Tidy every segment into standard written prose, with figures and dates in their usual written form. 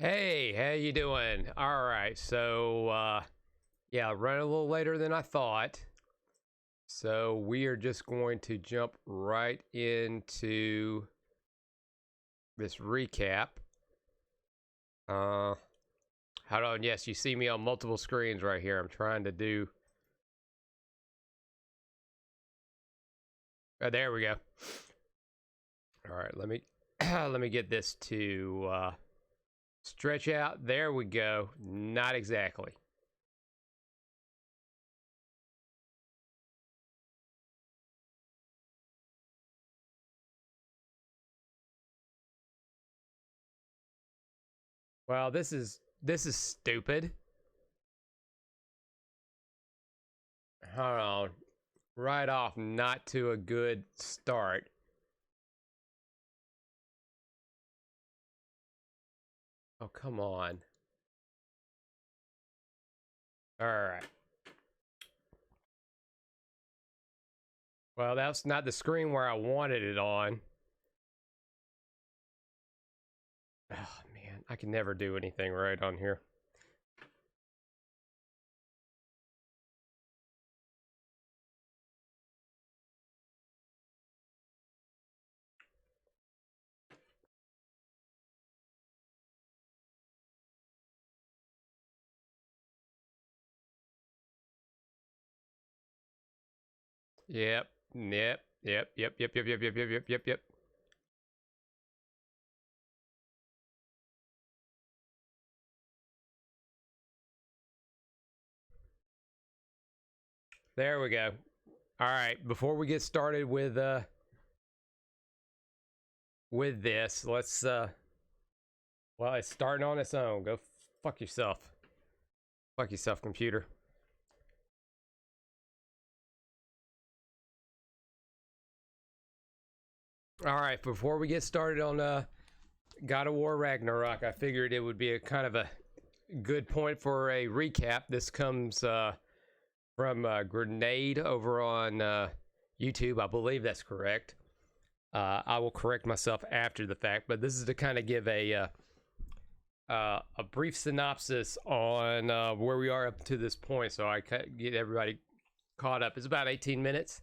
Hey, how you doing? All right, so yeah, running a little later than I thought. So we are just going to jump right into this recap. Hold on. Yes, you see me on multiple screens right here. I'm trying to do. Oh, there we go. All right, let me let me get this to stretch out. There we go. Not exactly. Well, this is stupid. Hold on. Right off, not to a good start. Oh, come on. All right. Well, that's not the screen where I wanted it on. Oh, man. I can never do anything right on here. Yep. Yep. Yep. Yep. Yep. Yep. Yep. Yep. Yep. Yep. Yep. Yep. There we go. All right. Before we get started with this, let's well, it's starting on its own. Go fuck yourself. Fuck yourself, computer. All right, before we get started on God of War Ragnarok, I figured it would be a kind of a good point for a recap. This comes from Grenade over on YouTube. I believe that's correct. I will correct myself after the fact, but this is to kind of give a brief synopsis on where we are up to this point, so I get everybody caught up. It's about 18 minutes.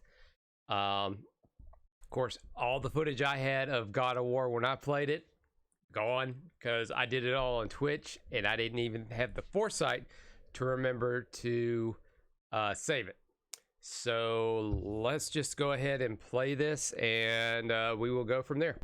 Of course, all the footage I had of God of War when I played it, gone, because I did it all on Twitch, and I didn't even have the foresight to remember to save it. So let's just go ahead and play this, and we will go from there.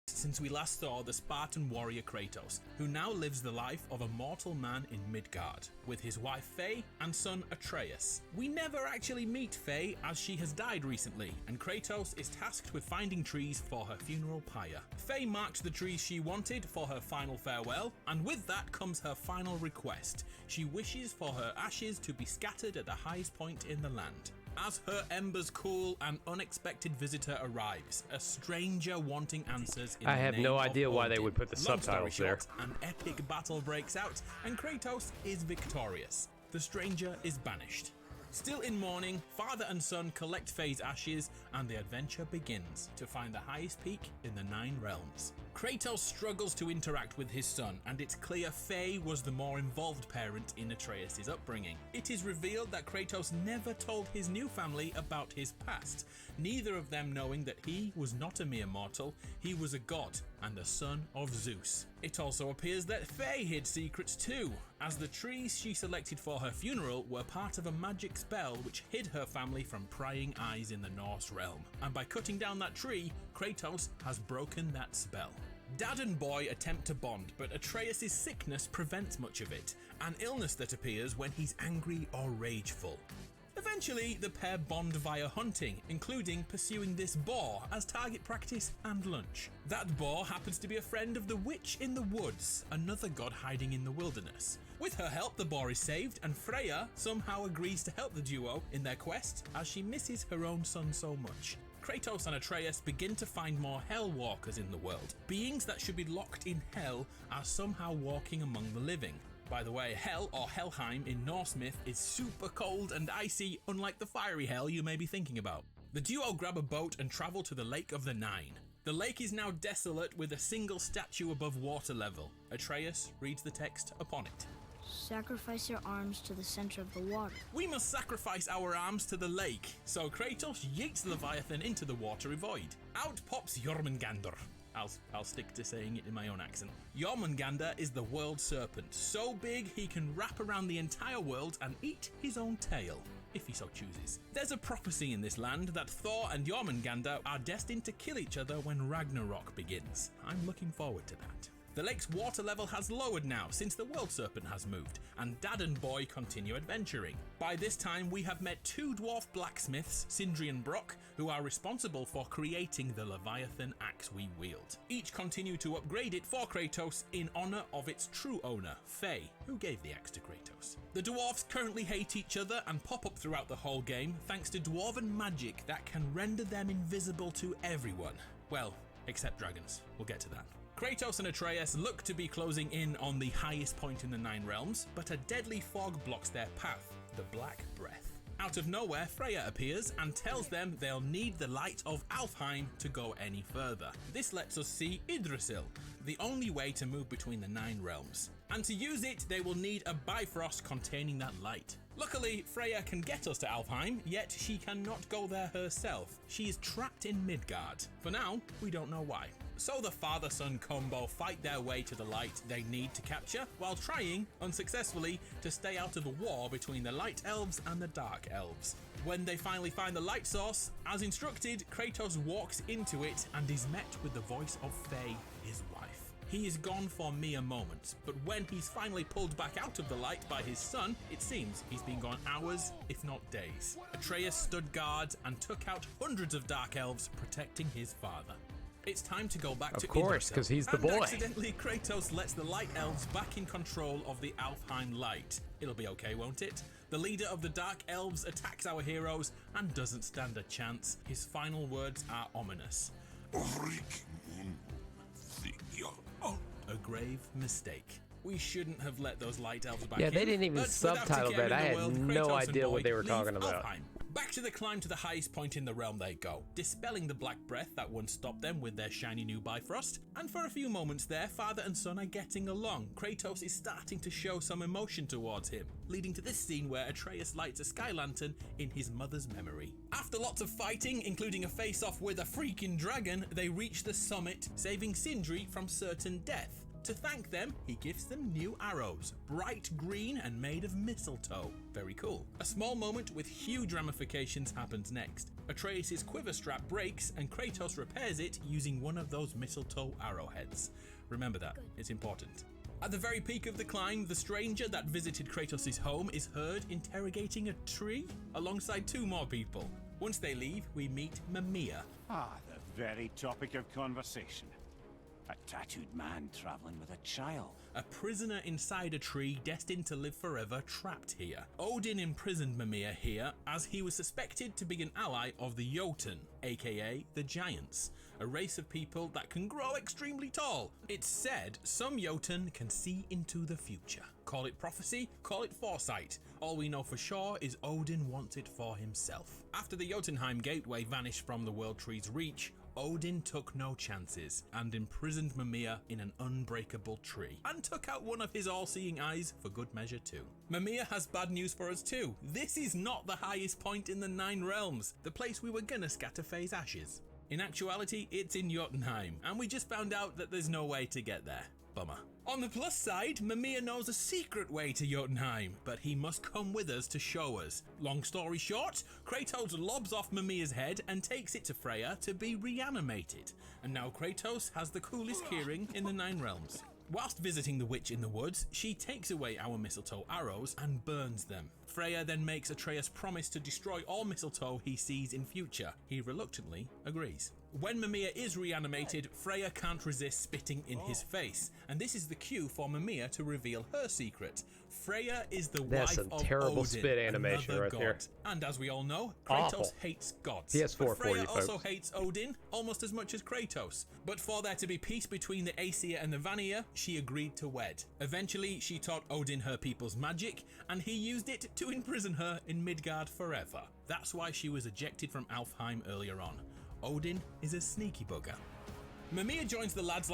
Since we last saw the Spartan warrior Kratos, who now lives the life of a mortal man in Midgard, with his wife Faye and son Atreus. We never actually meet Faye, as she has died recently, and Kratos is tasked with finding trees for her funeral pyre. Faye marked the trees she wanted for her final farewell, and with that comes her final request. She wishes for her ashes to be scattered at the highest point in the land. As her embers cool, an unexpected visitor arrives, a stranger wanting answers in I have no idea why they would put the subtitles there. An epic battle breaks out, and Kratos is victorious. The stranger is banished. Still in mourning, father and son collect Faye's ashes, and the adventure begins to find the highest peak in the 9 realms. Kratos struggles to interact with his son, and it's clear Faye was the more involved parent in Atreus' upbringing. It is revealed that Kratos never told his new family about his past, neither of them knowing that he was not a mere mortal, he was a god and the son of Zeus. It also appears that Faye hid secrets too, as the trees she selected for her funeral were part of a magic spell which hid her family from prying eyes in the Norse realm, and by cutting down that tree, Kratos has broken that spell. Dad and boy attempt to bond, but Atreus' sickness prevents much of it, an illness that appears when he's angry or rageful. Eventually, the pair bond via hunting, including pursuing this boar as target practice and lunch. That boar happens to be a friend of the witch in the woods, another god hiding in the wilderness. With her help, the boar is saved, and Freya somehow agrees to help the duo in their quest as she misses her own son so much. Kratos and Atreus begin to find more Hell Walkers in the world. Beings that should be locked in Hell are somehow walking among the living. By the way, Hell, or Helheim in Norse myth, is super cold and icy, unlike the fiery hell you may be thinking about. The duo grab a boat and travel to the Lake of the Nine. The lake is now desolate with a single statue above water level. Atreus reads the text upon it. Sacrifice your arms to the center of the water. We must sacrifice our arms to the lake. So Kratos yeets Leviathan into the watery void. Out pops Jormungandr. I'll stick to saying it in my own accent. Jormungandr is the world serpent, so big he can wrap around the entire world and eat his own tail, if he so chooses. There's a prophecy in this land that Thor and Jormungandr are destined to kill each other when Ragnarok begins. I'm looking forward to that. The lake's water level has lowered now since the world serpent has moved, and Dad and Boy continue adventuring. By this time, we have met two dwarf blacksmiths, Sindri and Brock, who are responsible for creating the Leviathan axe we wield. Each continue to upgrade it for Kratos in honor of its true owner, Faye, who gave the axe to Kratos. The dwarves currently hate each other and pop up throughout the whole game thanks to dwarven magic that can render them invisible to everyone. Well, except dragons. We'll get to that. Kratos and Atreus look to be closing in on the highest point in the Nine Realms, but a deadly fog blocks their path, the Black Breath. Out of nowhere, Freya appears and tells them they'll need the light of Alfheim to go any further. This lets us see Yggdrasil, the only way to move between the Nine Realms. And to use it, they will need a Bifrost containing that light. Luckily, Freya can get us to Alfheim, yet she cannot go there herself. She is trapped in Midgard. For now, we don't know why. So the father-son combo fight their way to the light they need to capture, while trying, unsuccessfully, to stay out of a war between the Light Elves and the Dark Elves. When they finally find the light source, as instructed, Kratos walks into it and is met with the voice of Faye, his wife. He is gone for mere moments, but when he's finally pulled back out of the light by his son, it seems he's been gone hours, if not days. Atreus stood guard and took out hundreds of Dark Elves protecting his father. It's time to go back to Yggdrasil. Of course, because he's the boy. Accidentally, Kratos lets the Light Elves back in control of the Alfheim light. It'll be okay, won't it? The leader of the Dark Elves attacks our heroes and doesn't stand a chance. His final words are ominous. A grave mistake. We shouldn't have let those Light Elves back in. Yeah, they didn't even subtitle that. I had no idea what they were talking about. Back to the climb to the highest point in the realm they go, dispelling the black breath that once stopped them with their shiny new Bifrost. And for a few moments there, father and son are getting along. Kratos is starting to show some emotion towards him, leading to this scene where Atreus lights a sky lantern in his mother's memory. After lots of fighting, including a face-off with a freaking dragon, they reach the summit, saving Sindri from certain death. To thank them, he gives them new arrows, bright green and made of mistletoe. Very cool. A small moment with huge ramifications happens next. Atreus' quiver strap breaks and Kratos repairs it using one of those mistletoe arrowheads. Remember that, it's important. At the very peak of the climb, the stranger that visited Kratos' home is heard interrogating a tree alongside two more people. Once they leave, we meet Mimir. The very topic of conversation. A tattooed man traveling with a child. A prisoner inside a tree destined to live forever trapped here. Odin imprisoned Mimir here as he was suspected to be an ally of the Jotun, aka the Giants, a race of people that can grow extremely tall. It's said some Jotun can see into the future. Call it prophecy, call it foresight. All we know for sure is Odin wants it for himself. After the Jotunheim gateway vanished from the World Tree's reach, Odin took no chances and imprisoned Mimir in an unbreakable tree and took out one of his all-seeing eyes for good measure too. Mimir has bad news for us too. This is not the highest point in the Nine Realms, the place we were gonna scatter Faye's ashes. In actuality, it's in Jotunheim, and we just found out that there's no way to get there. Bummer. On the plus side, Mimir knows a secret way to Jotunheim, but he must come with us to show us. Long story short, Kratos lobs off Mimir's head and takes it to Freya to be reanimated. And now Kratos has the coolest keyring in the Nine Realms. Whilst visiting the witch in the woods, she takes away our mistletoe arrows and burns them. Freya then makes Atreus promise to destroy all mistletoe he sees in future. He reluctantly agrees. When Mimir is reanimated, Freya can't resist spitting in his face, and this is the cue for Mimir to reveal her secret. Freya is the That's wife some of terrible Odin, spit animation another right god. there. And as we all know, Kratos Awful. hates gods. PS4 but Freya for you also folks. hates Odin almost as much as Kratos. But for there to be peace between the Aesir and the Vanir, she agreed to wed. Eventually, she taught Odin her people's magic, and he used it to imprison her in Midgard forever. That's why she was ejected from Alfheim earlier on. Odin is a sneaky bugger. Mimir joins the Lads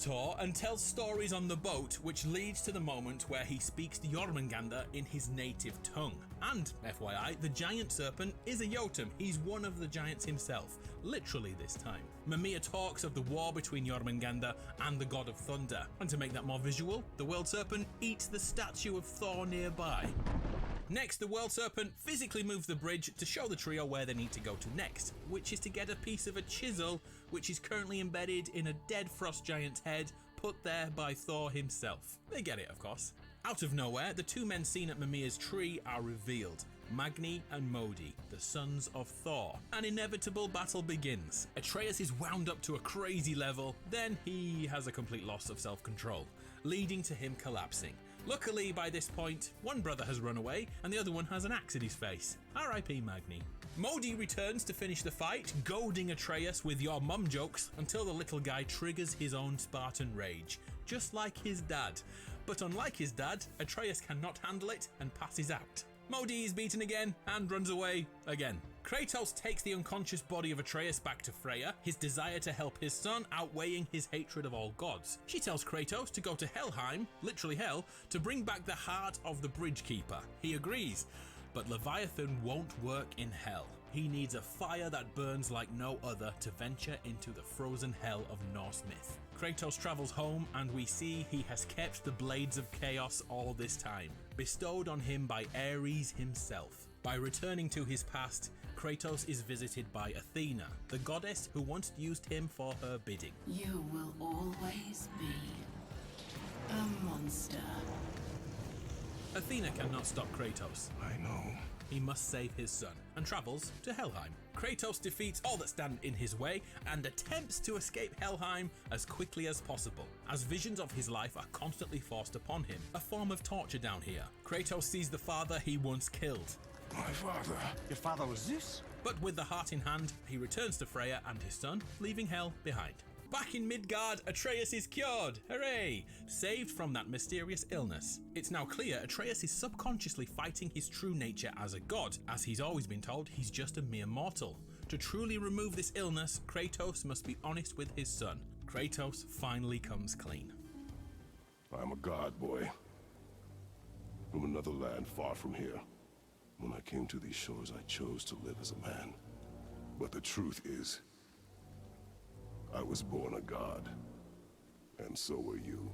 tour and tells stories on the boat, which leads to the moment where he speaks to Jormungandr in his native tongue. And, FYI, the giant serpent is a Jotun. He's one of the giants himself, literally this time. Mimir talks of the war between Jormungandr and the god of thunder, and to make that more visual, the world serpent eats the statue of Thor nearby. Next, the world serpent physically moves the bridge to show the trio where they need to go to next, which is to get a piece of a chisel which is currently embedded in a dead frost giant's head, put there by Thor himself. They get it, of course. Out of nowhere, the two men seen at Mimir's tree are revealed. Magni and Modi, the sons of Thor. An inevitable battle begins. Atreus is wound up to a crazy level, then he has a complete loss of self-control, leading to him collapsing. Luckily, by this point, one brother has run away and the other one has an axe in his face. R.I.P. Magni. Modi returns to finish the fight, goading Atreus with your mum jokes until the little guy triggers his own Spartan rage, just like his dad. But unlike his dad, Atreus cannot handle it and passes out. Modi is beaten again and runs away again. Kratos takes the unconscious body of Atreus back to Freya, his desire to help his son outweighing his hatred of all gods. She tells Kratos to go to Helheim, literally hell, to bring back the heart of the bridge keeper. He agrees, but Leviathan won't work in hell. He needs a fire that burns like no other to venture into the frozen hell of Norse myth. Kratos travels home and we see he has kept the Blades of Chaos all this time, bestowed on him by Ares himself. By returning to his past, Kratos is visited by Athena, the goddess who once used him for her bidding. You will always be a monster. Athena cannot stop Kratos. I know. He must save his son and travels to Helheim. Kratos defeats all that stand in his way and attempts to escape Helheim as quickly as possible, as visions of his life are constantly forced upon him, a form of torture down here. Kratos sees the father he once killed. My father. Your father was Zeus? But with the heart in hand, he returns to Freya and his son, leaving Hel behind. Back in Midgard, Atreus is cured, hooray! Saved from that mysterious illness. It's now clear Atreus is subconsciously fighting his true nature as a god, as he's always been told he's just a mere mortal. To truly remove this illness, Kratos must be honest with his son. Kratos finally comes clean. I'm a god, boy. From another land far from here. When I came to these shores, I chose to live as a man. But the truth is, I was born a god. And so were you.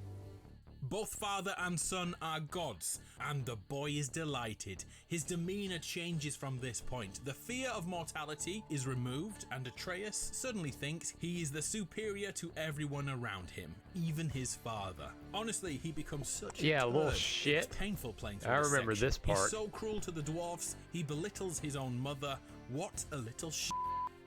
Both father and son are gods, and the boy is delighted. His demeanor changes from this point. The fear of mortality is removed, and Atreus suddenly thinks he is the superior to everyone around him, even his father. Honestly, he becomes such a a little turd. shit. It's painful playing through I remember section. this part. He's so cruel to the dwarfs, he belittles his own mother. What a little shit.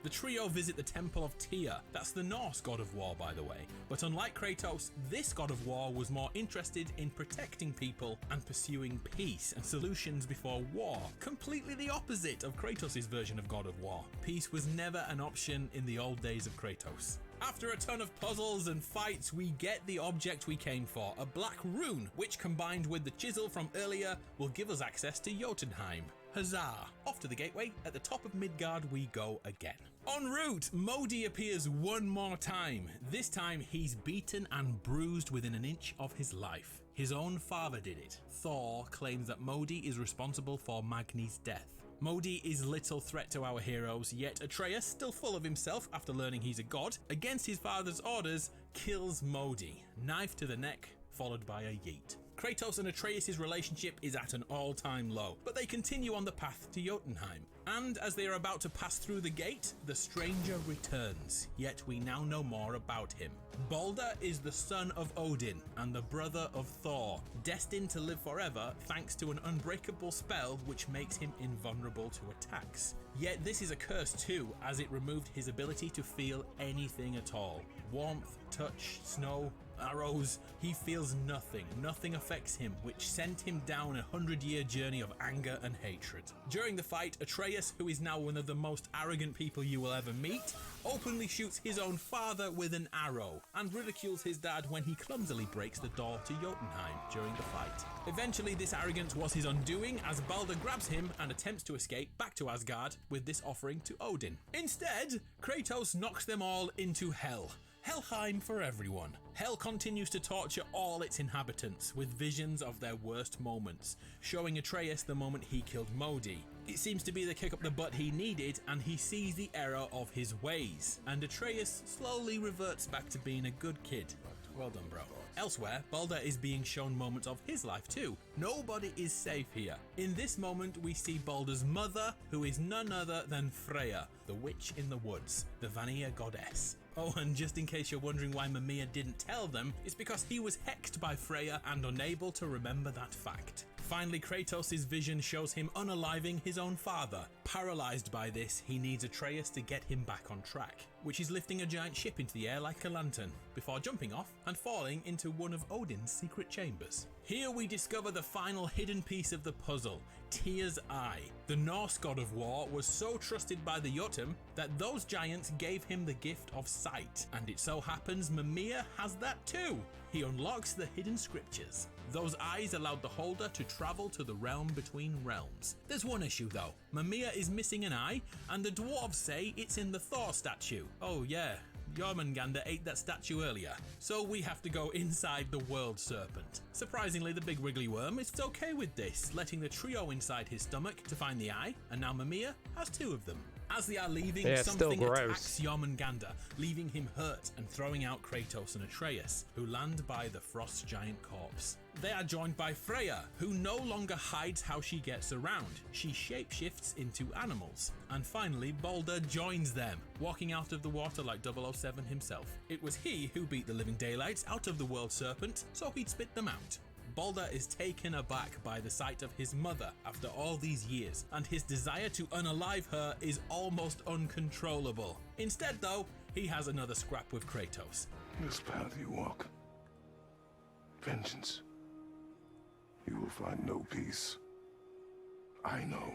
The trio visit the Temple of Tyr. That's the Norse god of war, by the way. But unlike Kratos, this god of war was more interested in protecting people and pursuing peace and solutions before war. Completely the opposite of Kratos' version of god of war. Peace was never an option in the old days of Kratos. After a ton of puzzles and fights, we get the object we came for, a black rune, which combined with the chisel from earlier will give us access to Jotunheim. Huzzah! Off to the gateway, at the top of Midgard we go again. En route, Modi appears one more time. This time he's beaten and bruised within an inch of his life. His own father did it. Thor claims that Modi is responsible for Magni's death. Modi is little threat to our heroes, yet Atreus, still full of himself after learning he's a god, against his father's orders, kills Modi. Knife to the neck, followed by a yeet. Kratos and Atreus' relationship is at an all-time low, but they continue on the path to Jotunheim. And as they are about to pass through the gate, the stranger returns, yet we now know more about him. Balder is the son of Odin and the brother of Thor, destined to live forever thanks to an unbreakable spell which makes him invulnerable to attacks. Yet this is a curse too, as it removed his ability to feel anything at all. Warmth, touch, snow, arrows, he feels nothing. Nothing affects him, which sent him down a 100-year journey of anger and hatred. During the fight, Atreus, who is now one of the most arrogant people you will ever meet, openly shoots his own father with an arrow and ridicules his dad when he clumsily breaks the door to Jotunheim during the fight. Eventually, this arrogance was his undoing as Balder grabs him and attempts to escape back to Asgard with this offering to Odin. Instead, Kratos knocks them all into Hell. Helheim for everyone. Hell continues to torture all its inhabitants with visions of their worst moments, showing Atreus the moment he killed Modi. It seems to be the kick up the butt he needed, and he sees the error of his ways, and Atreus slowly reverts back to being a good kid. Well done, bro. Elsewhere, Balder is being shown moments of his life too. Nobody is safe here. In this moment, we see Balder's mother, who is none other than Freya, the witch in the woods, the Vanir goddess. Oh, and just in case you're wondering why Mimir didn't tell them, it's because he was hexed by Freya and unable to remember that fact. Finally, Kratos' vision shows him unaliving his own father. Paralyzed by this, he needs Atreus to get him back on track, which is lifting a giant ship into the air like a lantern, before jumping off and falling into one of Odin's secret chambers. Here we discover the final hidden piece of the puzzle, Tyr's Eye. The Norse god of war was so trusted by the Jotun that those giants gave him the gift of sight, and it so happens Mimir has that too. He unlocks the hidden scriptures. Those eyes allowed the holder to travel to the realm between realms. There's one issue though. Mimir is missing an eye, and the dwarves say it's in the Thor statue. Oh yeah, Jormungandr ate that statue earlier, so we have to go inside the world serpent. Surprisingly, the big wriggly worm is okay with this, letting the trio inside his stomach to find the eye, and now Mimir has two of them. As they are leaving, something attacks Jormungandr, leaving him hurt and throwing out Kratos and Atreus, who land by the frost giant corpse. They are joined by Freya, who no longer hides how she gets around. She shapeshifts into animals. And finally, Balder joins them, walking out of the water like 007 himself. It was he who beat the living daylights out of the world serpent, so he'd spit them out. Balder is taken aback by the sight of his mother after all these years, and his desire to unalive her is almost uncontrollable. Instead though, he has another scrap with Kratos. This path you walk, vengeance, you will find no peace. I know.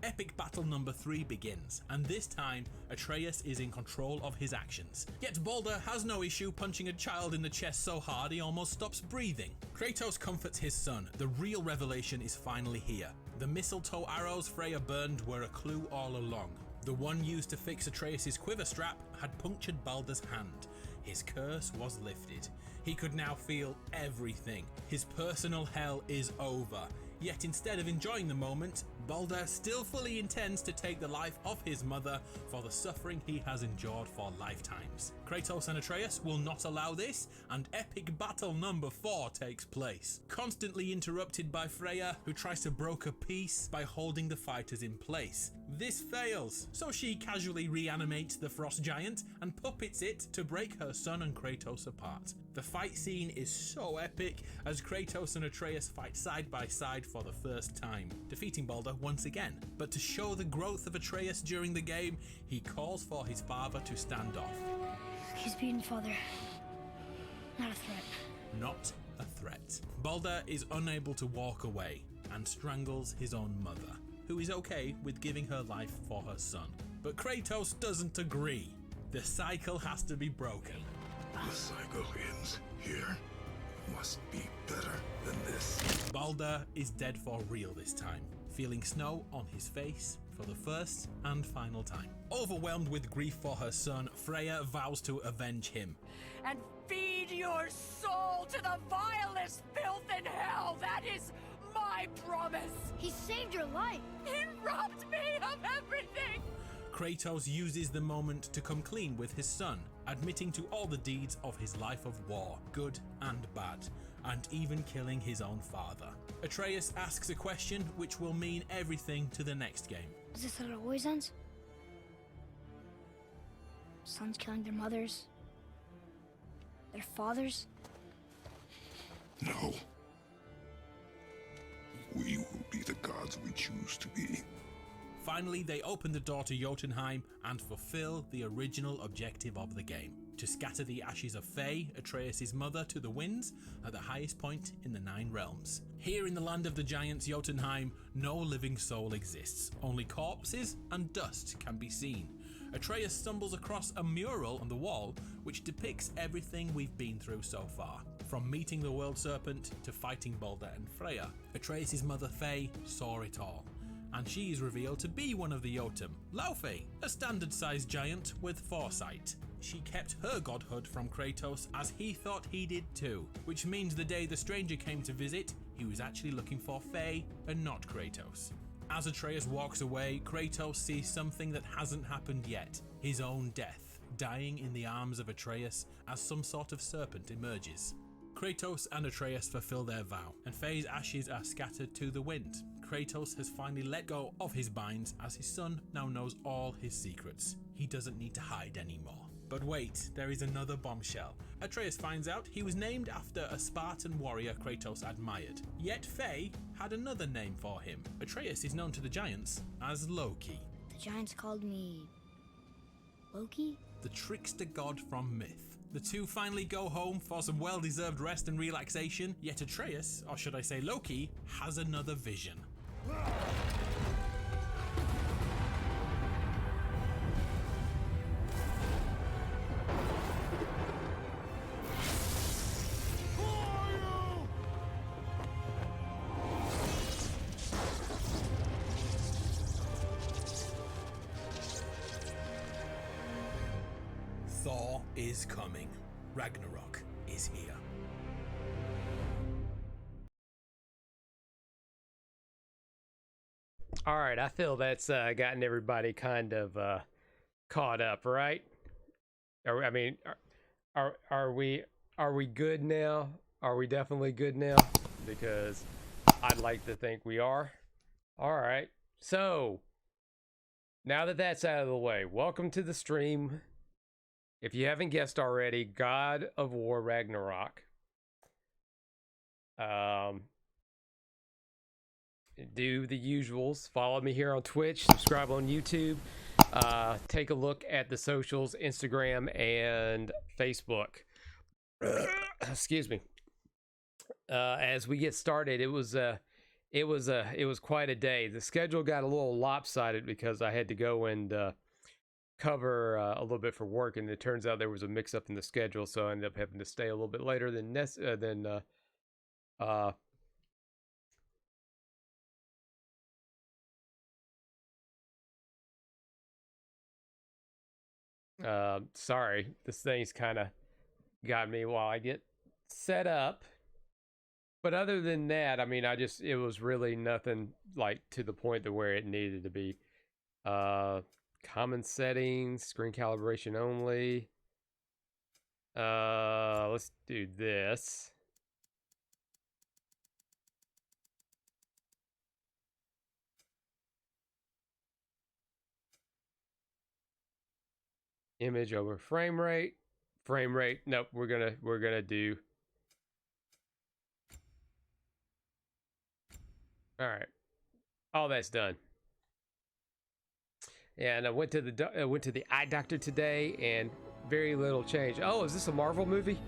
Epic battle number 3 begins, and this time Atreus is in control of his actions. Yet Balder has no issue punching a child in the chest so hard he almost stops breathing. Kratos comforts his son. The real revelation is finally here. The mistletoe arrows Freya burned were a clue all along. The one used to fix Atreus' quiver strap had punctured Balder's hand. His curse was lifted. He could now feel everything. His personal hell is over. Yet instead of enjoying the moment, Balder still fully intends to take the life of his mother for the suffering he has endured for lifetimes. Kratos and Atreus will not allow this, and epic battle number 4 takes place, constantly interrupted by Freya, who tries to broker peace by holding the fighters in place. This fails, so she casually reanimates the frost giant and puppets it to break her son and Kratos apart. The fight scene is so epic as Kratos and Atreus fight side by side for the first time, defeating Balder once again. But to show the growth of Atreus during the game, he calls for his father to stand off. He's beaten, Father. Not a threat. Not a threat. Balder is unable to walk away and strangles his own mother, who is okay with giving her life for her son. But Kratos doesn't agree. The cycle has to be broken. The cycle ends here. Must be better than this. Balder is dead for real this time, feeling snow on his face for the first and final time. Overwhelmed with grief for her son, Freya vows to avenge him. And feed your soul to the vilest filth in hell! That is my promise! He saved your life. He robbed me of everything! Kratos uses the moment to come clean with his son, admitting to all the deeds of his life of war, good and bad. and even killing his own father. Atreus asks a question which will mean everything to the next game. Is this how it always ends? Sons killing their mothers? Their fathers? No. We will be the gods we choose to be. Finally, they open the door to Jotunheim and fulfill the original objective of the game: to scatter the ashes of Faye, Atreus' mother, to the winds at the highest point in the 9 realms. Here in the land of the giants, Jotunheim, no living soul exists. Only corpses and dust can be seen. Atreus stumbles across a mural on the wall which depicts everything we've been through so far. From meeting the world serpent to fighting Balder and Freya, Atreus' mother Faye saw it all. And she is revealed to be one of the Jotun, Laufey, a standard-sized giant with foresight. She kept her godhood from Kratos as he thought he did too, which means the day the stranger came to visit, he was actually looking for Faye and not Kratos. As Atreus walks away, Kratos sees something that hasn't happened yet: his own death, dying in the arms of Atreus as some sort of serpent emerges. Kratos and Atreus fulfill their vow, and Faye's ashes are scattered to the wind. Kratos has finally let go of his binds as his son now knows all his secrets. He doesn't need to hide anymore. But wait, there is another bombshell. Atreus finds out he was named after a Spartan warrior Kratos admired. Yet Faye had another name for him. Atreus is known to the giants as Loki. The giants called me... Loki? The trickster god from myth. The two finally go home for some well-deserved rest and relaxation, yet Atreus, or should I say Loki, has another vision. Thor is coming. Ragnarok is here. All right, I feel that's gotten everybody kind of caught up, right? I mean, are we good now? Are we definitely good now? Because I'd like to think we are. All right, so now that that's out of the way, welcome to the stream. If you haven't guessed already, God of War Ragnarok. Do the usuals. Follow me here on Twitch. Subscribe on YouTube. Take a look at the socials, Instagram and Facebook. Excuse me. As we get started, it was quite a day. The schedule got a little lopsided because I had to go and cover a little bit for work, and it turns out there was a mix-up in the schedule, so I ended up having to stay a little bit later than sorry, this thing's kind of got me while I get set up. But other than that, I mean, it was really nothing like to the point to where it needed to be. Common settings, screen calibration only. Let's do this. Image over frame rate. Frame rate. Nope, we're gonna do. All right. All that's done. And I went to the eye doctor today, and very little change. Oh, is this a Marvel movie?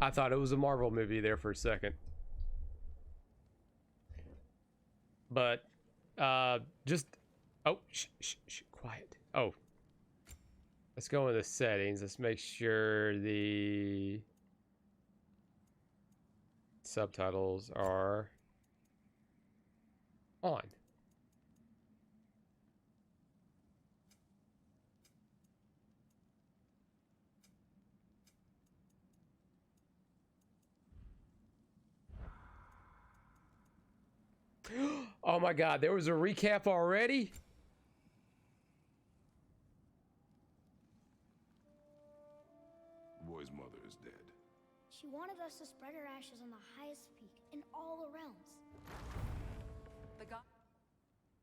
I thought it was a Marvel movie there for a second. But just quiet. Oh, let's go into settings. Let's make sure the subtitles are on. Oh my god, there was a recap already? us to spread our ashes on the highest peak in all the realms. The god.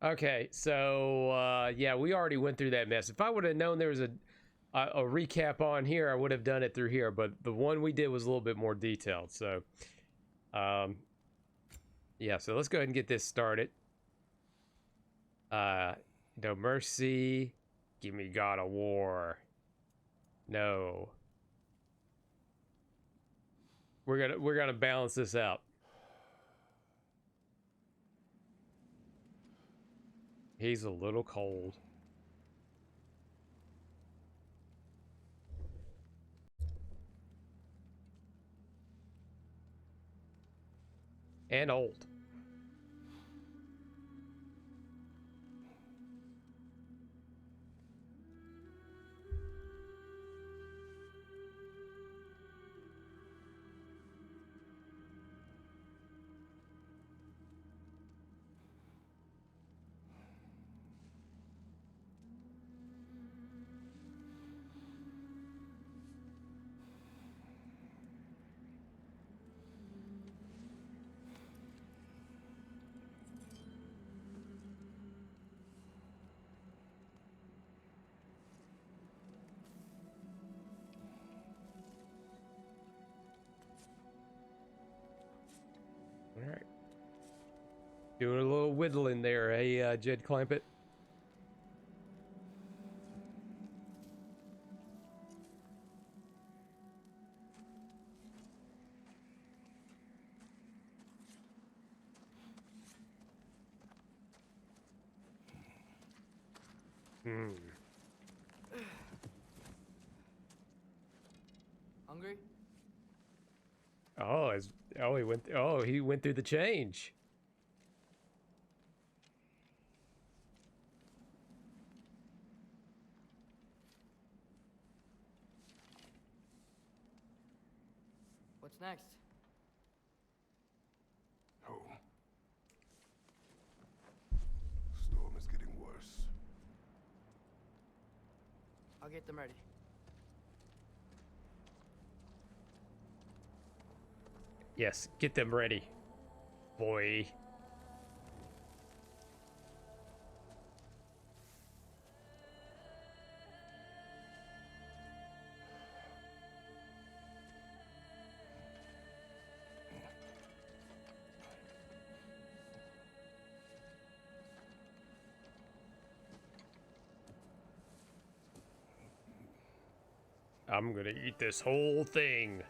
Okay, so yeah, we already went through that mess. If I would have known there was a recap on here, I would have done it through here. But the one we did was a little bit more detailed. So, yeah. So let's go ahead and get this started. No mercy. Give me God of War. No. We're gonna balance this out. He's a little cold. And old. All right. Doing a little whittling there, hey, Jed Clampett. Hungry? Oh, he went through the change. What's next? Home. Storm is getting worse. I'll get them ready. Yes, get them ready, boy. I'm gonna eat this whole thing.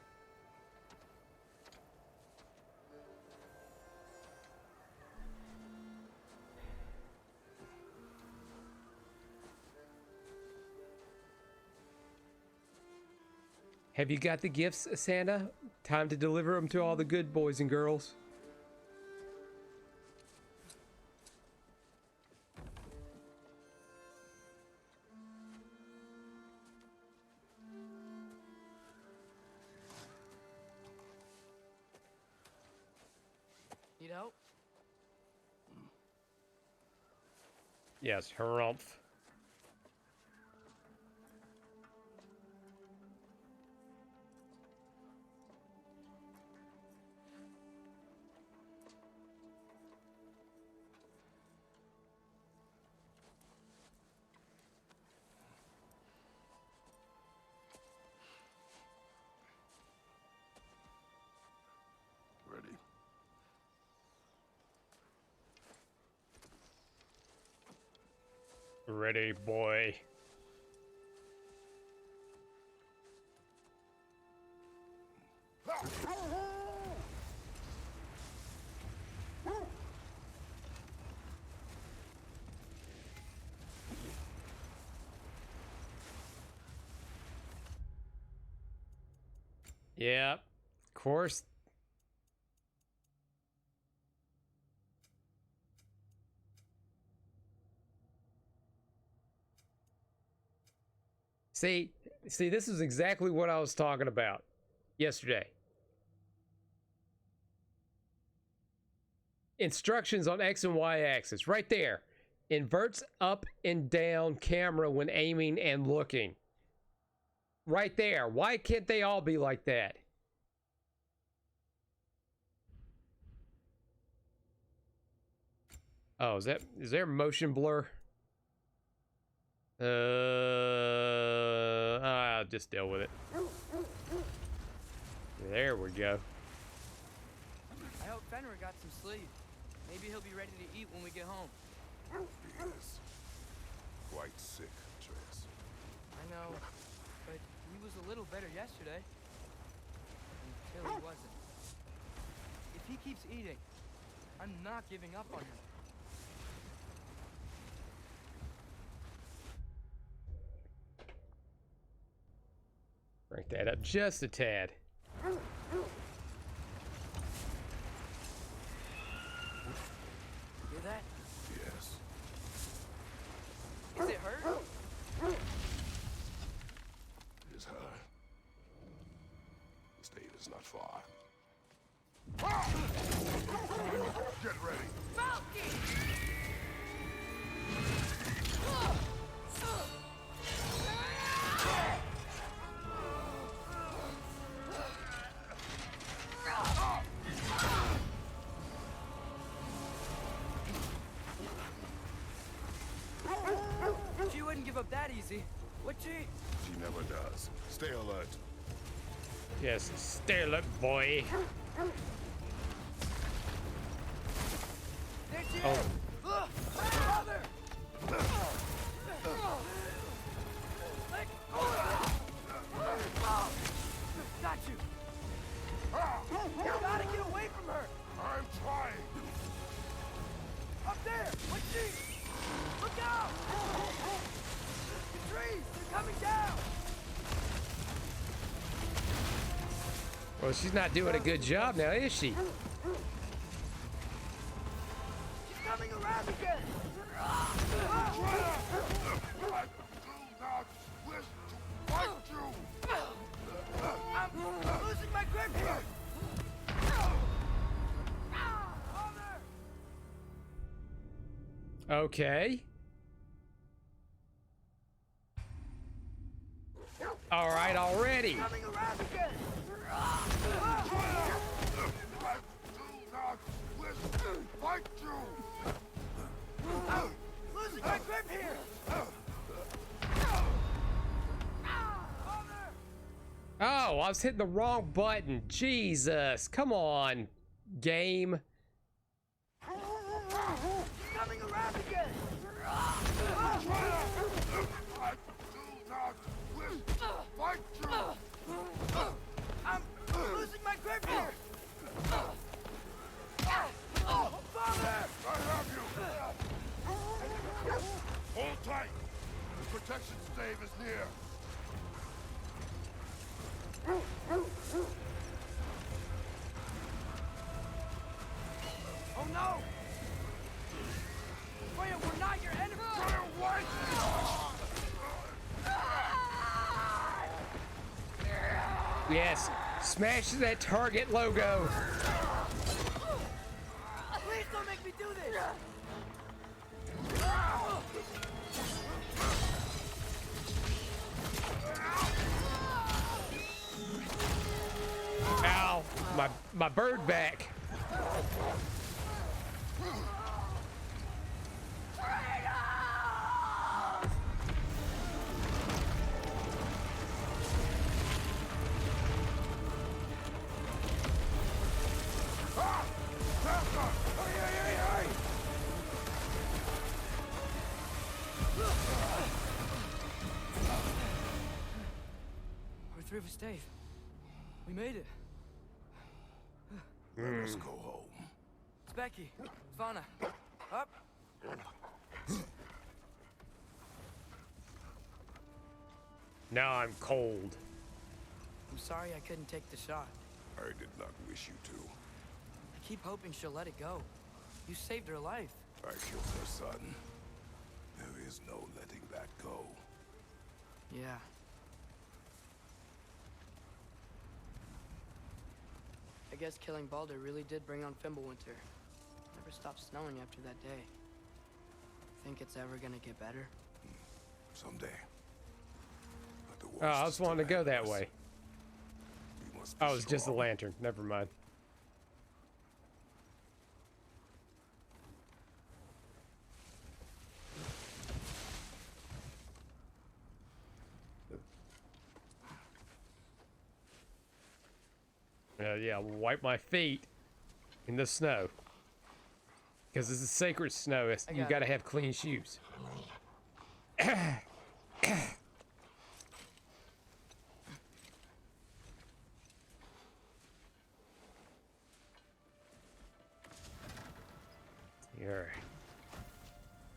Have you got the gifts, Santa? Time to deliver them to all the good boys and girls. Need help? Yes, harumph. Ready. Ready, boy. Yeah, of course. See, this is exactly what I was talking about yesterday. Instructions on X and Y axis, right there. Inverts up and down camera when aiming and looking. Right there. Why can't they all be like that? Oh, is there motion blur? I'll just deal with it. There we go. I hope Fenrir got some sleep. Maybe he'll be ready to eat when we get home. He is quite sick, Atreus. I know, but he was a little better yesterday. Until he wasn't. If he keeps eating, I'm not giving up on him. Crank that up just a tad. Hear that? Yes. Is it hurt? It is her. The state is not far. Get ready. She wouldn't give up that easy, would she? She never does. Stay alert. Yes, stay alert, boy. There she Oh. is! Father! Got you! You gotta get away from her! I'm trying. Up there! What's she? Look out! The trees! They're coming down! Well, she's not doing a good job now, is she? She's coming around again! I do not wish to fight you. I'm losing my grip here! Okay. All right, already. Coming around again! I do not wish to fight you. I'm losing my grip here! Oh, I was hitting the wrong button. Jesus, come on, game. Coming around again! I do not wish to fight you. I'm losing my grip here! Father! I have you. Hold tight. The protection stave is near. Oh no! Freya, we're not your enemy! Freya, what? Yes, smash that target logo. Please don't make me do this! Ow, my bird back. We're through with Dave. We made it. Let us go home. It's Becky. Svana. Up. Now I'm cold. I'm sorry I couldn't take the shot. I did not wish you to. I keep hoping she'll let it go. You saved her life. I killed her son. There is no letting that go. Yeah. I guess killing Baldur really did bring on Fimbulwinter. Never stopped snowing after that day. Think it's ever gonna get better? Someday. But the Oh, I worst was is wanting to still go ahead that of us. way. We must be Oh, it's just the strong. lantern. Never mind. Yeah, wipe my feet in the snow. Because this is sacred snow. You got gotta have clean shoes. Alright.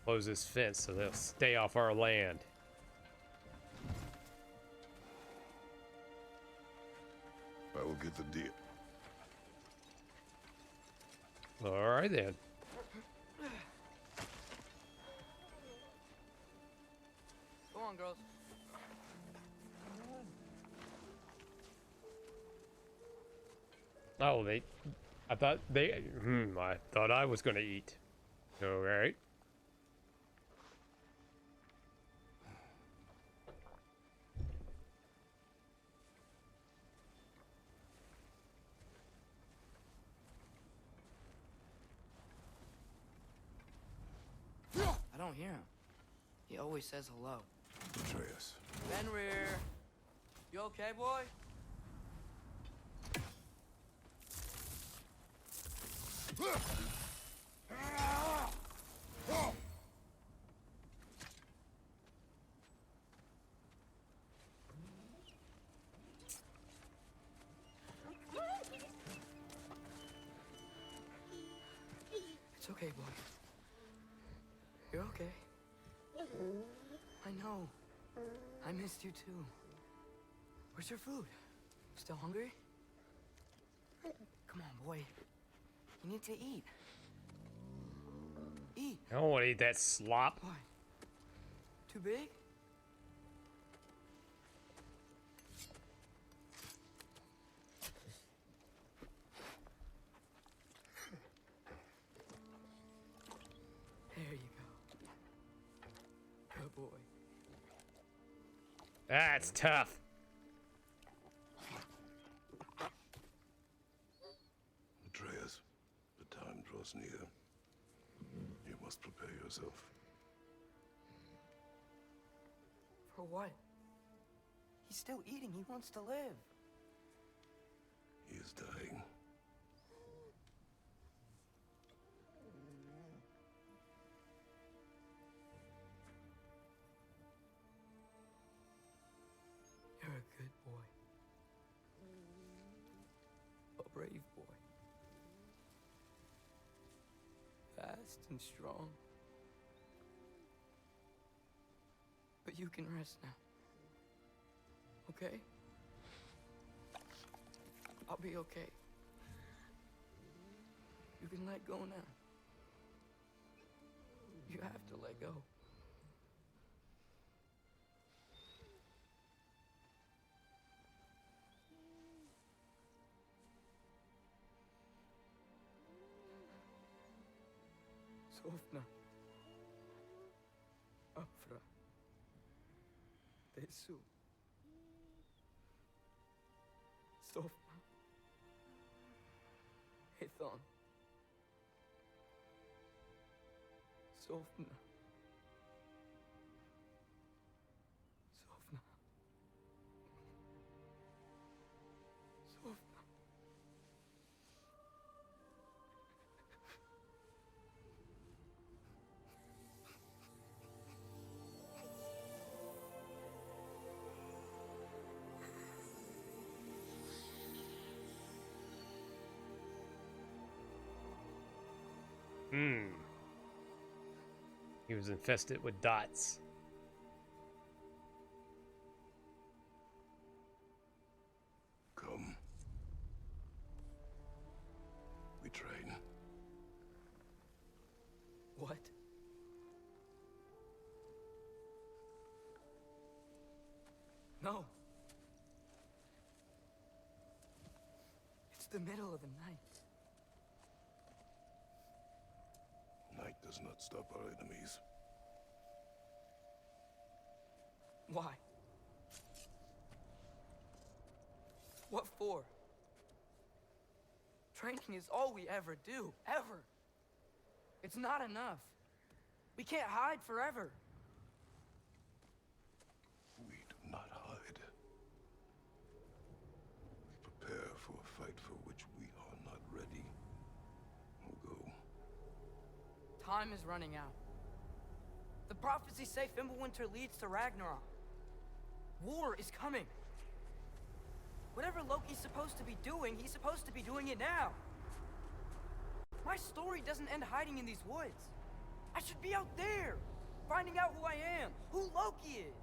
Close this fence so they'll stay off our land. I will get the deal. Alright then. Go on, girls. Oh, I thought I thought I was gonna eat. Alright. I don't hear him. He always says hello. Atreus. Fenrir! You okay, boy? It's okay, boy. You're okay. I know. I missed you too. Where's your food? Still hungry? Come on, boy. You need to eat. Eat. I don't want to eat that slop. Why? Too big? There you go. Good boy. That's tough. Atreus, the time draws near. You must prepare yourself. For what? He's still eating. He wants to live. He is dying. You're a good boy. A brave boy. Fast and strong. But you can rest now. Okay? I'll be okay. You can let go now. You have to let go. Sofna. Afra. Tesu. Sofna. Hethon. Sofna. Sofna. Sofna. He was infested with dots. Come. We train. What? No. It's the middle of the night. Night does not stop our enemies. Why? What for? Training is all we ever do, ever. It's not enough. We can't hide forever. We do not hide. We prepare for a fight for time is running out. The prophecies say Fimbulwinter leads to Ragnarok. War is coming. Whatever Loki's supposed to be doing, he's supposed to be doing it now. My story doesn't end hiding in these woods. I should be out there, finding out who I am, who Loki is.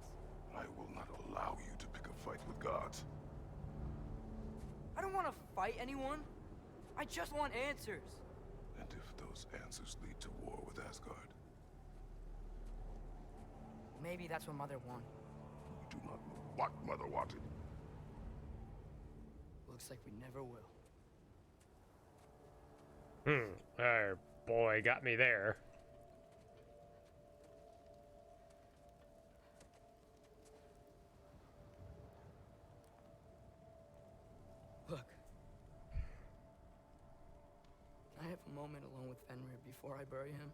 I will not allow you to pick a fight with gods. I don't want to fight anyone. I just want answers. And if those answers lead to war with Asgard, Maybe that's what Mother wanted. we do not know what Mother wanted. Looks like we never will. Oh boy, got me there. Look. Can I have a moment alone with Fenrir before I bury him?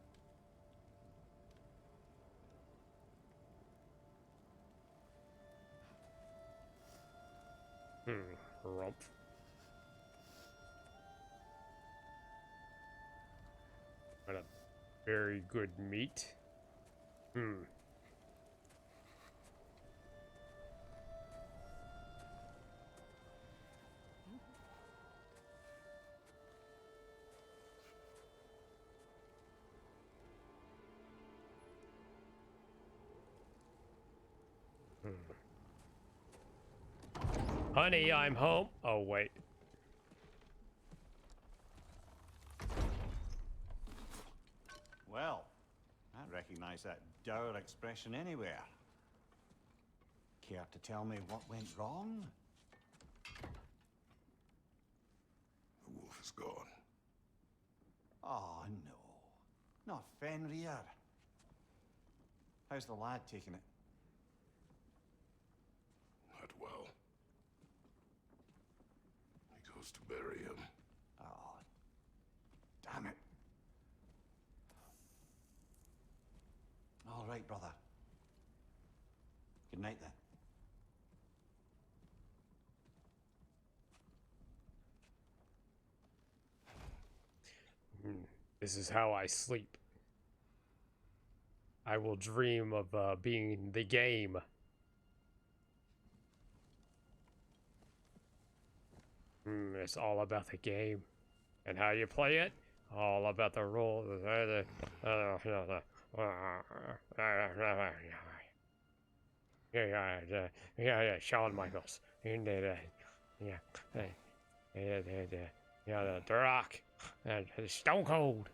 Rump. What a very good meat. Honey, I'm home. Oh, wait. Well, I recognize that dour expression anywhere. Care to tell me what went wrong? The wolf is gone. Oh, no. Not Fenrir. How's the lad taking it? Not well. He goes to bury him. Oh, damn it. All right, brother. Good night, then. This is how I sleep. I will dream of being the game. It's all about the game. And how you play it? All about the rules. Yeah, Shawn Michaels. The Rock. Stone Cold.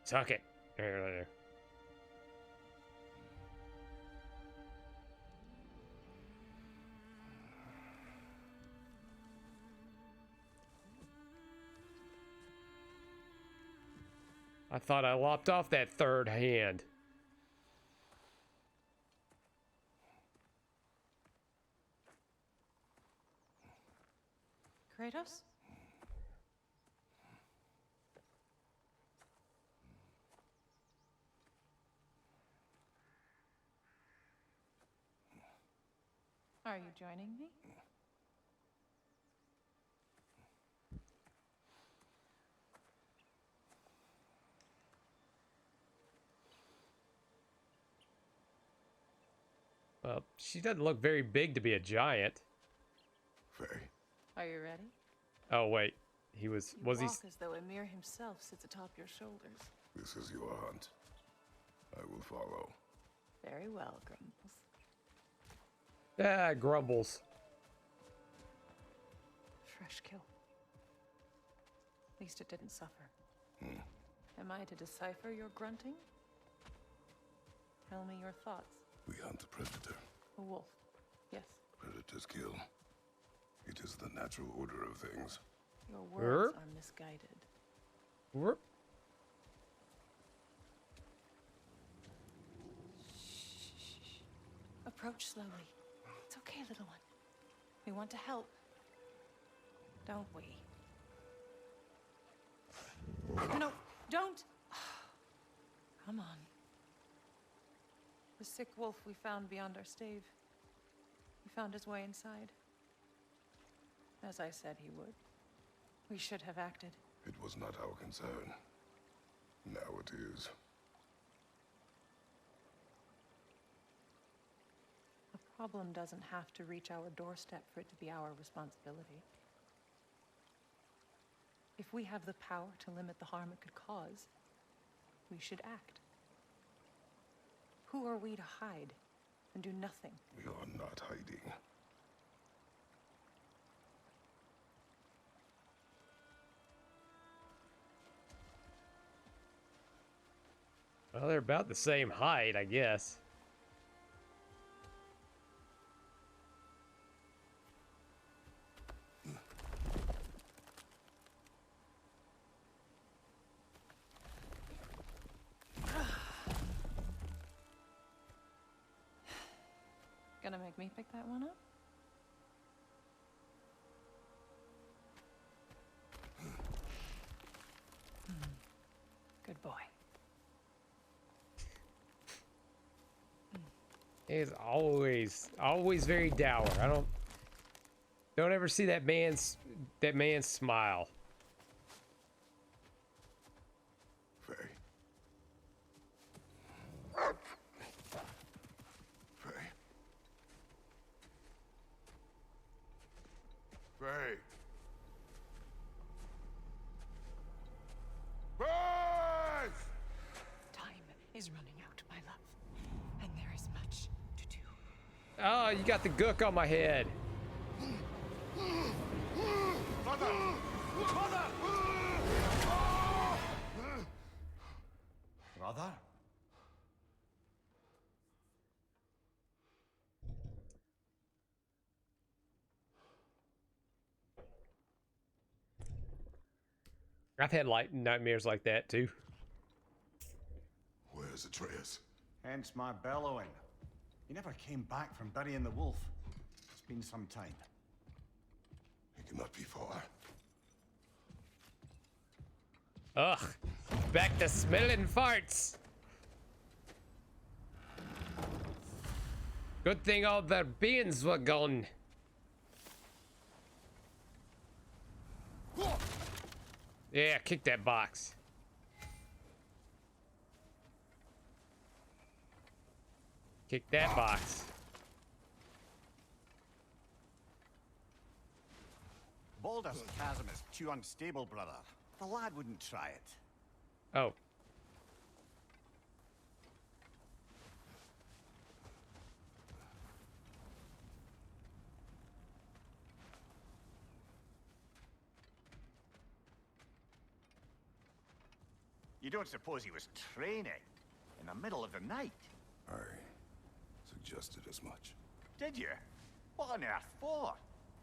Suck it. I thought I lopped off that third hand. Kratos? Are you joining me? Well, she doesn't look very big to be a giant. Faye, Are you ready? Oh wait, he was You he? walk as though Emir himself sits atop your shoulders. this is your hunt. I will follow. Very well, Grumbles. Ah, grumbles. Fresh kill. At least it didn't suffer. Am I to decipher your grunting? Tell me your thoughts. We hunt the predator. A wolf. Yes. Predators kill. It is the natural order of things. Your words are misguided. Whoop. Approach slowly. It's okay, little one. We want to help. Don't we? No, don't! Come on. The sick wolf we found beyond our stave. He found his way inside. As I said he would. We should have acted. It was not our concern. Now it is. A problem doesn't have to reach our doorstep for it to be our responsibility. If we have the power to limit the harm it could cause, we should act. Who are we to hide and do nothing? We are not hiding. Well, they're about the same height, I guess. Gonna make me pick that one up? Good boy. He's always very dour. I don't ever see that man's smile. Faye. Faye. Faye. Faye! Time is running out, my love. And there is much to do. Oh, you got the gook on my head. Brother! Brother! Brother? I've had nightmares like that too. Where's Atreus? Hence my bellowing. He never came back from burying the wolf. It's been some time. He cannot be far. Ugh, back to smelling farts. Good thing all the beans were gone. Yeah, kick that box. Kick that box. Baldur's chasm is too unstable, brother. The lad wouldn't try it. Oh. You don't suppose he was training in the middle of the night? I suggested as much. Did you? What on earth for?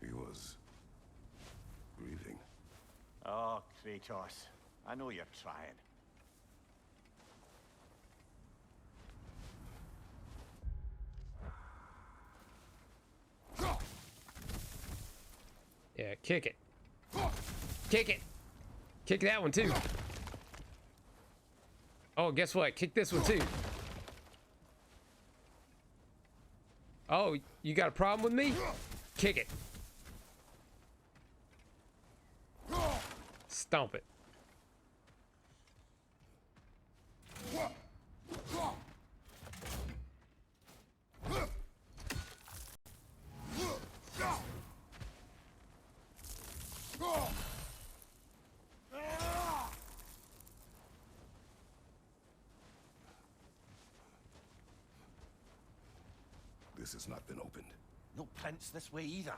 He was grieving. Oh, Kratos. I know you're trying. Yeah, kick it. Kick it. Kick that one too. Oh, guess what? Kick this one too. Oh, you got a problem with me? Kick it. Stomp it. This has not been opened. No prints this way either.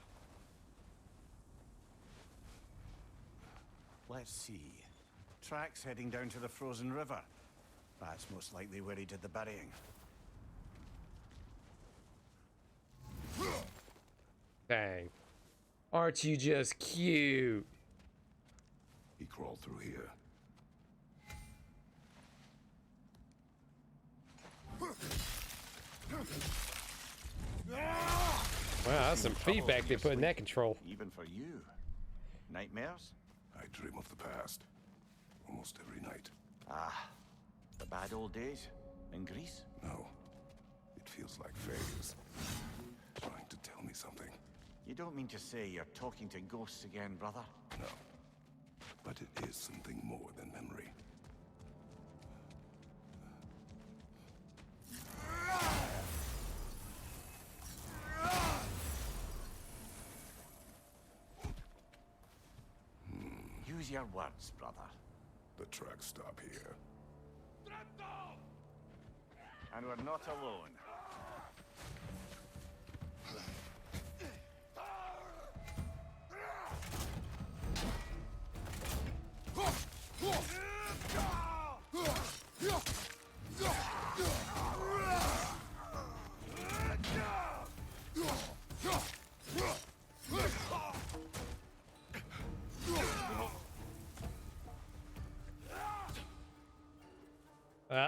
Let's see. Tracks heading down to the frozen river. That's most likely where he did the burying. Dang. Aren't you just cute? He crawled through here. Wow, that's some feedback they put in that control. Even for you. Nightmares? I dream of the past. Almost every night. Ah, the bad old days? In Greece? No. It feels like Faye is trying to tell me something. You don't mean to say you're talking to ghosts again, brother? No. But it is something more than memory. Choose your words, brother. The tracks stop here. And we're not alone.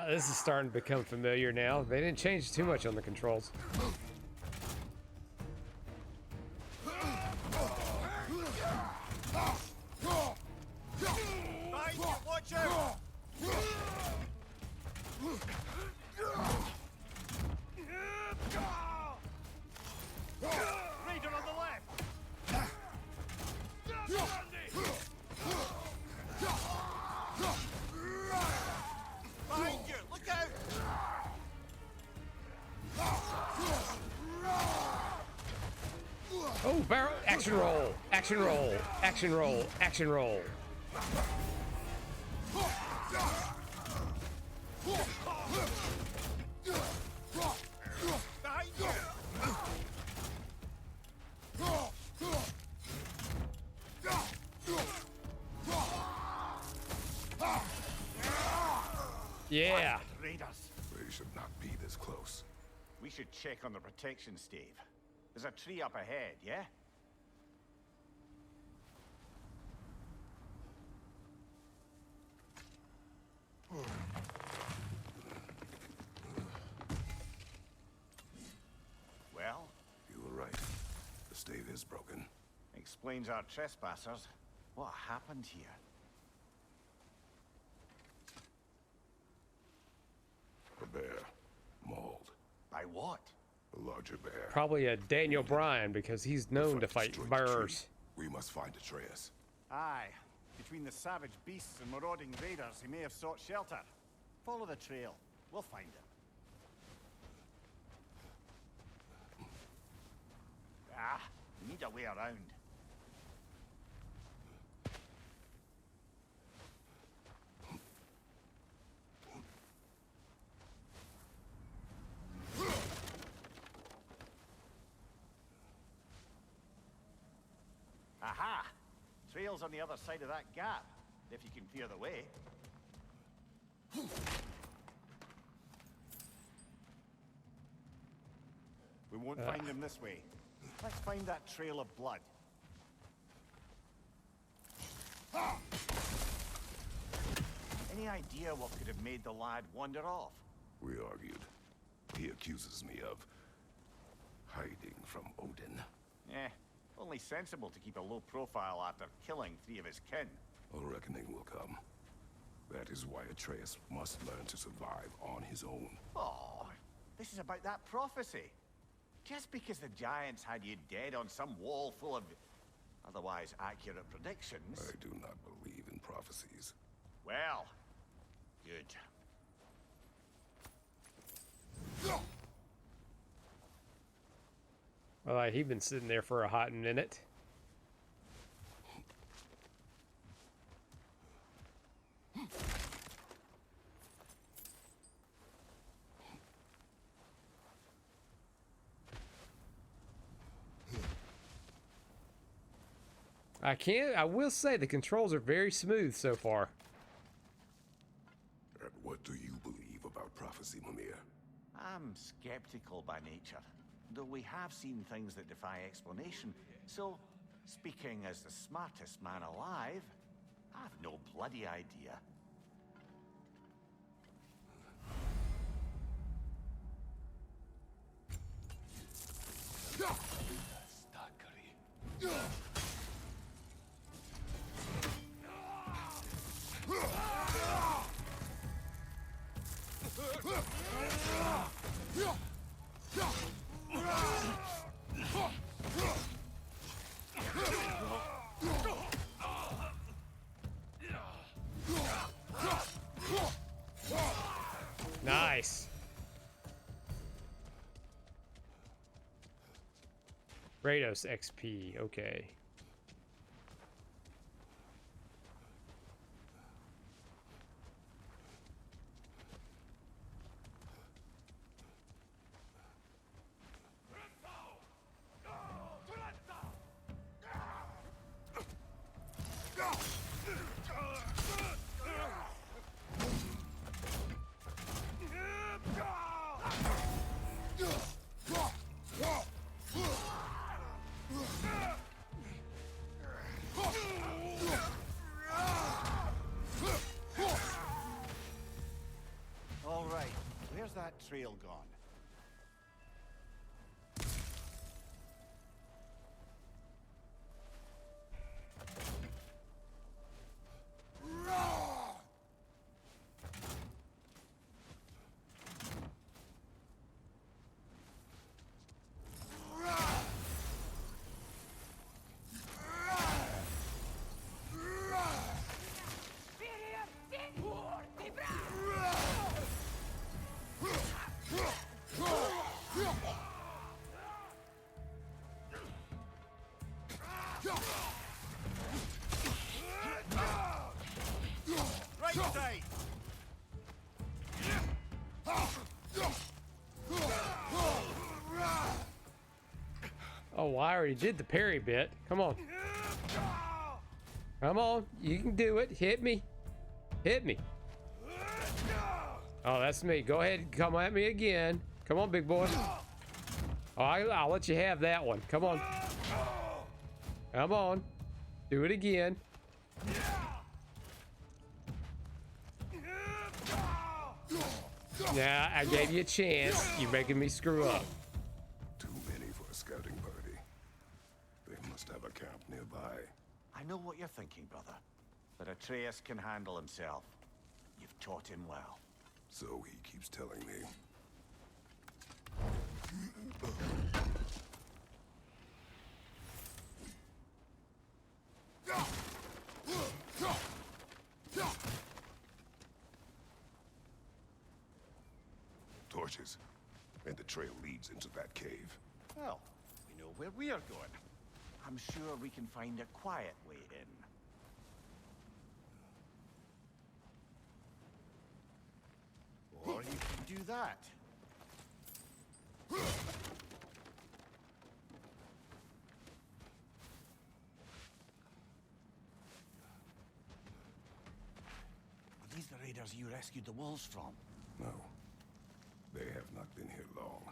This is starting to become familiar now. They didn't change too much on the controls. Watch out! Raider on the left! Behind you! Look out! Oh, barrel! Action roll! Action roll! Action roll! Action roll! Behind you! Yeah! Raiders! They should not be this close. We should check on the protection stave. There's a tree up ahead, yeah? Well, You were right. The stave is broken. explains our trespassers. What happened here? A bear. Mauled. By what? A larger bear. Probably a Daniel Bryan because he's known to fight destroyed the tree. bears. We must find Atreus. Aye. Between the savage beasts and marauding raiders, he may have sought shelter. Follow the trail. We'll find him. Ah, we need a way around. Aha! Trail's on the other side of that gap, if you can clear the way. We won't find him this way. Let's find that trail of blood. Any idea what could have made the lad wander off? We argued. He accuses me of hiding from Odin. Eh, only sensible to keep a low profile after killing 3 of his kin. A reckoning will come. That is why Atreus must learn to survive on his own. Oh, this is about that prophecy. Just because the giants had you dead on some wall full of otherwise accurate predictions. I do not believe in prophecies. Well, good. Well, he's been sitting there for a hot minute. I will say the controls are very smooth so far. And what do you believe about prophecy, Mimir? I'm skeptical by nature, though we have seen things that defy explanation. So, speaking as the smartest man alive, I've no bloody idea. Nice. Kratos XP, okay. trail gone? Right side! Oh, I already did the parry bit. Come on. Come on. You can do it. Hit me. Hit me. Oh, that's me. Go ahead. Come at me again. Come on, big boy. Oh, I'll let you have that one. Come on. Come on. Do it again. Nah, I gave you a chance. You're making me screw up. Too many for a scouting party. They must have a camp nearby. I know what you're thinking, brother. But Atreus can handle himself. You've taught him well. So he keeps telling me. Torches. And the trail leads into that cave. Well, we know where we are going. I'm sure we can find a quiet way in. Or you can do that. Are these the raiders you rescued the wolves from? No. They have not been here long.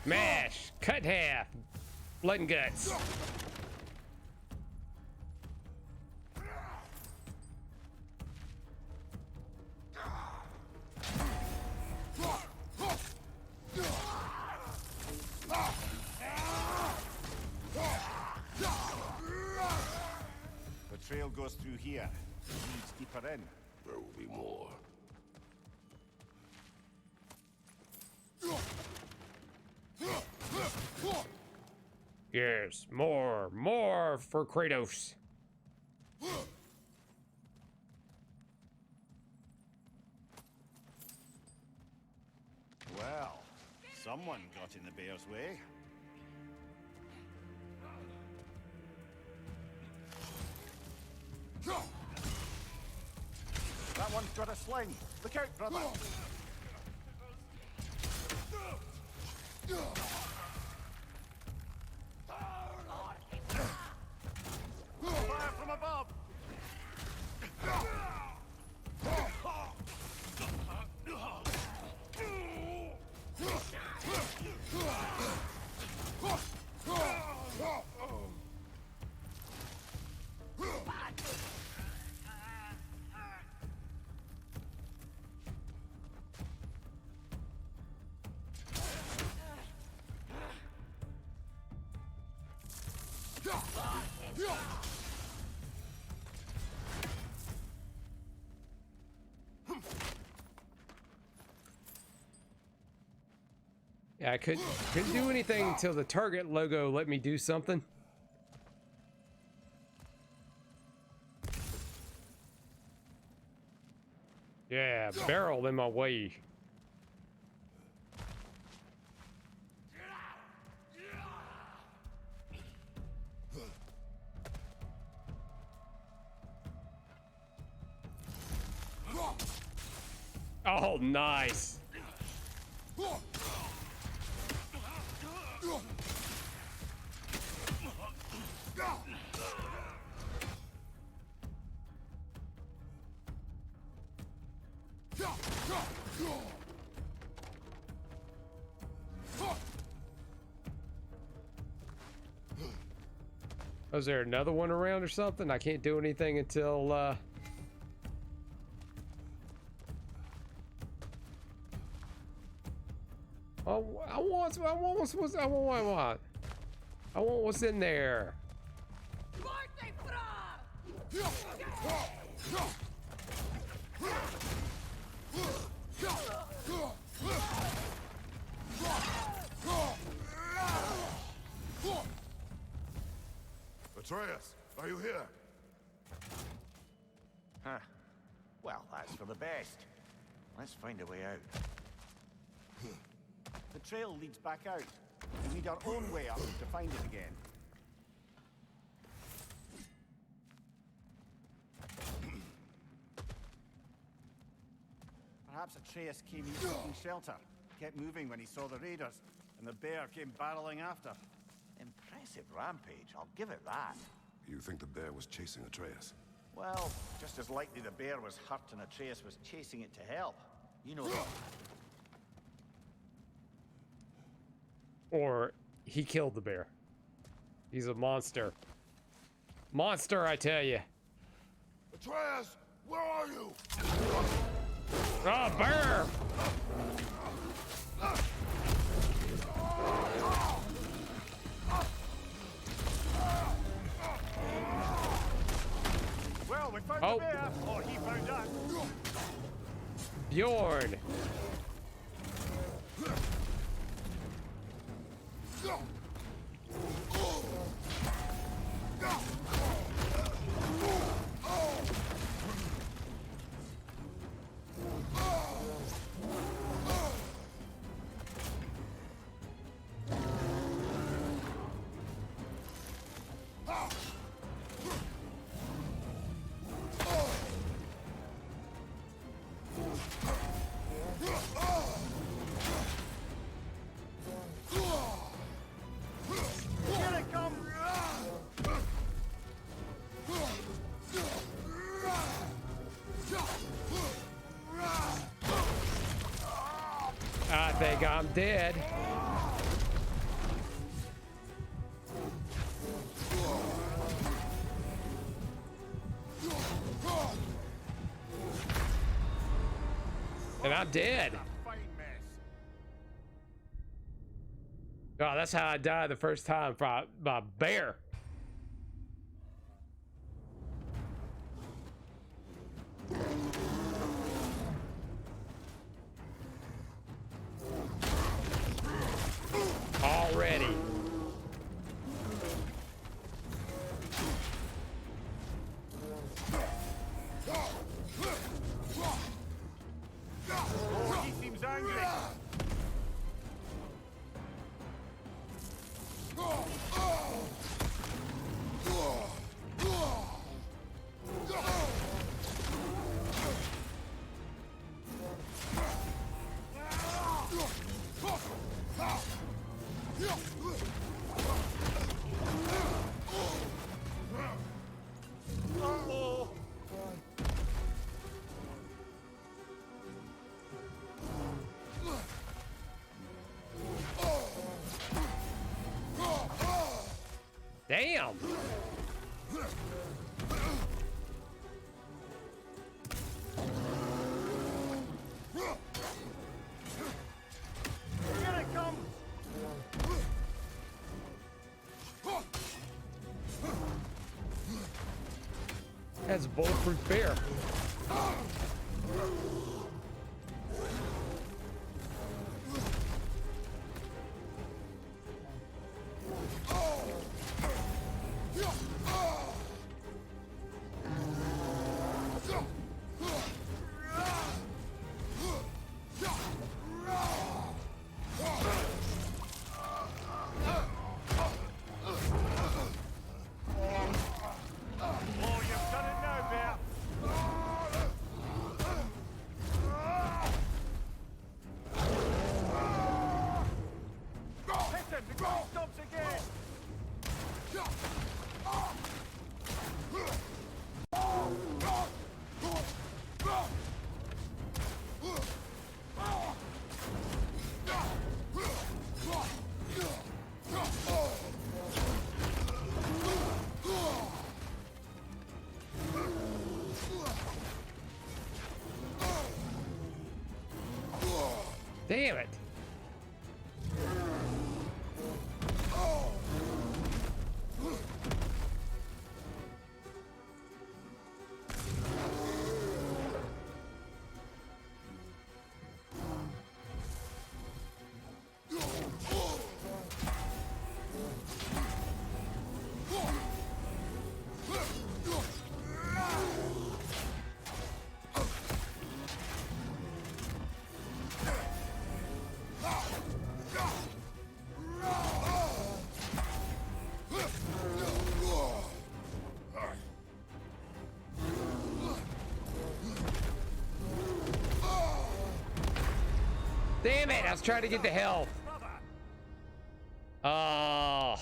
Smash! Cut in half! Blood and guts. The trail goes through here. It leads deeper in. There will be more. Yes, more for Kratos. Well, someone got in the bear's way. That one's got a sling. Look out, brother. Fire from above. Yeah, I couldn't do anything until the target logo let me do something. Yeah, barrel in my way. Oh, nice. Was there another one around or something? I can't do anything until oh, I want what's in there. Atreus, are you here? Huh. Well, that's for the best. Let's find a way out. The trail leads back out. We need our own way up to find it again. Perhaps Atreus came here seeking shelter, kept moving when he saw the raiders, and the bear came barreling after. Impressive rampage, I'll give it that. You think the bear was chasing Atreus? Well, just as likely the bear was hurt and Atreus was chasing it to help. You know that. Or he killed the bear. He's a monster. Monster, I tell you. Atreus, where are you? Ah, bear! Well, we found the bear, or he found us. Bjorn! I think I'm dead. And I'm dead. Oh, that's how I died the first time, by a bear. Already. Oh, he seems angry. Damn. Here it comes. That's a bulletproof bear. Oh, you've done it now, bear. Damn it. Damn it, I was trying to get the health. Oh.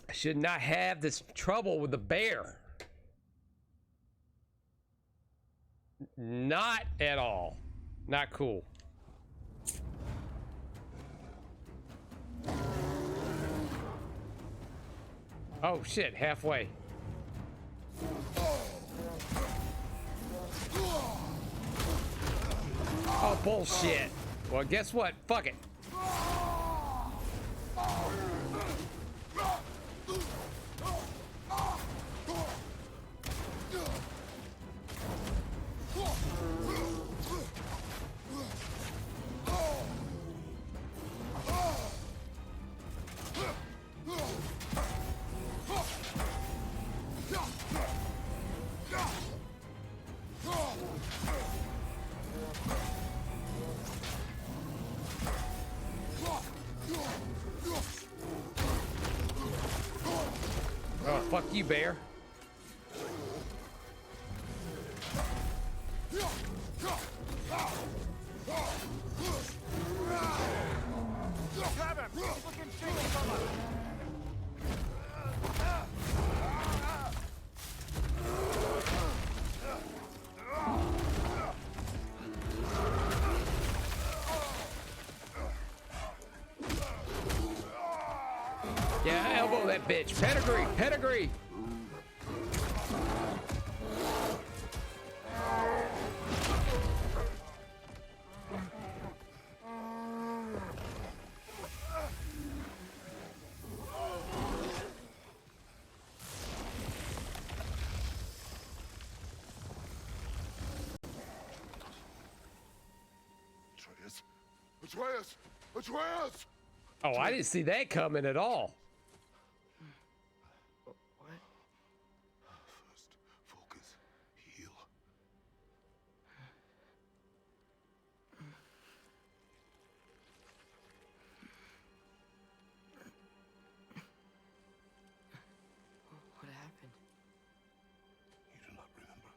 I should not have this trouble with the bear. Not at all. Not cool. Oh shit, halfway. Oh, bullshit. Well, guess what? Fuck it. Oh, fuck you, bear. Yeah, elbow that bitch. Pedigree, pedigree. Atreus! Atreus! Oh, I didn't see that coming at all. First, focus. Heal. What happened? You do not remember.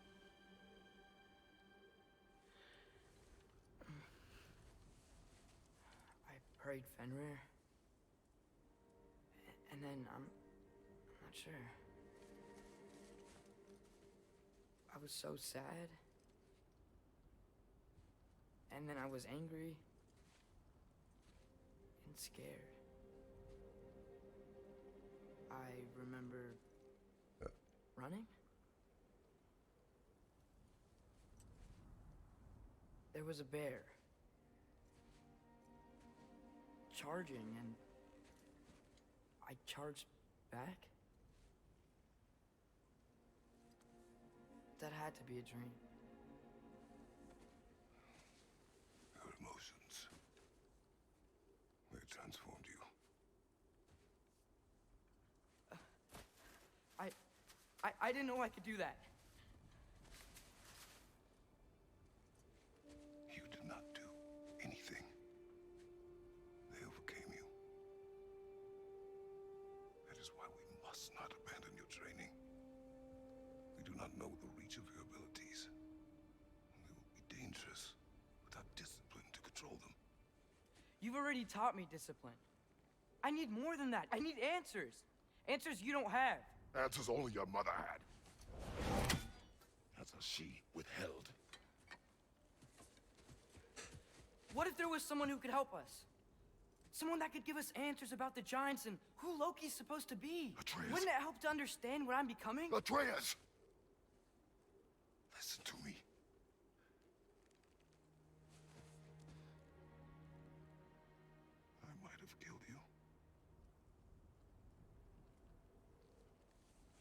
I prayed Fenrir. And then I'm not sure. I was so sad. And then I was angry and scared. I remember running. There was a bear charging, and I charged back. That had to be a dream. Your emotions. They transformed you. I didn't know I could do that. You did not do anything. They overcame you. That is why we must not abandon your training. We do not know the reach of your abilities. They will be dangerous without discipline to control them. You've already taught me discipline. I need more than that. I need answers. Answers you don't have. Answers only your mother had. Answers she withheld. What if there was someone who could help us? Someone that could give us answers about the giants and who Loki's supposed to be. Atreus. Wouldn't it help to understand what I'm becoming? Atreus! Listen to me. I might have killed you.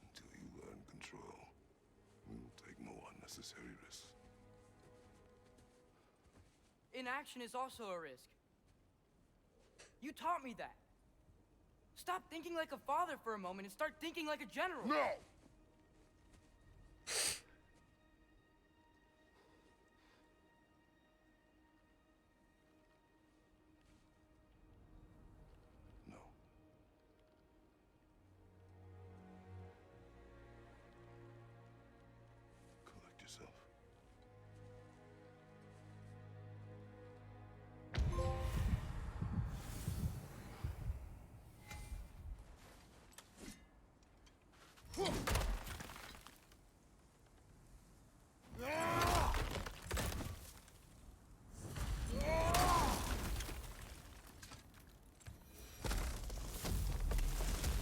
Until you learn control, we will take no unnecessary risks. Inaction is also a risk. You taught me that. Stop thinking like a father for a moment and start thinking like a general. No! No. Collect yourself.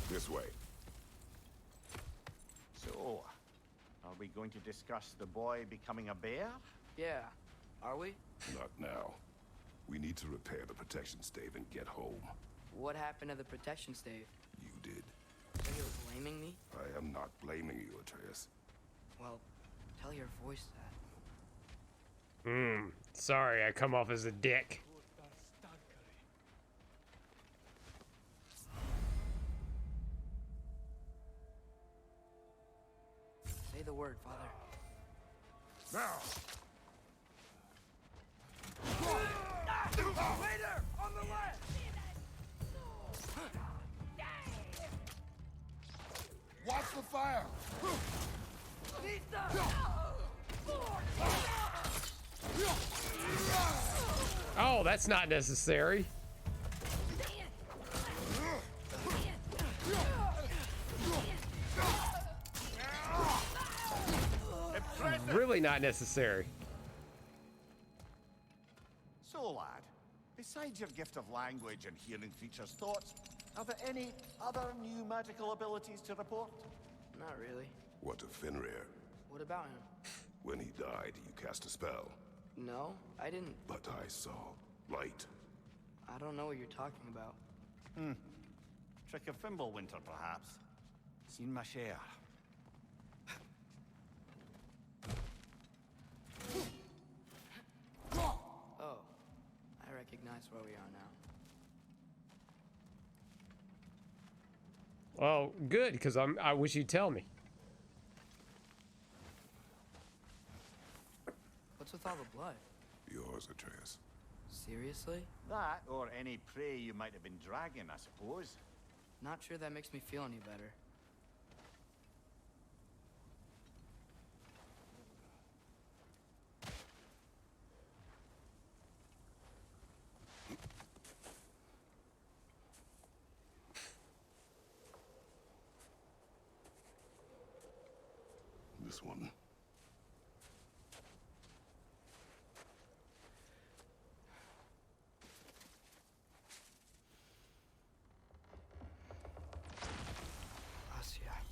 This way. So, are we going to discuss the boy becoming a bear? Yeah, are we? Not now. We need to repair the protection stave and get home. What happened to the protection stave? You did. So you're blaming me? I am not blaming you, Atreus. Well, tell your voice that. Sorry, I come off as a dick. Say the word, Father. Now! Later! On the left! Watch the fire! Oh, that's not necessary. Really not necessary. So, lad, besides your gift of language and hearing creatures' thoughts, are there any other new magical abilities to report? Not really. What of Fenrir? What about him? When he died, you cast a spell. No, I didn't. But I saw light. I don't know what you're talking about. Trick of Fimbulwinter, perhaps? Seen my share. Oh, I recognize where we are now. Well, good, because I wish you'd tell me. What's with all the blood? Yours, Atreus. Seriously? That, or any prey you might have been dragging, I suppose. Not sure that makes me feel any better. This one. Us, yeah.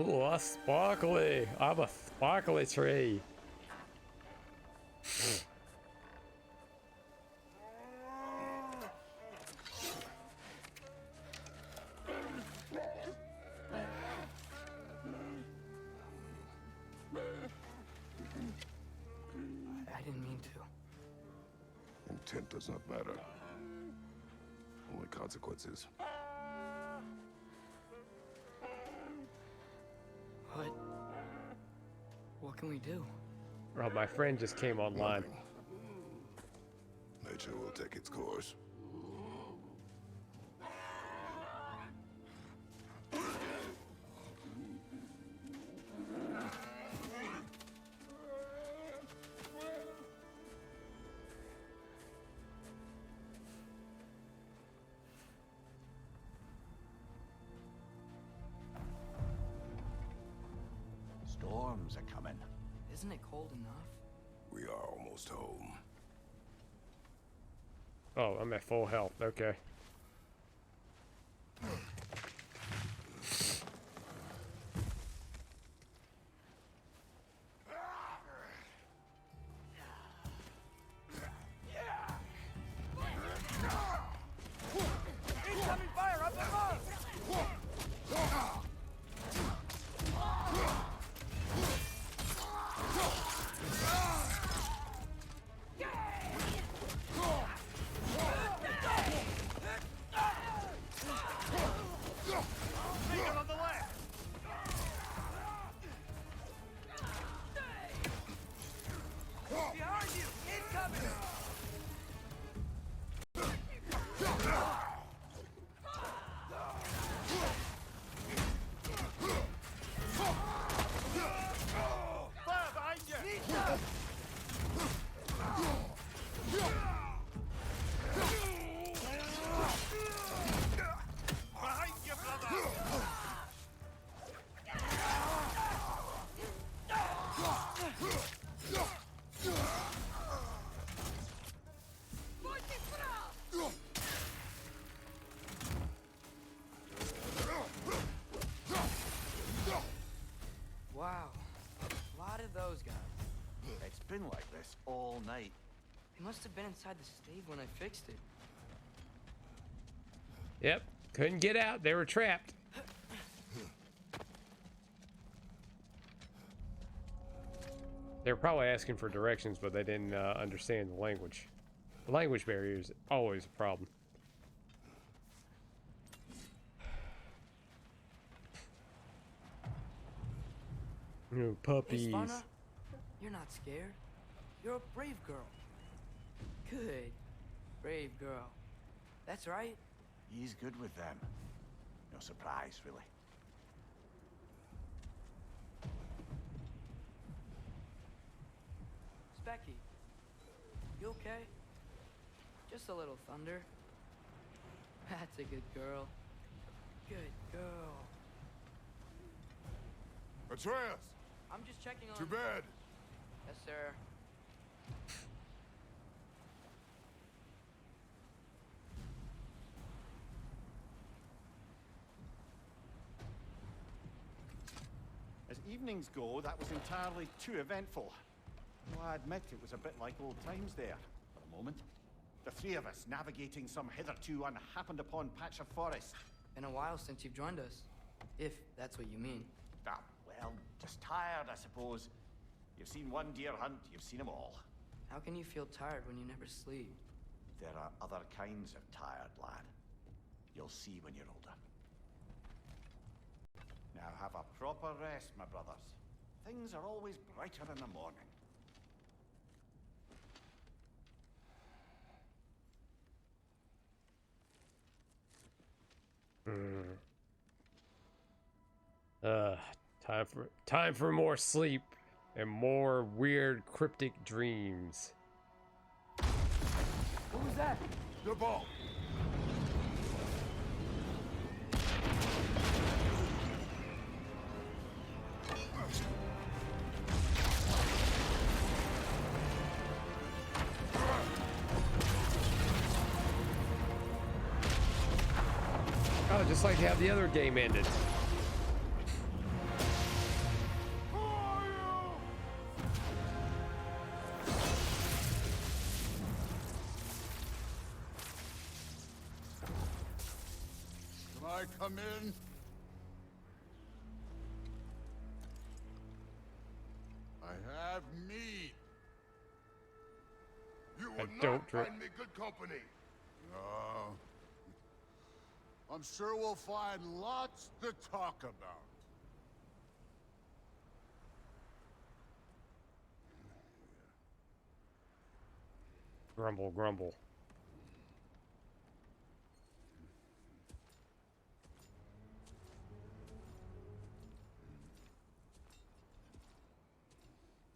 Ooh, a sparkly. I'm a sparkly tree. I didn't mean to. Intent does not matter. Only consequences. What can we do? Oh, my friend just came online. Nothing. Nature will take its course. Storms are coming. Isn't it cold enough? We are almost home. Oh, I'm at full health. Okay. Incoming fire up above! Behind you! Incoming! Fire behind you! Behind you, brother! Wow. A lot of those guys. It's been like this all night. They must have been inside the stave when I fixed it. Yep. Couldn't get out. They were trapped. They were probably asking for directions, but they didn't understand the language. The language barrier is always a problem. Ooh, puppies. Hey, Svanna, you're not scared. You're a brave girl. Good. Brave girl. That's right. He's good with them. No surprise, really. Specky, you okay? Just a little thunder. That's a good girl. Good girl. Atreus! I'm just checking on... To bed! Yes, sir. As evenings go, that was entirely too eventful. Though I admit it was a bit like old times there, for a moment. The three of us navigating some hitherto unhappened upon patch of forest. Been a while since you've joined us. If that's what you mean. Ah, well, just tired, I suppose. You've seen one deer hunt, you've seen them all. How can you feel tired when you never sleep? There are other kinds of tired, lad. You'll see when you're older. Now have a proper rest, my brothers. Things are always brighter in the morning. Time for more sleep and more weird cryptic dreams. What was that? The ball! Oh, just like how the other game ended. Can I come in? I have meat. You will don't not drink. find me good company. No. I'm sure we'll find lots to talk about. Grumble, grumble.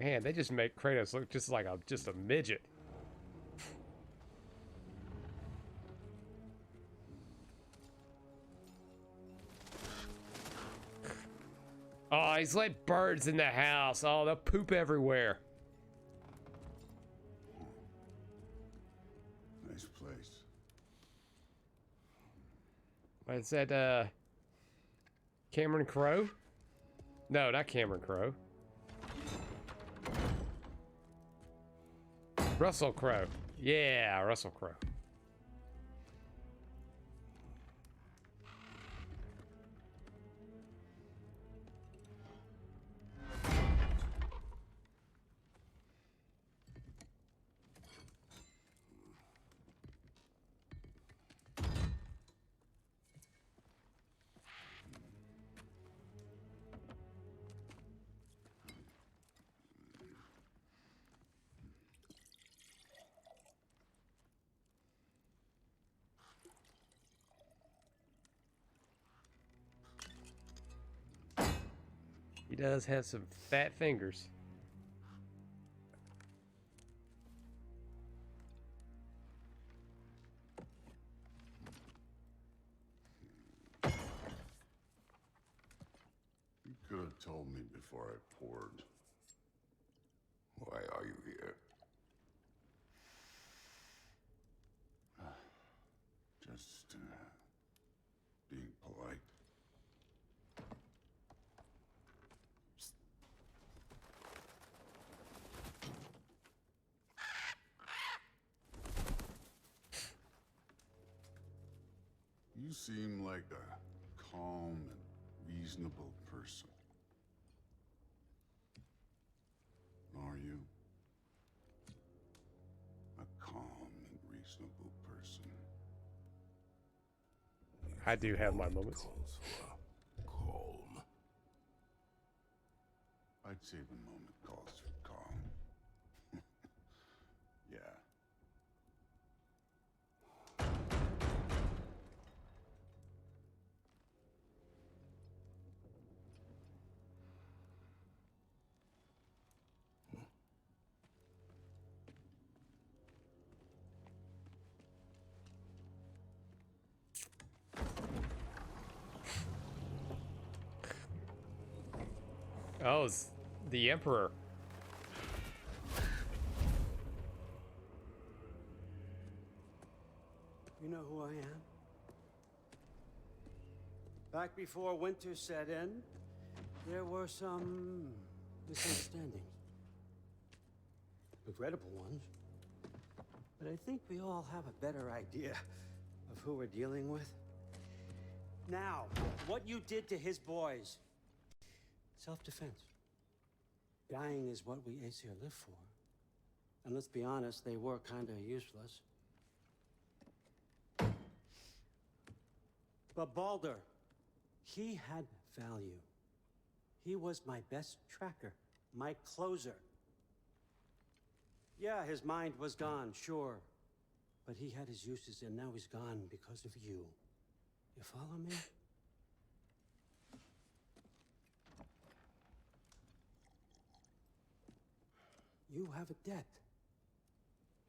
Man, they just make Kratos look just like just a midget. Oh, he's let birds in the house. Oh, they'll poop everywhere. Nice place. Is that Cameron Crowe? No, not Cameron Crowe. Russell Crowe. Yeah, Russell Crowe. He does have some fat fingers. You could have told me before I poured. Why are you here? Just being polite. You seem like a calm and reasonable person. Are you? A calm and reasonable person. I do have my moments. Calm. I'd say the moment calls for calm. Yeah. Oh, it's the Emperor. You know who I am? Back before winter set in, there were some misunderstandings. Regrettable ones. But I think we all have a better idea of who we're dealing with. Now, what you did to his boys. Self-defense. Dying is what we Aesir live for. And let's be honest, they were kinda useless. But Baldur, he had value. He was my best tracker, my closer. Yeah, his mind was gone, sure. But he had his uses, and now he's gone because of you. You follow me? You have a debt.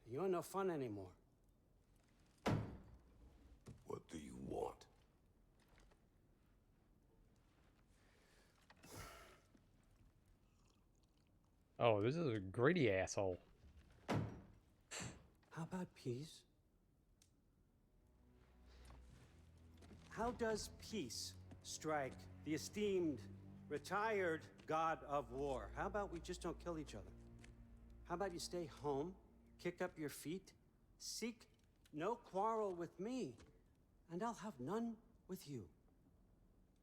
You're no fun anymore. What do you want? Oh, this is a greedy asshole. How about peace? How does peace strike the esteemed, retired god of war? How about we just don't kill each other? How about you stay home, kick up your feet, seek no quarrel with me, and I'll have none with you.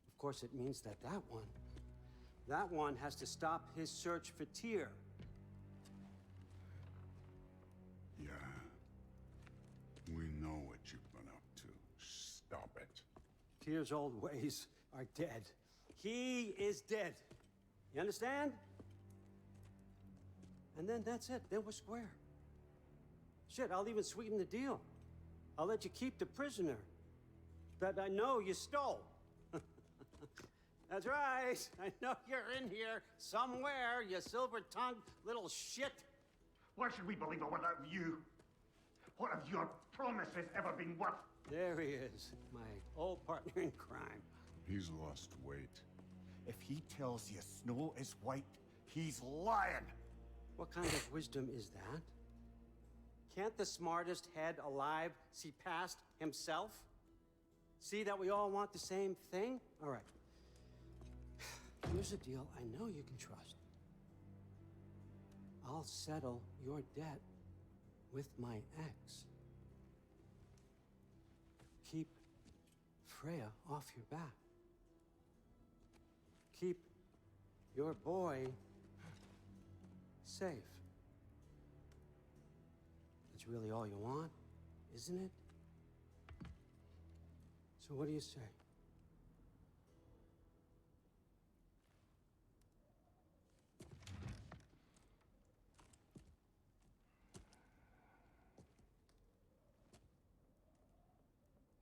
Of course, it means that that one has to stop his search for Tyr. Yeah. We know what you've been up to. Stop it. Tyr's old ways are dead. He is dead. You understand? And then that's it. Then we're square. Shit, I'll even sweeten the deal. I'll let you keep the prisoner that I know you stole. That's right. I know you're in here somewhere, you silver-tongued little shit. Why should we believe a word out of you? What have your promises ever been worth? There he is, my old partner in crime. He's lost weight. If he tells you snow is white, he's lying. What kind of wisdom is that? Can't the smartest head alive see past himself? See that we all want the same thing? All right. Here's a deal I know you can trust. I'll settle your debt with my ex. Keep Freya off your back. Keep your boy safe. That's really all you want, isn't it? So what do you say?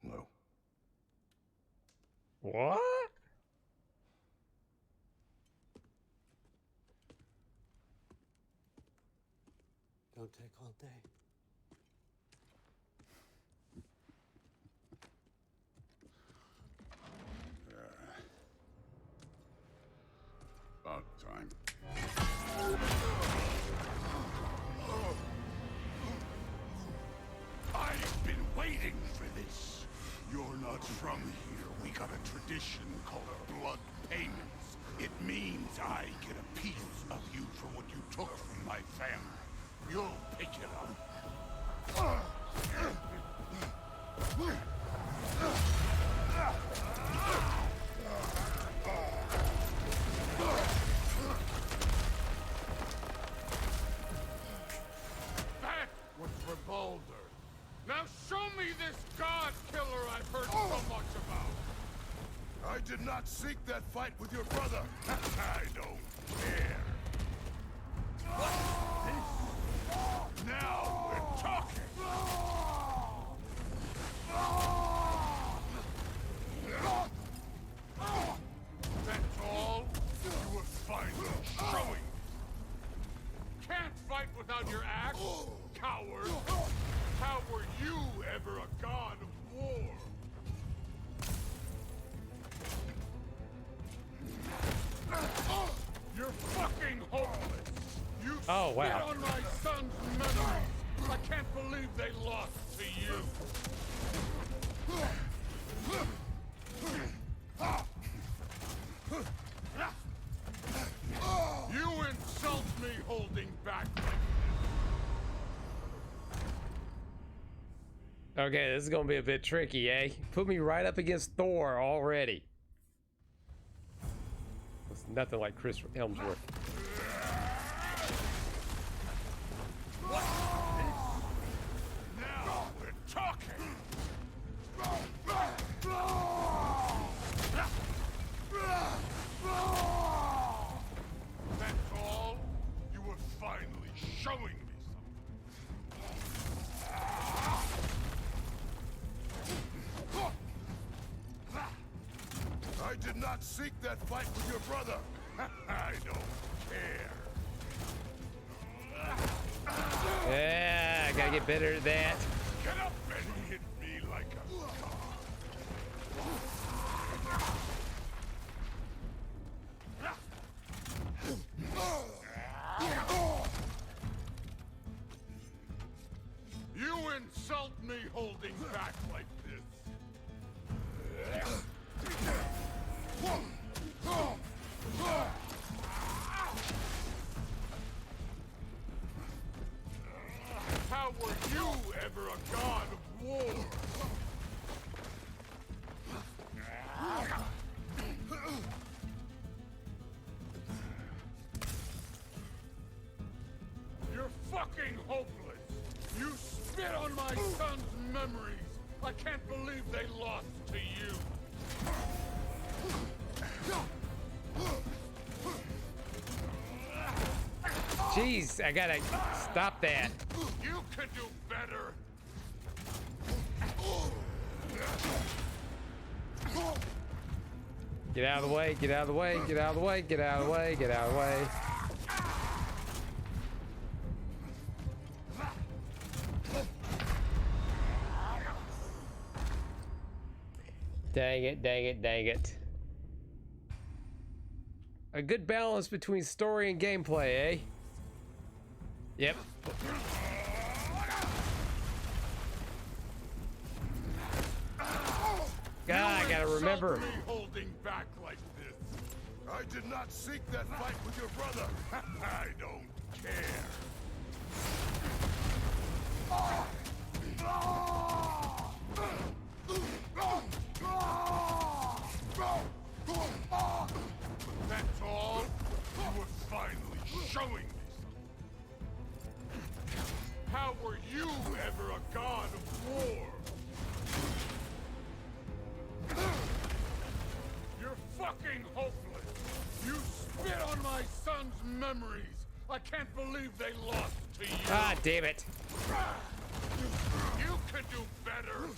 No. What? Don't take all day. About time. I've been waiting for this. You're not from here. We got a tradition called blood payments. It means I get a piece of you for what you took from my family. You'll pick it up. That was for Baldur. Now show me this god killer I've heard so much about. I did not seek that fight with your brother. I don't care. Now we're talking. That's all? You were finally showing. Can't fight without your axe, coward. How were you ever a god of war? You're fucking hopeless. You Oh, wow. spit on my son's memories. I can't believe they lost to you. You insult me holding back like this. Okay, this is gonna be a bit tricky, eh? Put me right up against Thor already. It's nothing like Chris Hemsworth. Now we're talking. That's all? You were finally showing me something. I did not seek that fight with your brother. I don't care. Yeah, I gotta get better at that. Get up and hit me like a god. You insult me holding back like this. How were you ever a god of war? You're fucking hopeless. You spit on my son's memories. I can't believe they lost to you. Jeez, I gotta stop that. You could do better. Get out of the way, get out of the way, get out of the way, get out of the way, get out of the way. Dang it, dang it, dang it. A good balance between story and gameplay, eh? Yep. God, I gotta remember. Me holding back like this. I did not seek that fight with your brother. I don't care. That's all? You were finally showing me something. How were you ever a god of war? You're fucking hopeless. You spit on my son's memories. I can't believe they lost to you. Ah, damn it. You could do better.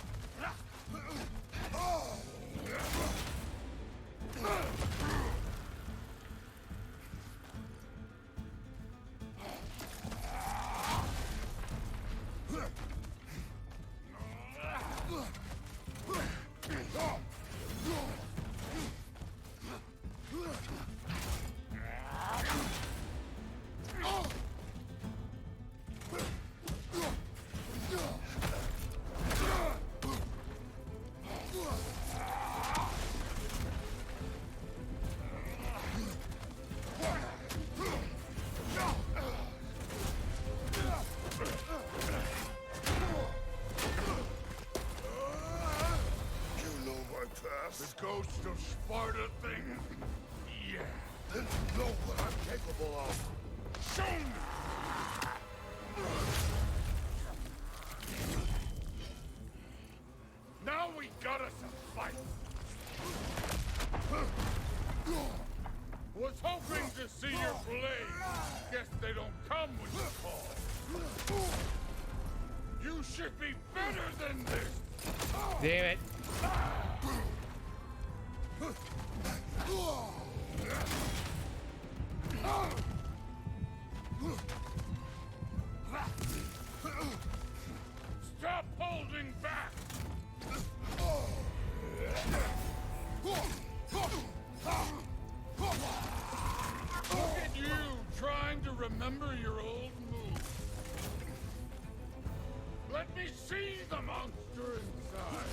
The ghost of Sparta thing? Yeah. Then you know what I'm capable of. Show me! Now we got us a fight. Was hoping to see your blade. Guess they don't come when you call. You should be better than this. Damn it. Stop holding back! Look at you, trying to remember your old moves. Let me see the monster inside.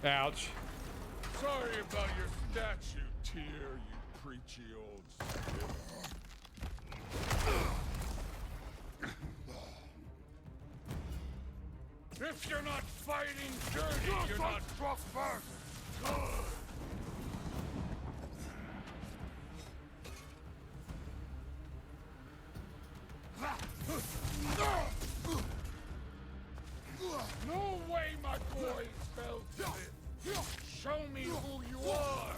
Ouch. Sorry about your statue, Tyr, you preachy old stiff. If you're not fighting dirty, you're not struck first. Good. No way my boys fell to this. Show me who you are.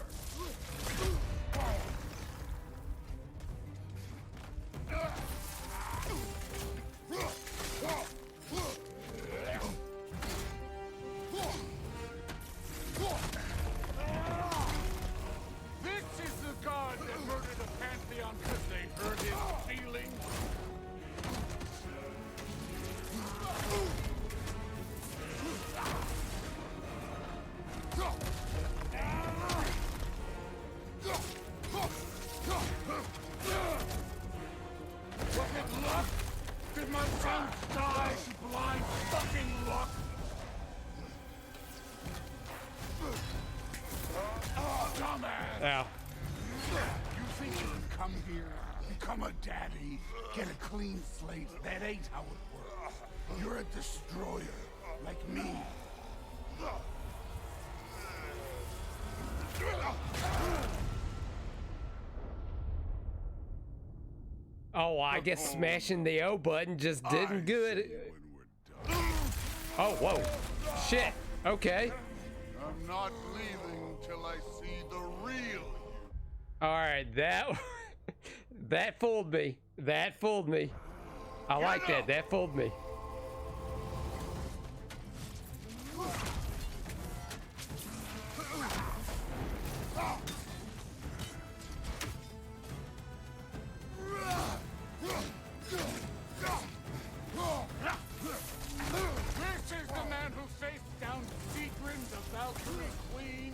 This is the god that murdered a pantheon because they hurt his feelings. Was it luck? Did my son die to blind fucking luck? Dumbass! Ow. You think you can come here, become a daddy, get a clean slate? That ain't how it works. You're a destroyer, like me. Oh, I guess smashing the O button just didn't good. Oh, whoa. Shit. Okay. I'm not leaving till I see the real you. All right, that that fooled me. That fooled me. I like that. That fooled me. This is the man who faced down Siegrin, the Valkyrie Queen.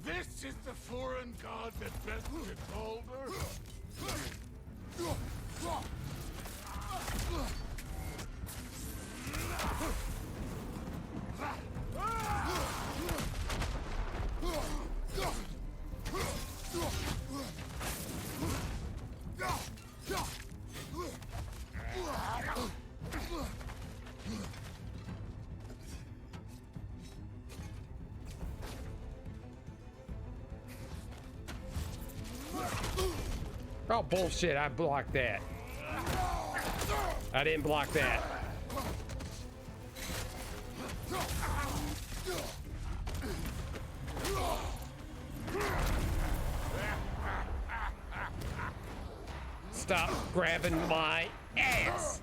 This is the foreign god that bested Baldur. Oh, bullshit. I blocked that. I didn't block that. Stop grabbing my ass.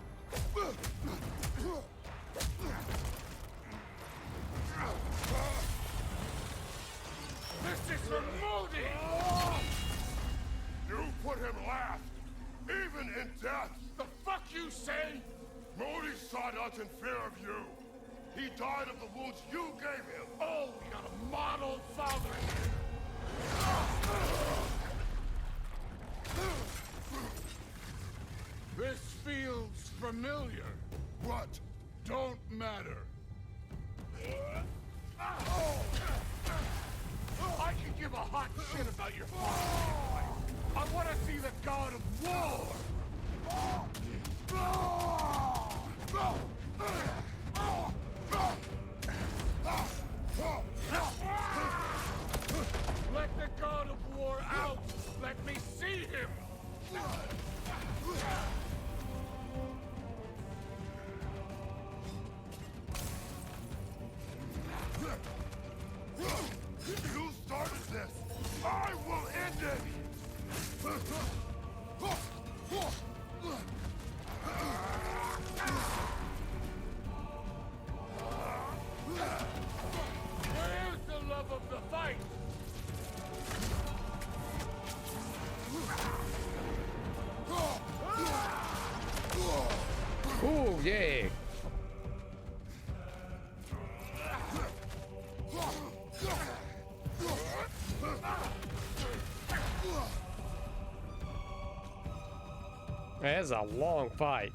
This is for Modi! You put him last, even in death. The fuck you say? Modi sought us in fear of you. He died of the wounds you gave him. Oh, we got a model father here. This feels familiar. What? Don't matter. I can give a hot shit about your father. I want to see the god of war. Let the god of war out. Let me see him. You started this. I will end it. Where's the love of the fight? Ooh, yeah. That's a long fight.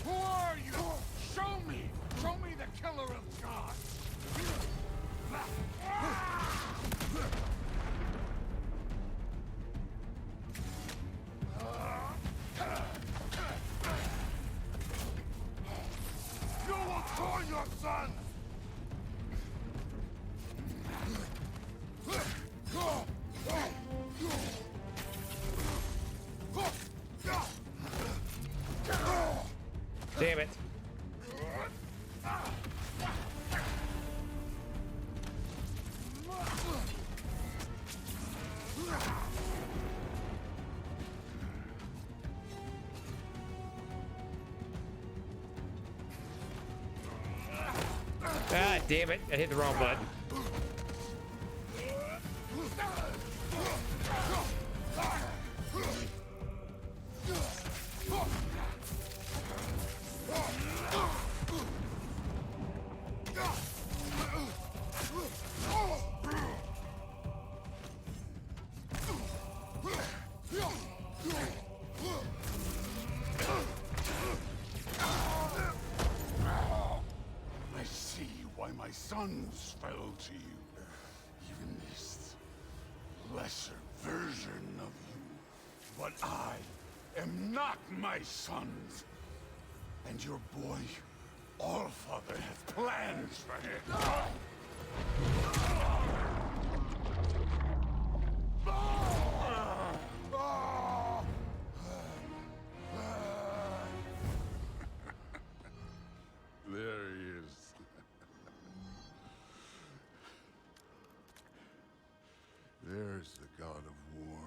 Who are you? Show me! Show me the killer of gods! You will join your sons! Damn it. Ah, damn it. I hit the wrong button. I see why my sons fell to you. Even this lesser version of you. But I am not my sons. And your boy, Allfather, has plans for him. There he is. There's the god of war.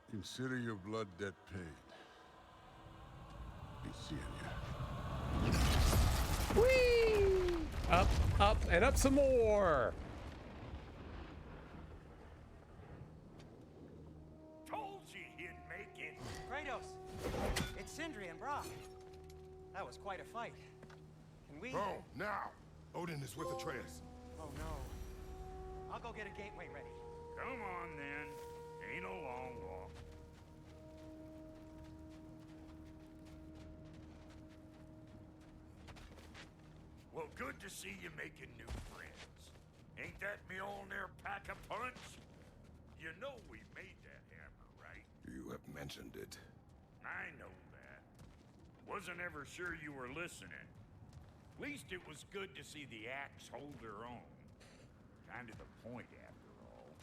Consider your blood debt paid. Be seeing ya. Whee! Up, up, and up some more. Told you he'd make it. Kratos, it's Sindri and Brock. That was quite a fight. Can we... Oh, now! Odin is with Atreus. Oh, no. I'll go get a gateway ready. Come on, then. Ain't a long walk. Well, good to see you making new friends. Ain't that me old there pack a punch? You know we made that hammer, right? You have mentioned it. I know that. Wasn't ever sure you were listening. Least it was good to see the axe hold her own. Kind of the point, after all.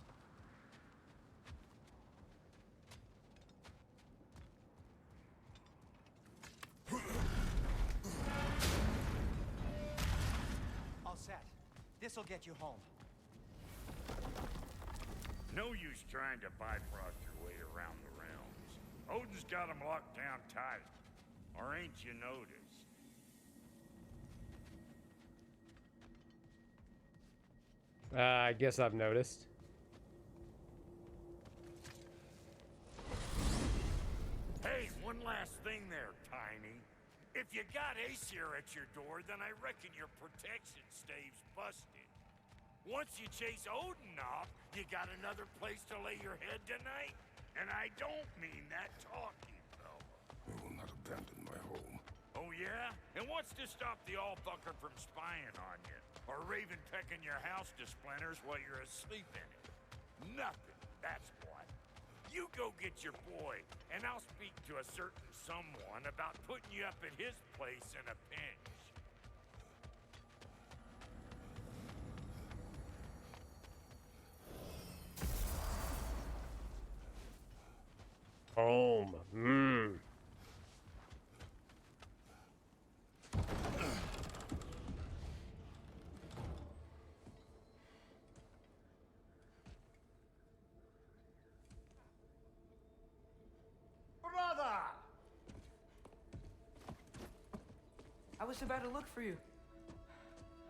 All set. This'll get you home. No use trying to bifrost your way around the realms. Odin's got them locked down tight. Or ain't you noticed? I guess I've noticed. Hey, one last thing there, Tiny. If you got Aesir at your door, then I reckon your protection stave's busted. Once you chase Odin off, you got another place to lay your head tonight? And I don't mean that talking, fella. I will not abandon my home. Oh yeah? And what's to stop the Allfucker from spying on you? Or Raven pecking your house to splinters while you're asleep in it? Nothing, that's what. You go get your boy, and I'll speak to a certain someone about putting you up at his place in a pinch. Home. Mmm. Brother! I was about to look for you.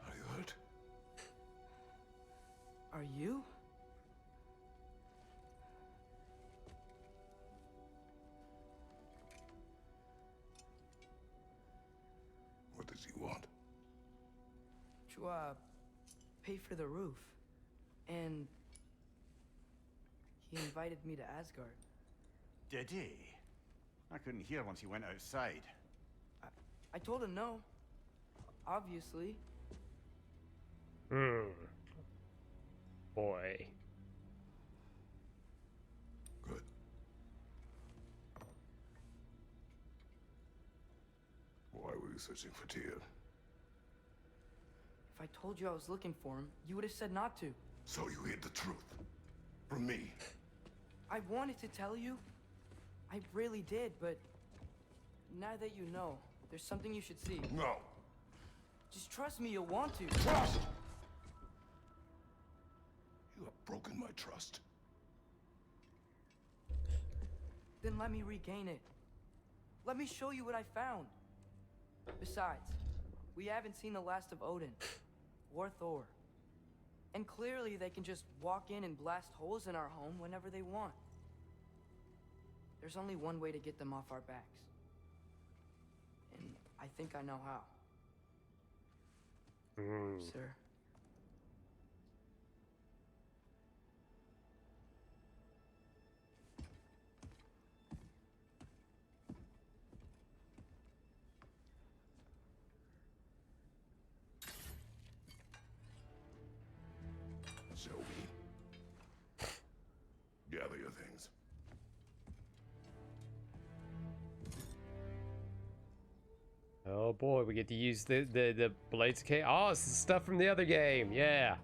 Are you hurt? Are you? What does he want? To, pay for the roof. And he invited me to Asgard. Did he? I couldn't hear once he went outside. I told him no. Obviously. Hmm. Boy. Good. Why were you searching for Tyr? If I told you I was looking for him, you would have said not to. So you hid the truth from me. I wanted to tell you. I really did, but now that you know, there's something you should see. No. Just trust me, you'll want to. Trust! You have broken my trust. Then let me regain it. Let me show you what I found. Besides, we haven't seen the last of Odin or Thor. And clearly they can just walk in and blast holes in our home whenever they want. There's only one way to get them off our backs. And I think I know how. Sir. Gather your things. Oh boy, we get to use the blades of chaos. Oh, this is stuff from the other game. Yeah.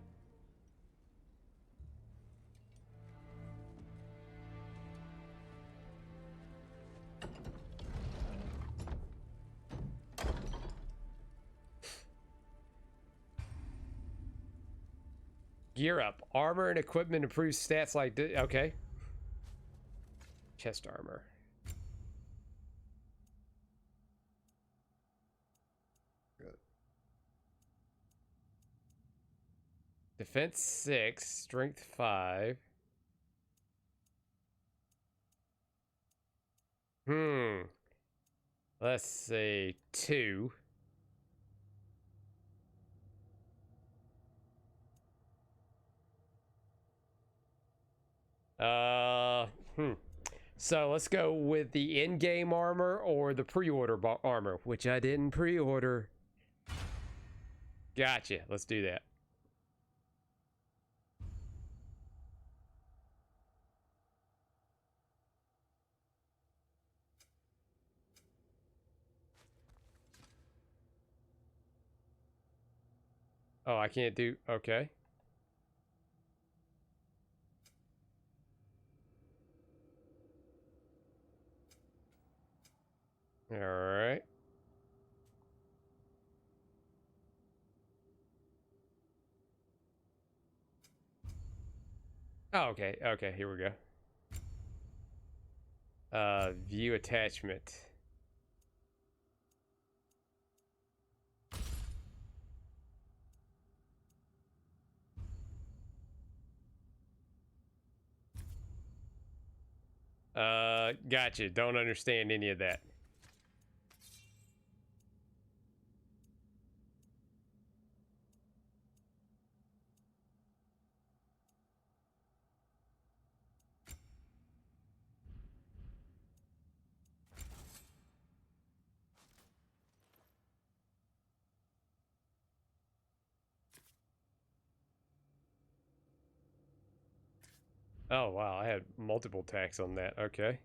Gear up. Armor and equipment improves stats like okay. Chest armor. Good. Defense 6, strength 5. Let's say 2. So let's go with the in-game armor or the pre-order armor, which I didn't pre-order. Gotcha. Let's do that. Oh, I can't do... Okay. All right. Oh, okay. Okay, here we go. View attachment. Gotcha. Don't understand any of that. Oh, wow. I had multiple attacks on that. Okay.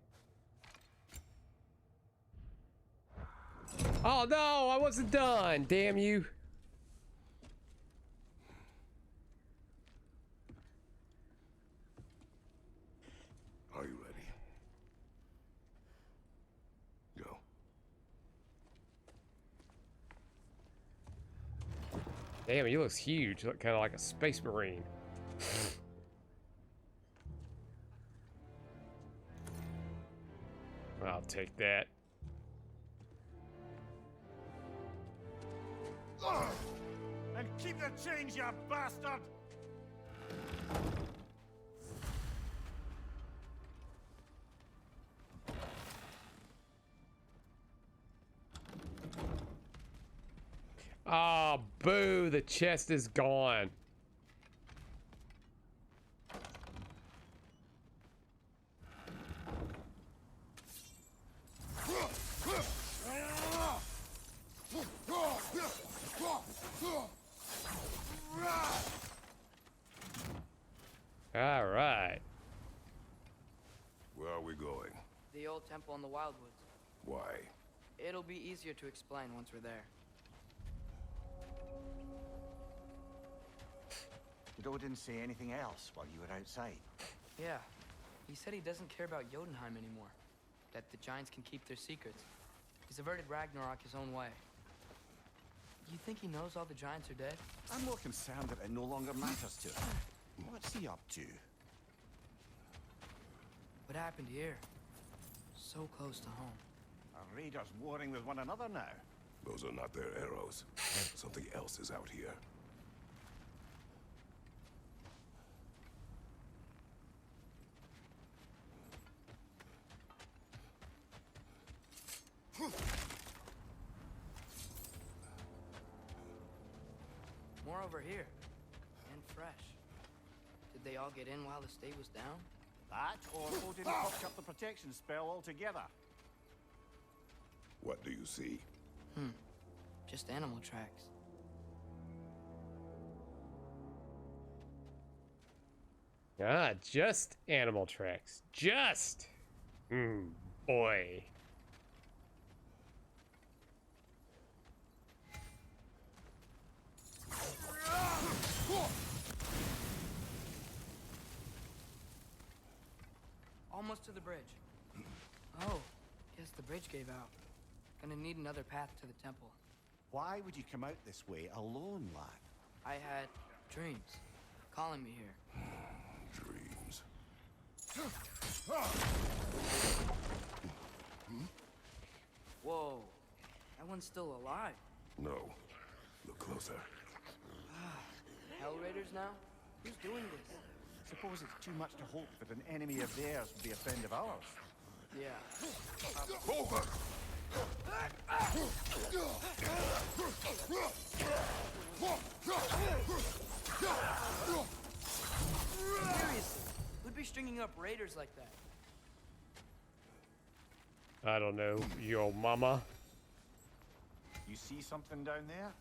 Oh, no. I wasn't done. Damn you. Are you ready? Go. Damn, he looks huge. Look kind of like a space marine. I'll take that. And keep the change, you bastard! Oh, boo. The chest is gone. All right. Where are we going? The old temple in the Wildwoods. Why? It'll be easier to explain once we're there. Did Odin say anything else while you were outside? Yeah. He said he doesn't care about Jotunheim anymore. That the giants can keep their secrets. He's averted Ragnarok his own way. You think he knows all the giants are dead? I'm more concerned that it no longer matters to him. What's he up to? What happened here? So close to home. Are raiders warring with one another now? Those are not their arrows. Something else is out here. More over here. And fresh. Did they all get in while the state was down? That, or Odin fucked up the protection spell altogether. What do you see? Just animal tracks. Ah, just animal tracks. Just. Boy. Almost to the bridge. Oh, guess the bridge gave out. Gonna need another path to the temple. Why would you come out this way alone, lad? I had dreams calling me here. Dreams. Whoa, that one's still alive. No. Look closer. Hell Raiders now? Who's doing this? Suppose it's too much to hope that an enemy of theirs would be a friend of ours. Yeah. Over! Seriously, who'd be stringing up raiders like that? I don't know. Yo mama. You see something down there?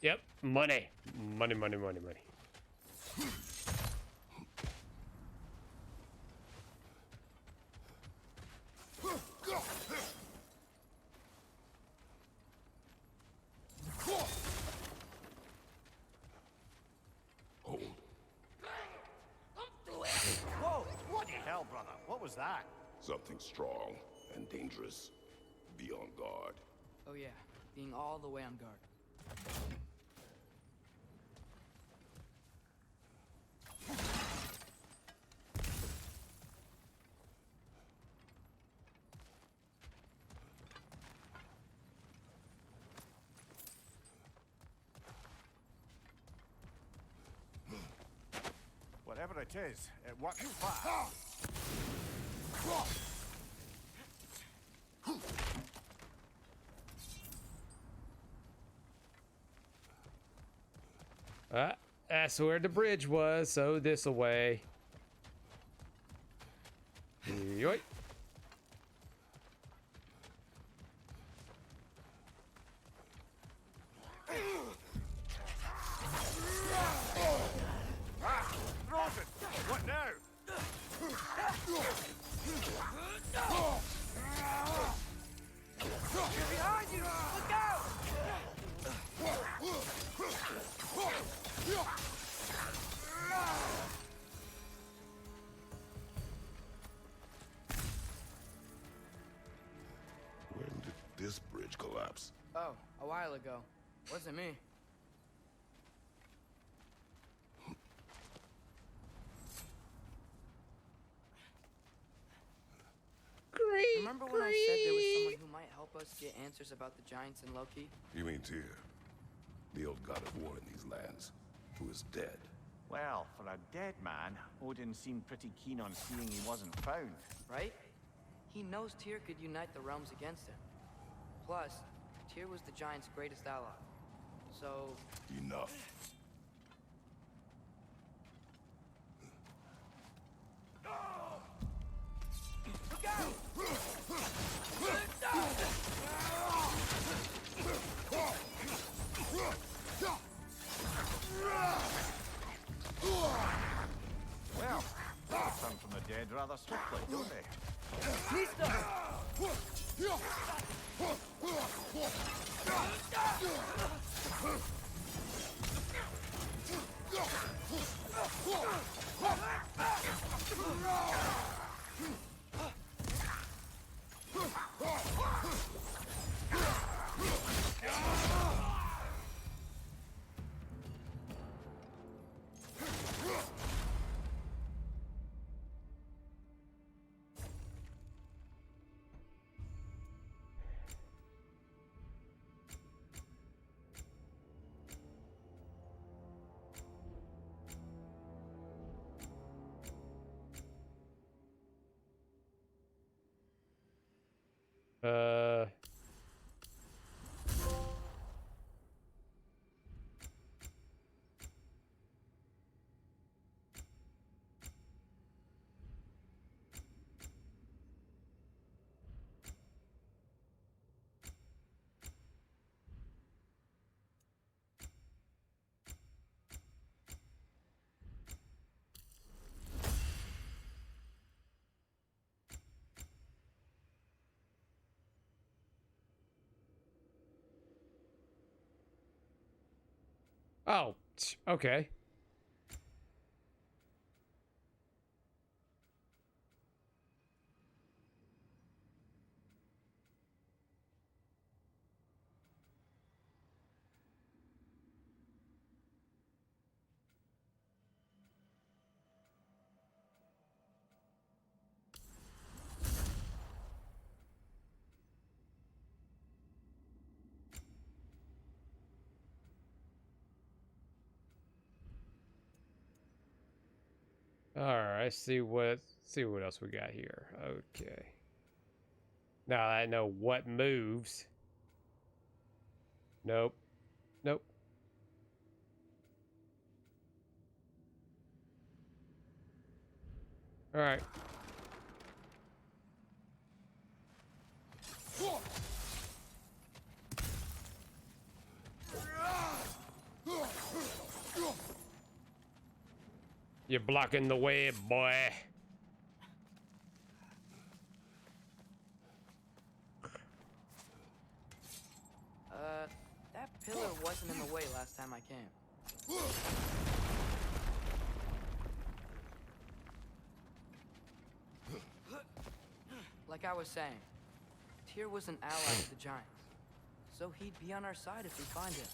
Yep. Money. Money, money, money, money. Hold. Whoa! Bloody hell, brother. What was that? Something strong and dangerous. Be on guard. Oh yeah, being all the way on guard. Whatever it is, it works fast. That's where the bridge was, so this away. Yoink. Rosen! What now? They're behind you! Look out! When did this bridge collapse? Oh, a while ago. Wasn't me. Remember when I said there was someone who might help us get answers about the giants and Loki? You mean Tyr, the old god of war in these lands, who is dead? Well, for a dead man, Odin seemed pretty keen on seeing he wasn't found. Right? He knows Tyr could unite the realms against him. Plus, Tyr was the giant's greatest ally. So... Enough. Look out! Well, they return from the dead rather swiftly, don't they? Uh... Oh, okay. All right, see what else we got here. Okay. Now I know what moves. Nope. Nope. All right. You're blocking the way, boy. That pillar wasn't in the way last time I came. Like I was saying, Tyr was an ally of the Giants, so he'd be on our side if we find him.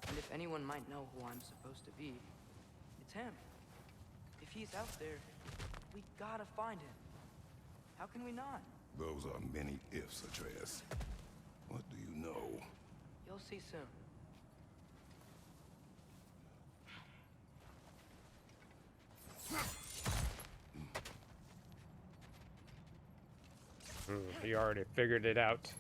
And if anyone might know who I'm supposed to be, it's him. If he's out there, we gotta find him. How can we not? Those are many ifs, Atreus. What do you know? You'll see soon. He already figured it out.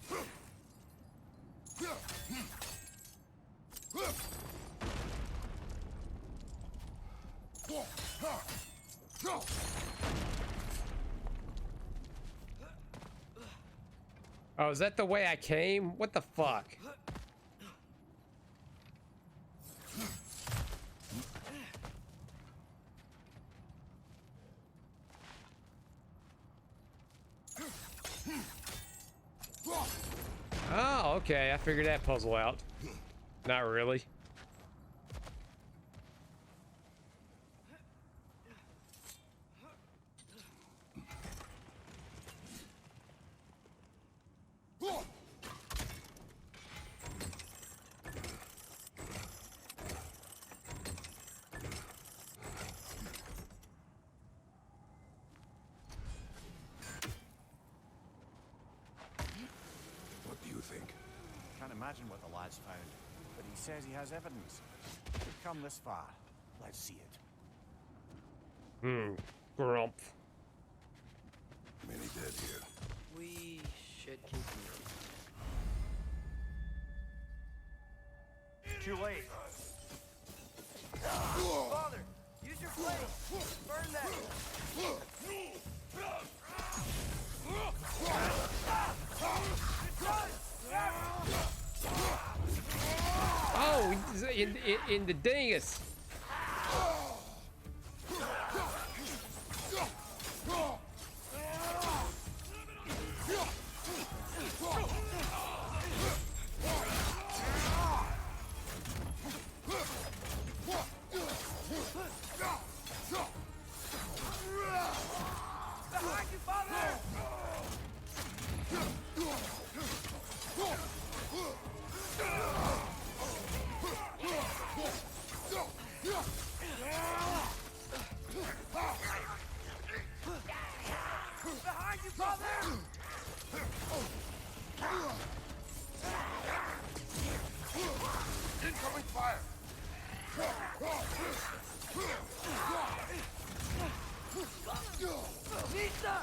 Oh, is that the way I came? What the fuck? Oh, okay. I figured that puzzle out. Not really. What do you think? Can't imagine what the lad's found, but he says he has evidence. We've come this far. Let's see it. Grump. Many dead here. We should keep moving. Too late. Father, use your blade. Burn that. Oh, he's in the dingus. Behind you, Father! Behind you, Father! Incoming fire! Lisa!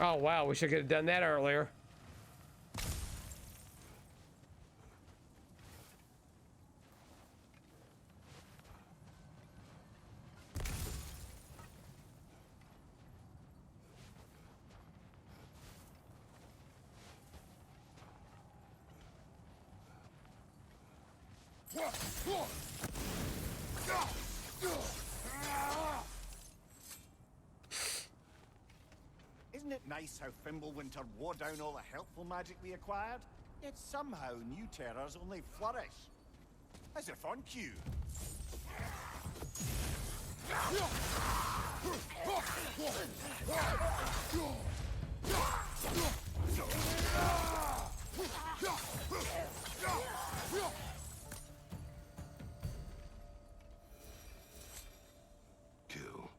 Oh wow, wish I could have done that earlier. Isn't it nice how Fimbulwinter wore down all the helpful magic we acquired? Yet somehow new terrors only flourish. As if on cue. Kill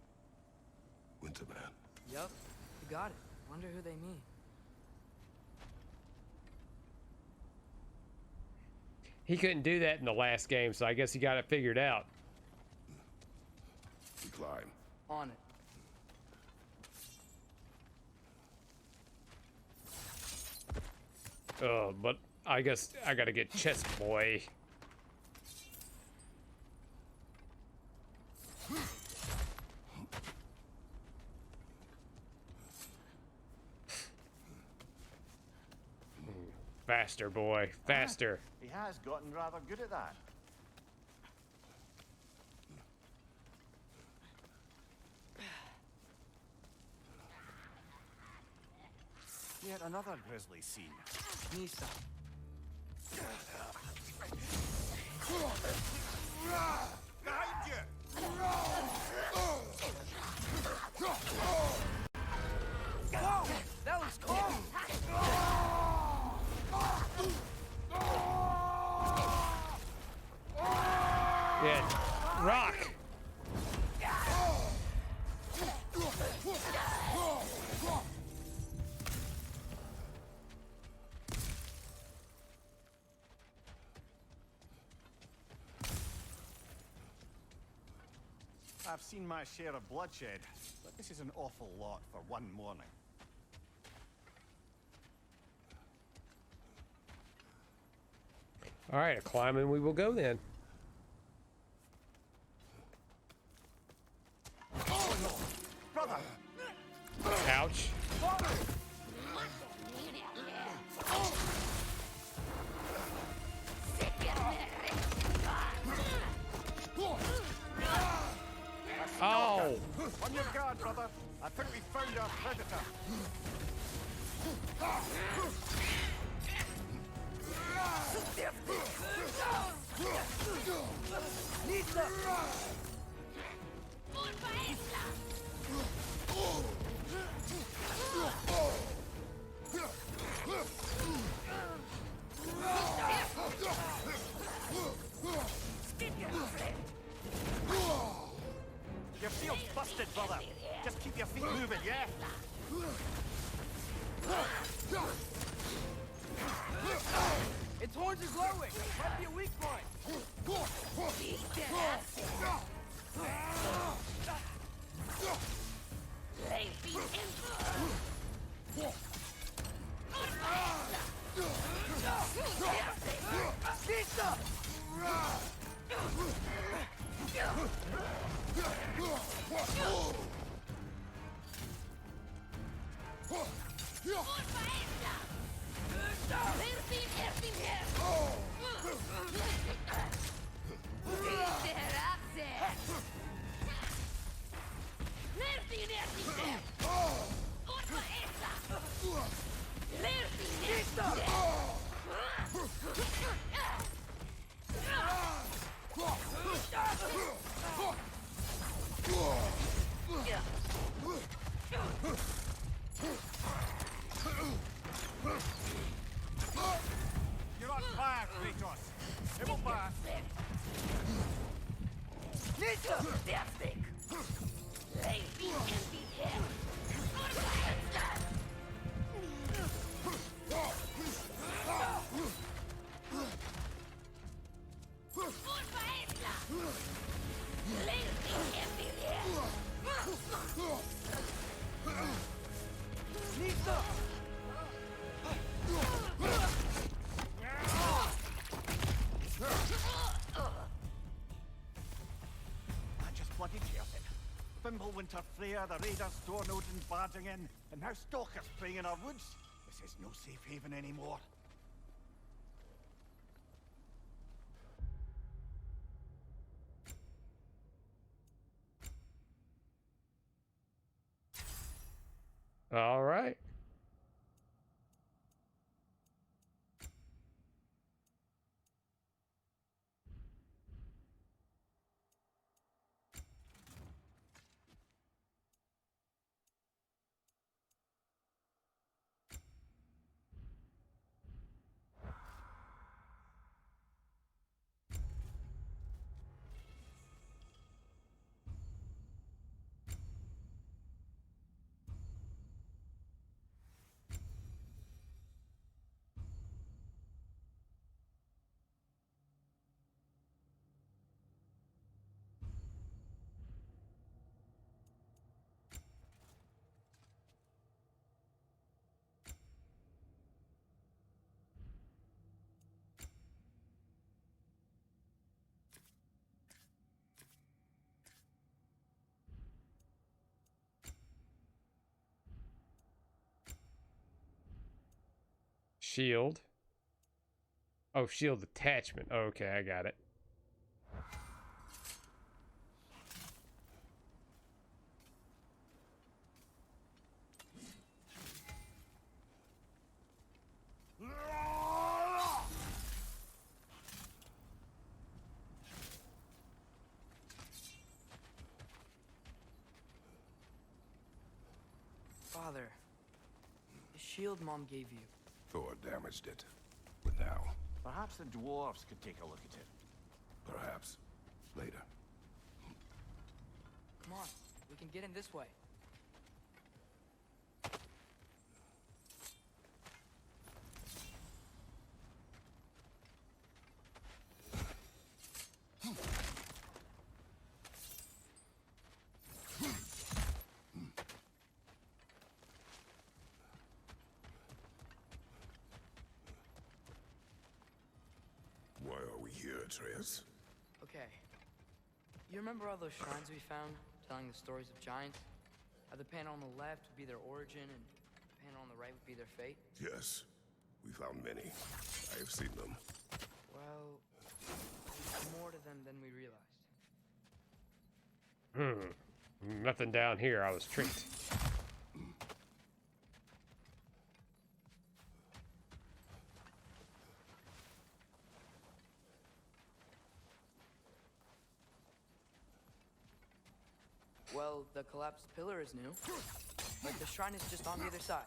Winterman. Yup, you got it. Wonder who they mean. He couldn't do that in the last game, so I guess he got it figured out. We climb. On it. But I guess I gotta get Chest Boy. Faster, boy. Faster. He has gotten rather good at that. Yet another grisly scene. Nisa. Behind you! Whoa! That was cold! Yeah. Rock. I've seen my share of bloodshed, but this is an awful lot for one morning. All right, climbing we will go then. Brother! Ouch. Oh! On your guard, brother. I think we found our predator. Nisa! Your shield's busted, brother. Just keep your feet moving, yeah? Its horns are glowing! Might be a weak point! Nisa! You're on fire, Kratos. It will pass. Nisa! Nisa! I just bloody cheered it. Fimbulwinter Freya, the raiders, Stornodens barging in, and now stalkers preying in our woods. This is no safe haven anymore. All right. Shield. Oh, shield attachment. Okay, I got it. Father, the shield Mom gave you. Thor damaged it. But now, Perhaps the dwarves could take a look at it. perhaps, later. Come on, we can get in this way. Why are we here, Atreus? Okay. You remember all those shrines we found, telling the stories of giants? How the panel on the left would be their origin, and the panel on the right would be their fate? Yes, we found many. I have seen them. Well, there's more to them than we realized. Nothing down here. I was tricked. Well, the collapsed pillar is new, but the shrine is just on the other side.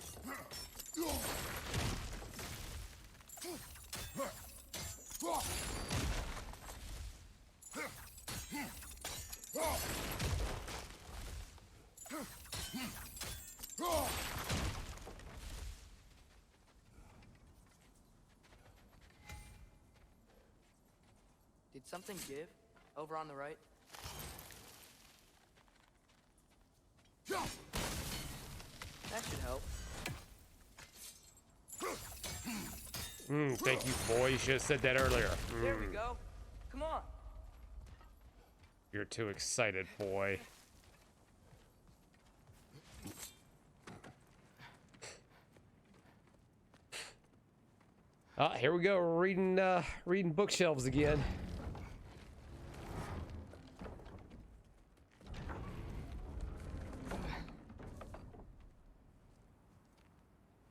Did something give over on the right? That should help. Thank you, boy. You should have said that earlier. There we go. Come on. You're too excited, boy. Here we go. We're reading bookshelves again.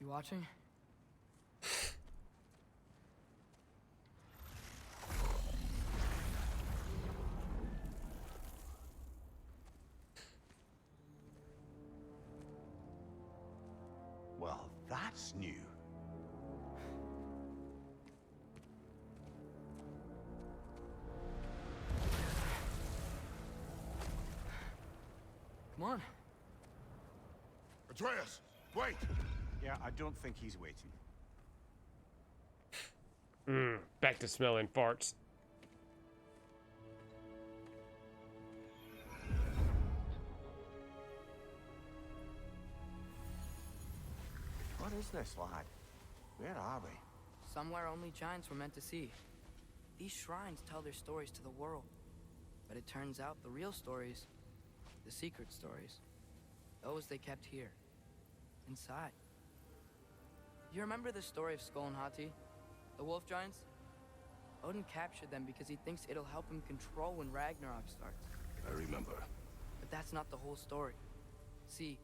You watching? Well, that's new. Come on. Atreus, wait! Yeah, I don't think he's waiting. Back to smelling farts. is this, lad? Where are we? Somewhere only giants were meant to see. These shrines tell their stories to the world. But it turns out the real stories, the secret stories, those they kept here, inside. You remember the story of Skull and Hati, the wolf giants? Odin captured them because he thinks it'll help him control when Ragnarok starts. I remember. But that's not the whole story. See,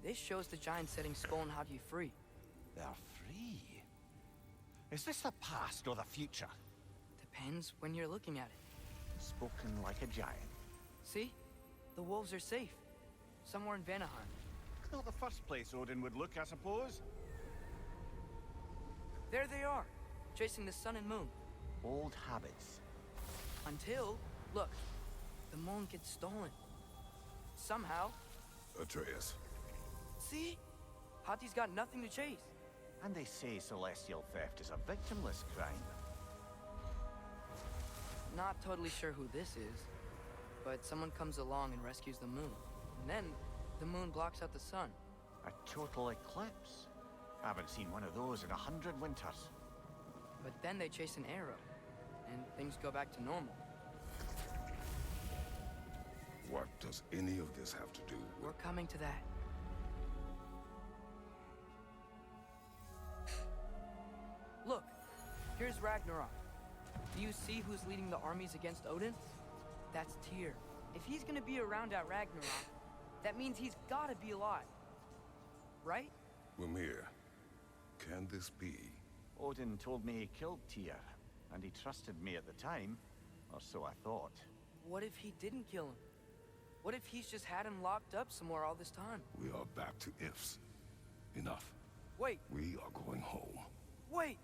this shows the giants setting Skull and Hati free. They're free? Is this the past or the future? Depends when you're looking at it. Spoken like a giant. See? The wolves are safe. Somewhere in Vanaheim. Not the first place Odin would look, I suppose. There they are, chasing the sun and moon. Old habits. Until, look, the moon gets stolen. Somehow. Atreus. See? Hati's got nothing to chase. And they say celestial theft is a victimless crime. Not totally sure who this is, but someone comes along and rescues the moon. And then, the moon blocks out the sun. A total eclipse. I haven't seen one of those in 100 winters. But then they chase an arrow, and things go back to normal. What does any of this have to do We're with... coming to that. Look, here's Ragnarok. Do you see who's leading the armies against Odin? That's Tyr. If he's gonna be around at Ragnarok, that means he's gotta be alive. Right? Mimir, can this be? Odin told me he killed Tyr, and he trusted me at the time, or so I thought. What if he didn't kill him? What if he's just had him locked up somewhere all this time? We are back to ifs. Enough. Wait, We are going home. wait!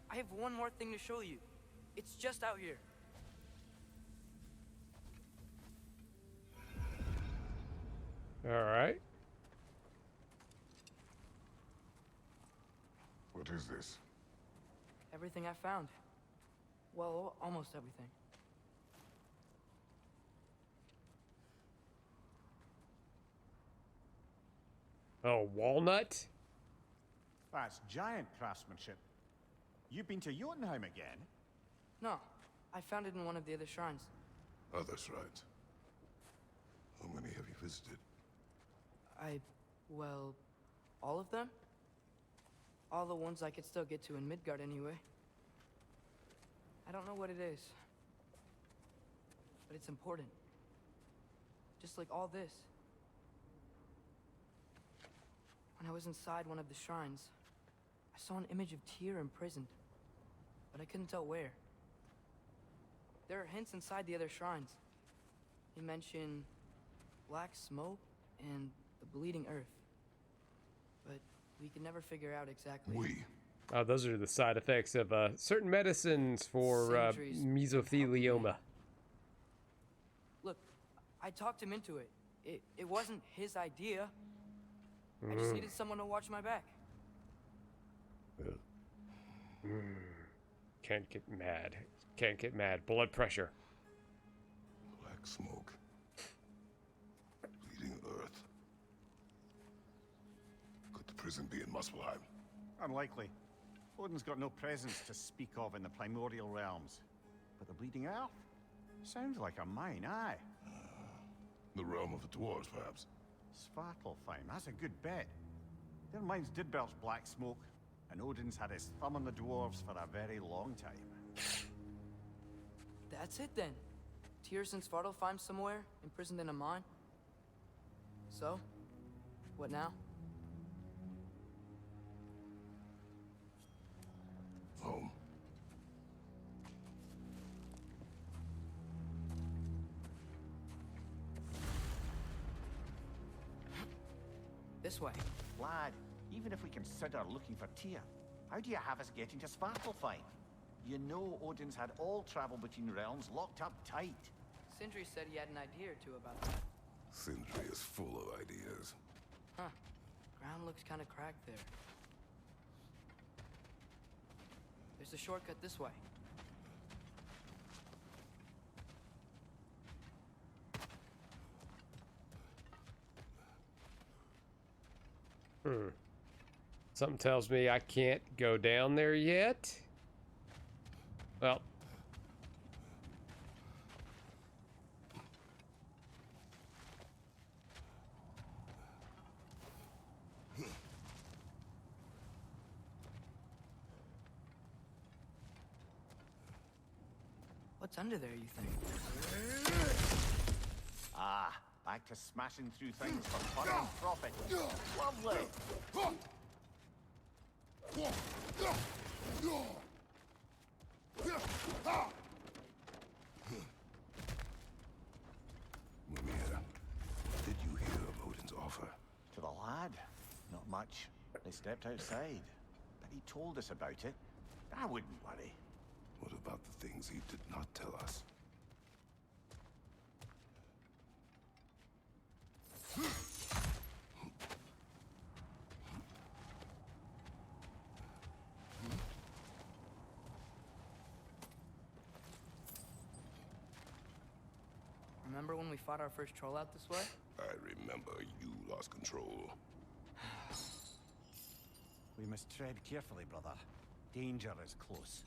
I have one more thing to show you. It's just out here. All right. What is this? Everything I found. Well, almost everything. Oh, walnut? That's giant craftsmanship. You've been to Jotunheim again? No, I found it in one of the other shrines. Other shrines. How many have you visited? Well, all of them? All the ones I could still get to in Midgard anyway. I don't know what it is. But it's important. Just like all this. When I was inside one of the shrines, I saw an image of Tyr imprisoned. But I couldn't tell where. There are hints inside the other shrines. They mention black smoke and the bleeding earth. But we could never figure out exactly. Oh, those are the side effects of certain medicines for Sentries mesothelioma. Look, I talked him into it. It wasn't his idea. I just needed someone to watch my back. Can't get mad. Can't get mad. Blood pressure. Black smoke. Bleeding earth. Could the prison be in Muspelheim? Unlikely. Odin's got no presence to speak of in the primordial realms. But the Bleeding Earth? Sounds like a mine, aye. The realm of the dwarves, perhaps. Svartalfheim, that's a good bet. Their mines did belch black smoke, and Odin's had his thumb on the dwarves for a very long time. That's it then. Tyr's in Svartalfheim somewhere, imprisoned in a mine. So, what now? Home. This way. Lad, even if we consider looking for Tyr, how do you have us getting to Svartalfheim? You know Odin's had all travel between realms locked up tight. Sindri said he had an idea or two about that. Sindri is full of ideas. Huh. Ground looks kind of cracked there. There's a shortcut this way. Something tells me I can't go down there yet. Well. What's under there, you think? Ah, back to smashing through things for fun and profit. Lovely. Mimir, did you hear of Odin's offer? To the lad? Not much. They stepped outside. But he told us about it. I wouldn't worry. What about the things he did not tell us? Remember when we fought our first troll out this way? I remember you lost control. We must tread carefully, brother. Danger is close.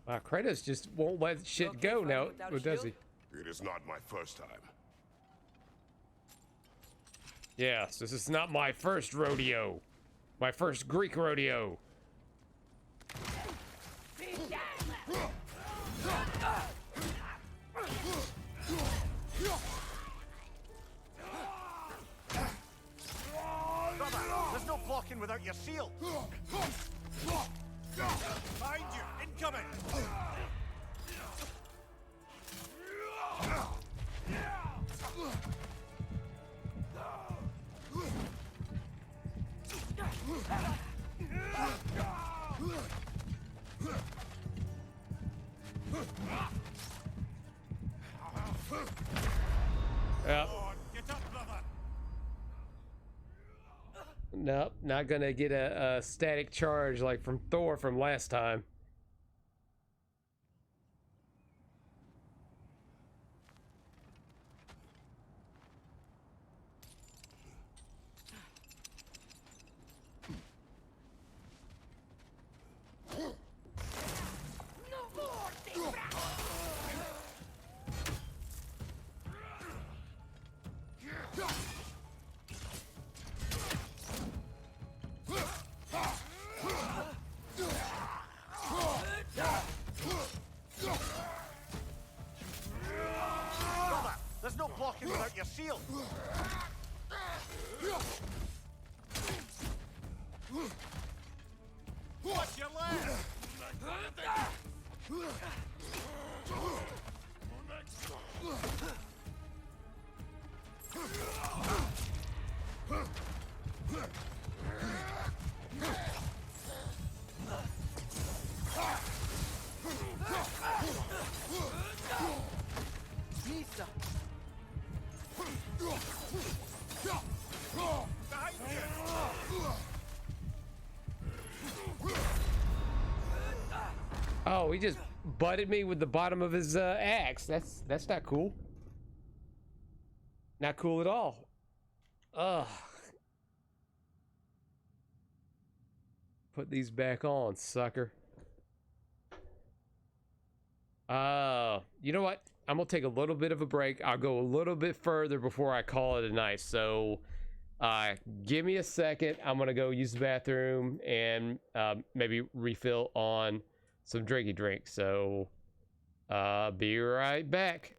Kratos just won't let shit okay go fighting now, without a or does he? shield? It is not my first time. Yes, this is not my first rodeo. My first Greek rodeo. Brother, there's no blocking without your shield. Behind you, incoming. Yep. Nope, not gonna get a static charge like from Thor from last time. Brother, there's no blocking without your shield. Watch your leg. Misa! Oh, he just butted me with the bottom of his axe. That's not cool. Not cool at all. Ugh. Put these back on, sucker. You know what? I'm gonna take a little bit of a break. I'll go a little bit further before I call it a night. So, give me a second. I'm gonna go use the bathroom and maybe refill on some drinky drinks. So, be right back.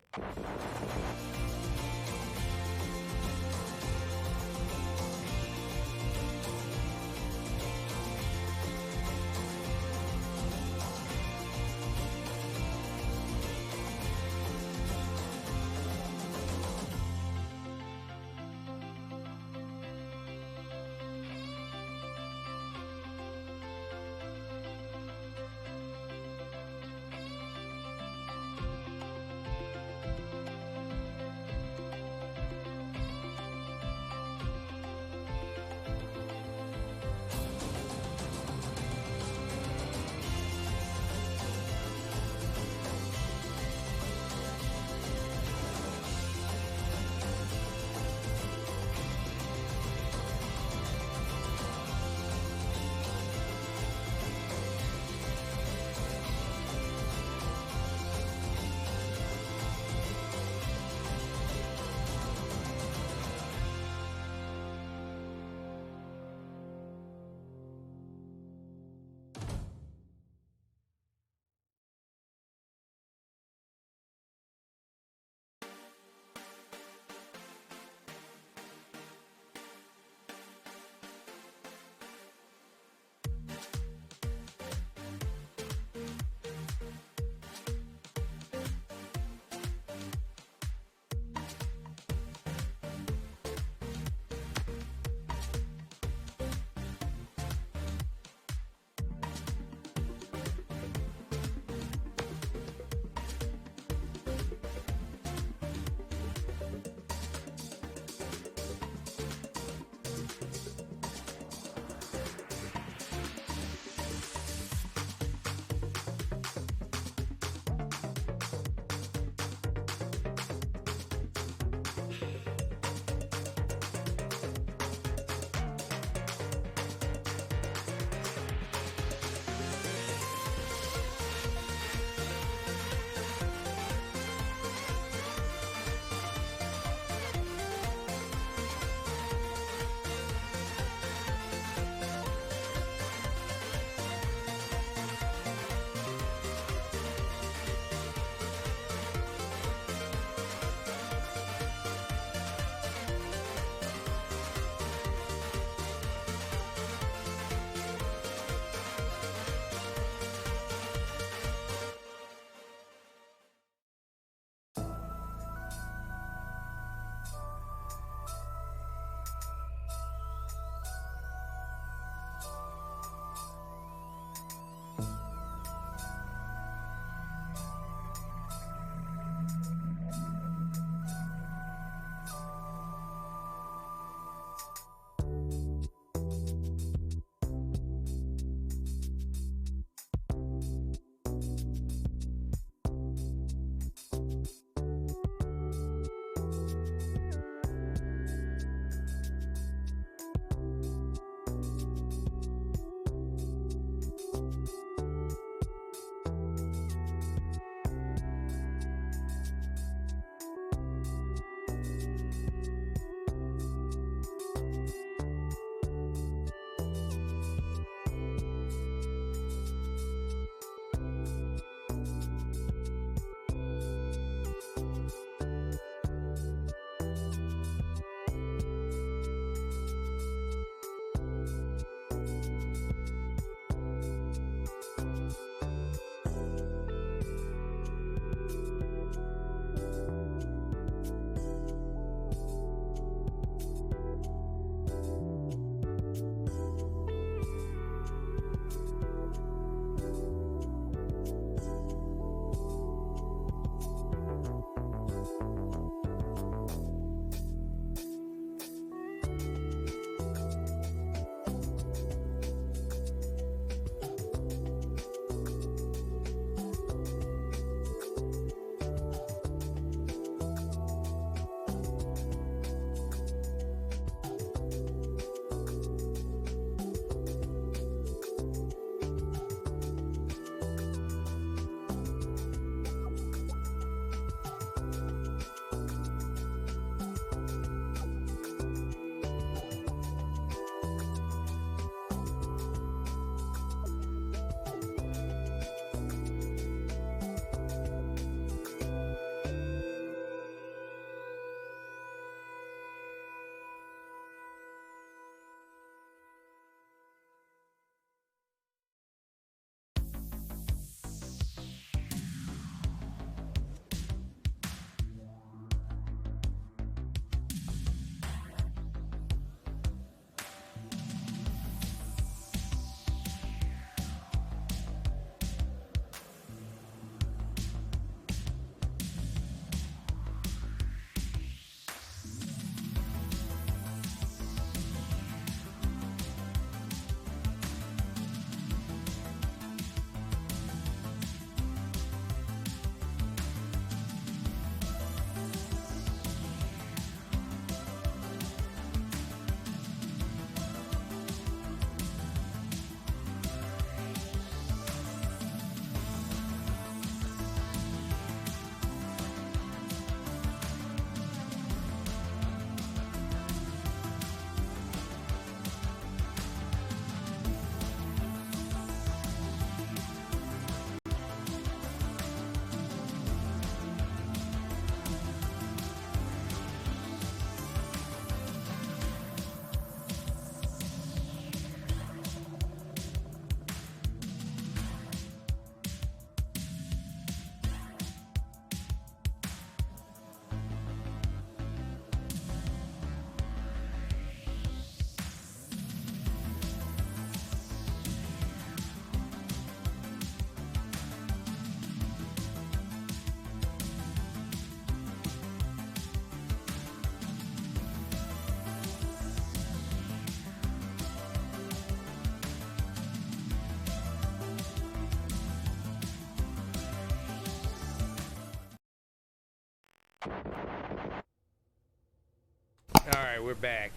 Alright, we're back.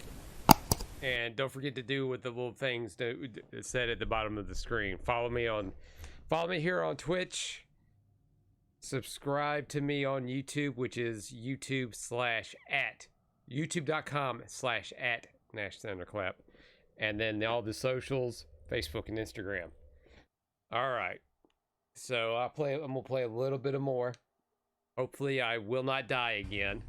And don't forget to do what the little things that said at the bottom of the screen. Follow me here on Twitch. Subscribe to me on YouTube, which is youtube.com/@NashThunderclap. And then all the socials, Facebook and Instagram. Alright. So I'm gonna play a little bit more. Hopefully I will not die again.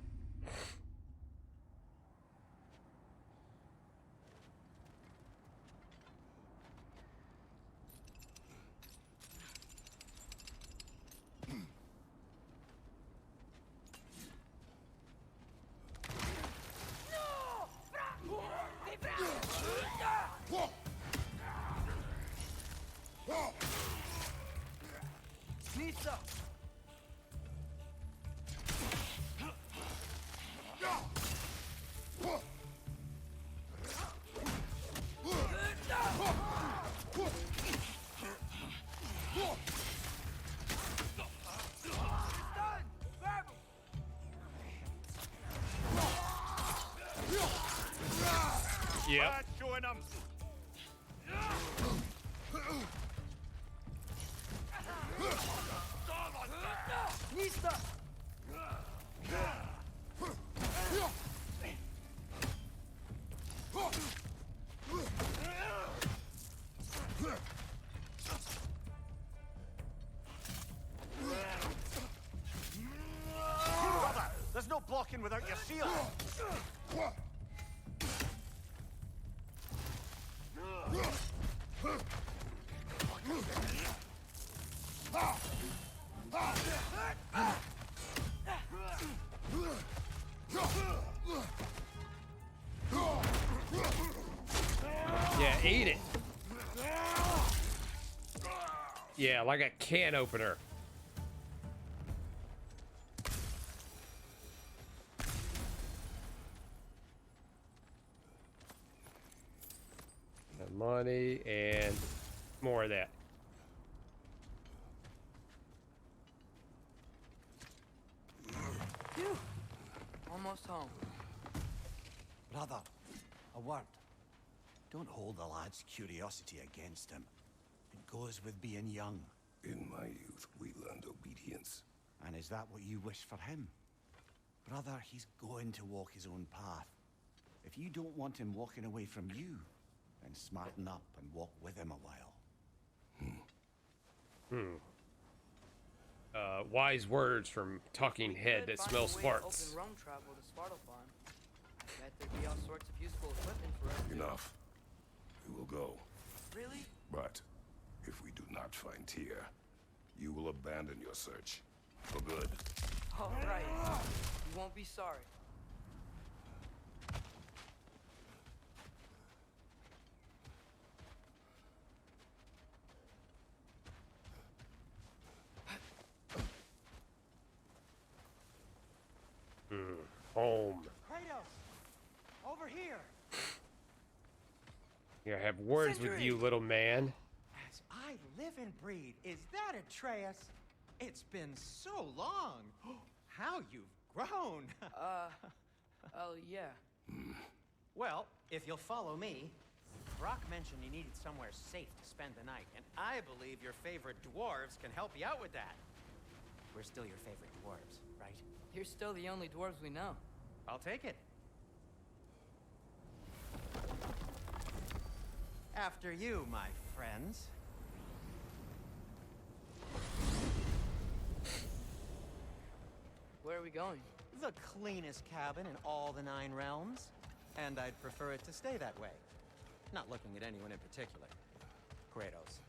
Yep. Showing them. There's no blocking without your shield. Yeah, eat it. Yeah, like a can opener. Money and more of that. Phew. Almost home. Brother, a word. Don't hold the lad's curiosity against him. It goes with being young. In my youth, we learned obedience. And is that what you wish for him? Brother, he's going to walk his own path. If you don't want him walking away from you, then smarten up and walk with him a while. Wise words from talking head that smells farts. Open roam travel to Sparta Farm. I bet there'd be all sorts of useful equipment for us. Enough. We will go. Really? But if we do not find Tyr, you will abandon your search. For good. All right. You won't be sorry. Home. Kratos! Over here! Yeah, have words with you, little man. As I live and breathe, is that Atreus? It's been so long. How you've grown. Oh, yeah. Well, if you'll follow me, Brock mentioned you needed somewhere safe to spend the night, and I believe your favorite dwarves can help you out with that. We're still your favorite dwarves, right? You're still the only dwarves we know. I'll take it. After you, my friends. Where are we going? The cleanest cabin in all the 9 realms. And I'd prefer it to stay that way. Not looking at anyone in particular. Kratos.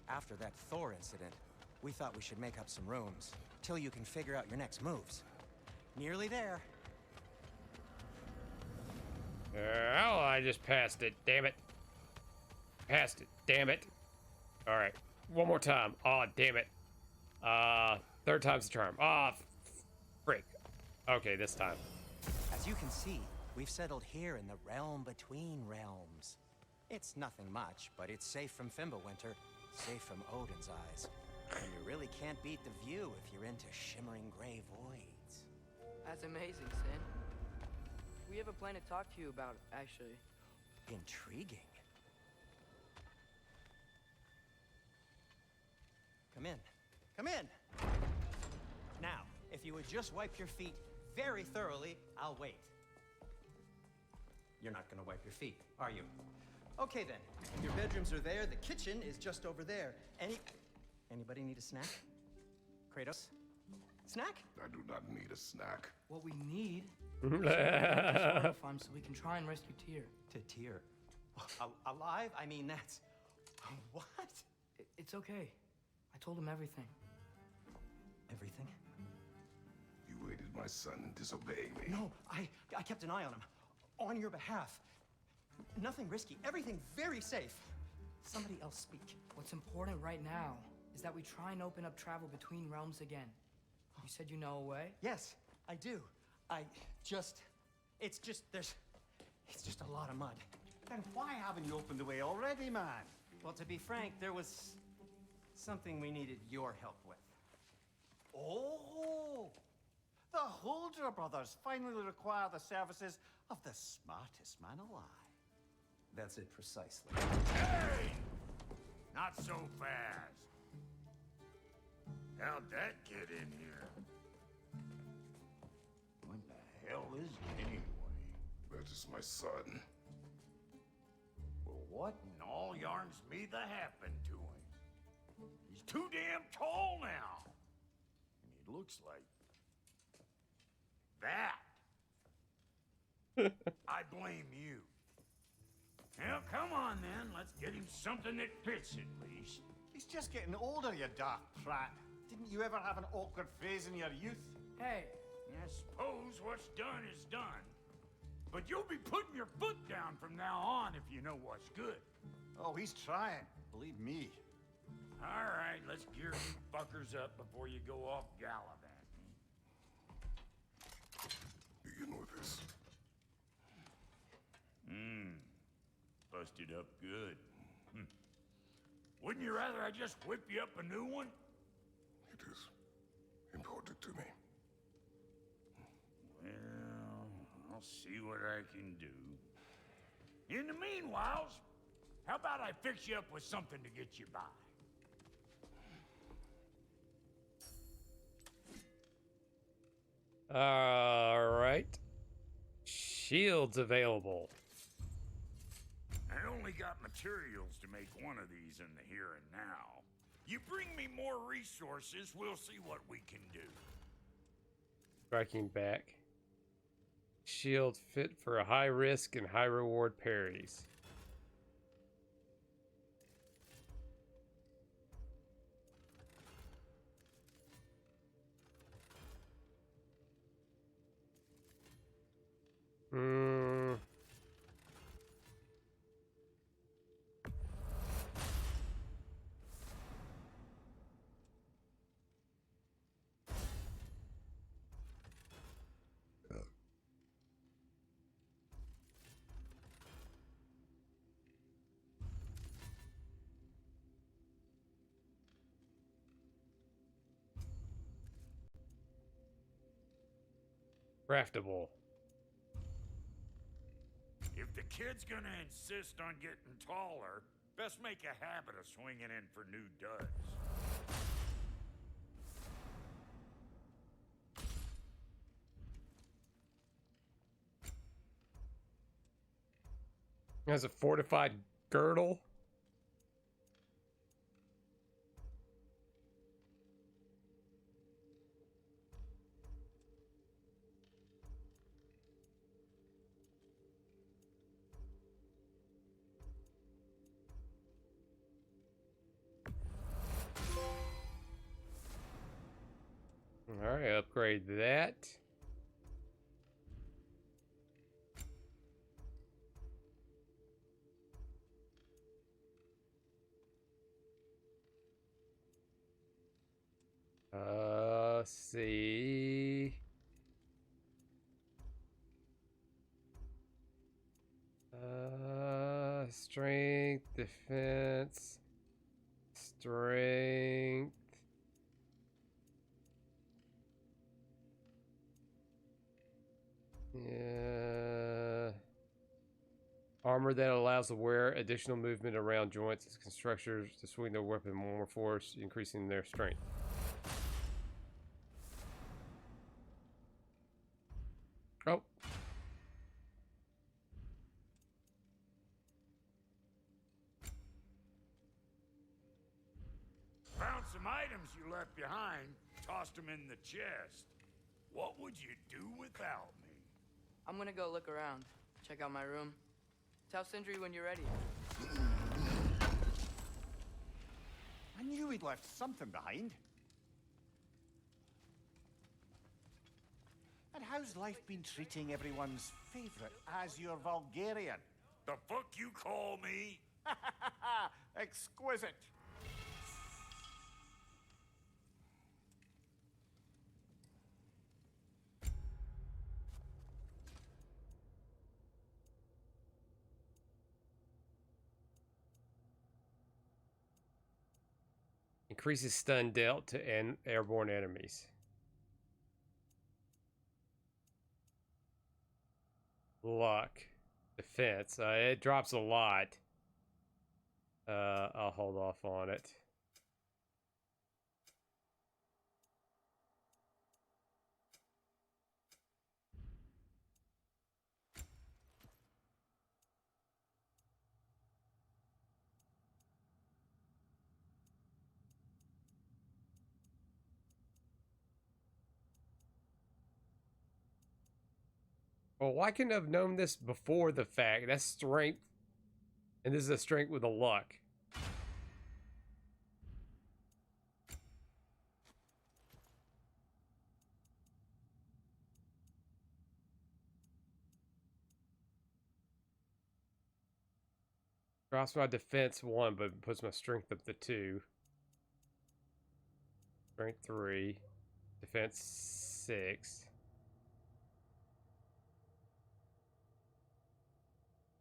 After that Thor incident, we thought we should make up some rooms, till you can figure out your next moves. Nearly there. Oh, I just passed it. Damn it. Passed it. Damn it. All right. One more time. Oh, damn it. Third time's the charm. Ah, frick. Okay, this time. As you can see, we've settled here in the realm between realms. It's nothing much, but it's safe from Fimbulwinter, safe from Odin's eyes. And you really can't beat the view if you're into shimmering gray voids. That's amazing, Sin. We have a plan to talk to you about, actually. Intriguing. Come in. Come in! Now, if you would just wipe your feet very thoroughly, I'll wait. You're not gonna wipe your feet, are you? Okay then. Your bedrooms are there, the kitchen is just over there. Anybody need a snack? Kratos? Snack? I do not need a snack. What we need is a fund so we can try and rescue Tyr. To Tyr? Alive? I mean, that's... What? It's okay. I told him everything. Everything? You aided my son in disobeying me. No, I kept an eye on him. On your behalf. Nothing risky. Everything very safe. Somebody else speak. What's important right now is that we try and open up travel between realms again. You said you know a way? Yes, I do. It's just a lot of mud. Then why haven't you opened the way already, man? Well, to be frank, there was something we needed your help with. Oh! The Holder brothers finally require the services of the smartest man alive. That's it precisely. Hey! Not so fast. How'd that get in here? What the hell is it anyway? That is my son. Well, what in all yarns me that happened to him? He's too damn tall now. And he looks like... that. I blame you. Now, come on then. Let's get him something that fits at least. He's just getting older, you dark prat. Didn't you ever have an awkward phase in your youth? Hey. I suppose what's done is done. But you'll be putting your foot down from now on if you know what's good. Oh, he's trying. Believe me. All right, let's gear you fuckers up before you go off gallivanting. Begin with this. Busted up good. Wouldn't you rather I just whip you up a new one? It is important to me. Well, I'll see what I can do. In the meanwhile, how about I fix you up with something to get you by? All right. Shields available. I only got materials to make one of these in the here and now. You bring me more resources, we'll see what we can do. Striking back. Shield fit for a high risk and high reward parries. Craftable. If the kid's gonna insist on getting taller, best make a habit of swinging in for new duds. Has a fortified girdle. All right, upgrade that. Let's see. Strength, defense, strength. Yeah. Armor that allows the wearer additional movement around joints as constructors to swing their weapon more force, increasing their strength. Oh. Found some items you left behind, tossed them in the chest. What would you do without me? I'm gonna go look around, check out my room. Tell Sindri when you're ready. I knew he'd left something behind. And how's life been treating everyone's favorite Azure Vulgarian? The fuck you call me? Exquisite. Increases stun dealt to airborne enemies. Luck. Defense. It drops a lot. I'll hold off on it. Well, why couldn't I have known this before the fact? That's strength. And this is a strength with a luck. Drops my defense 1, but puts my strength up to 2. Strength 3. Defense 6.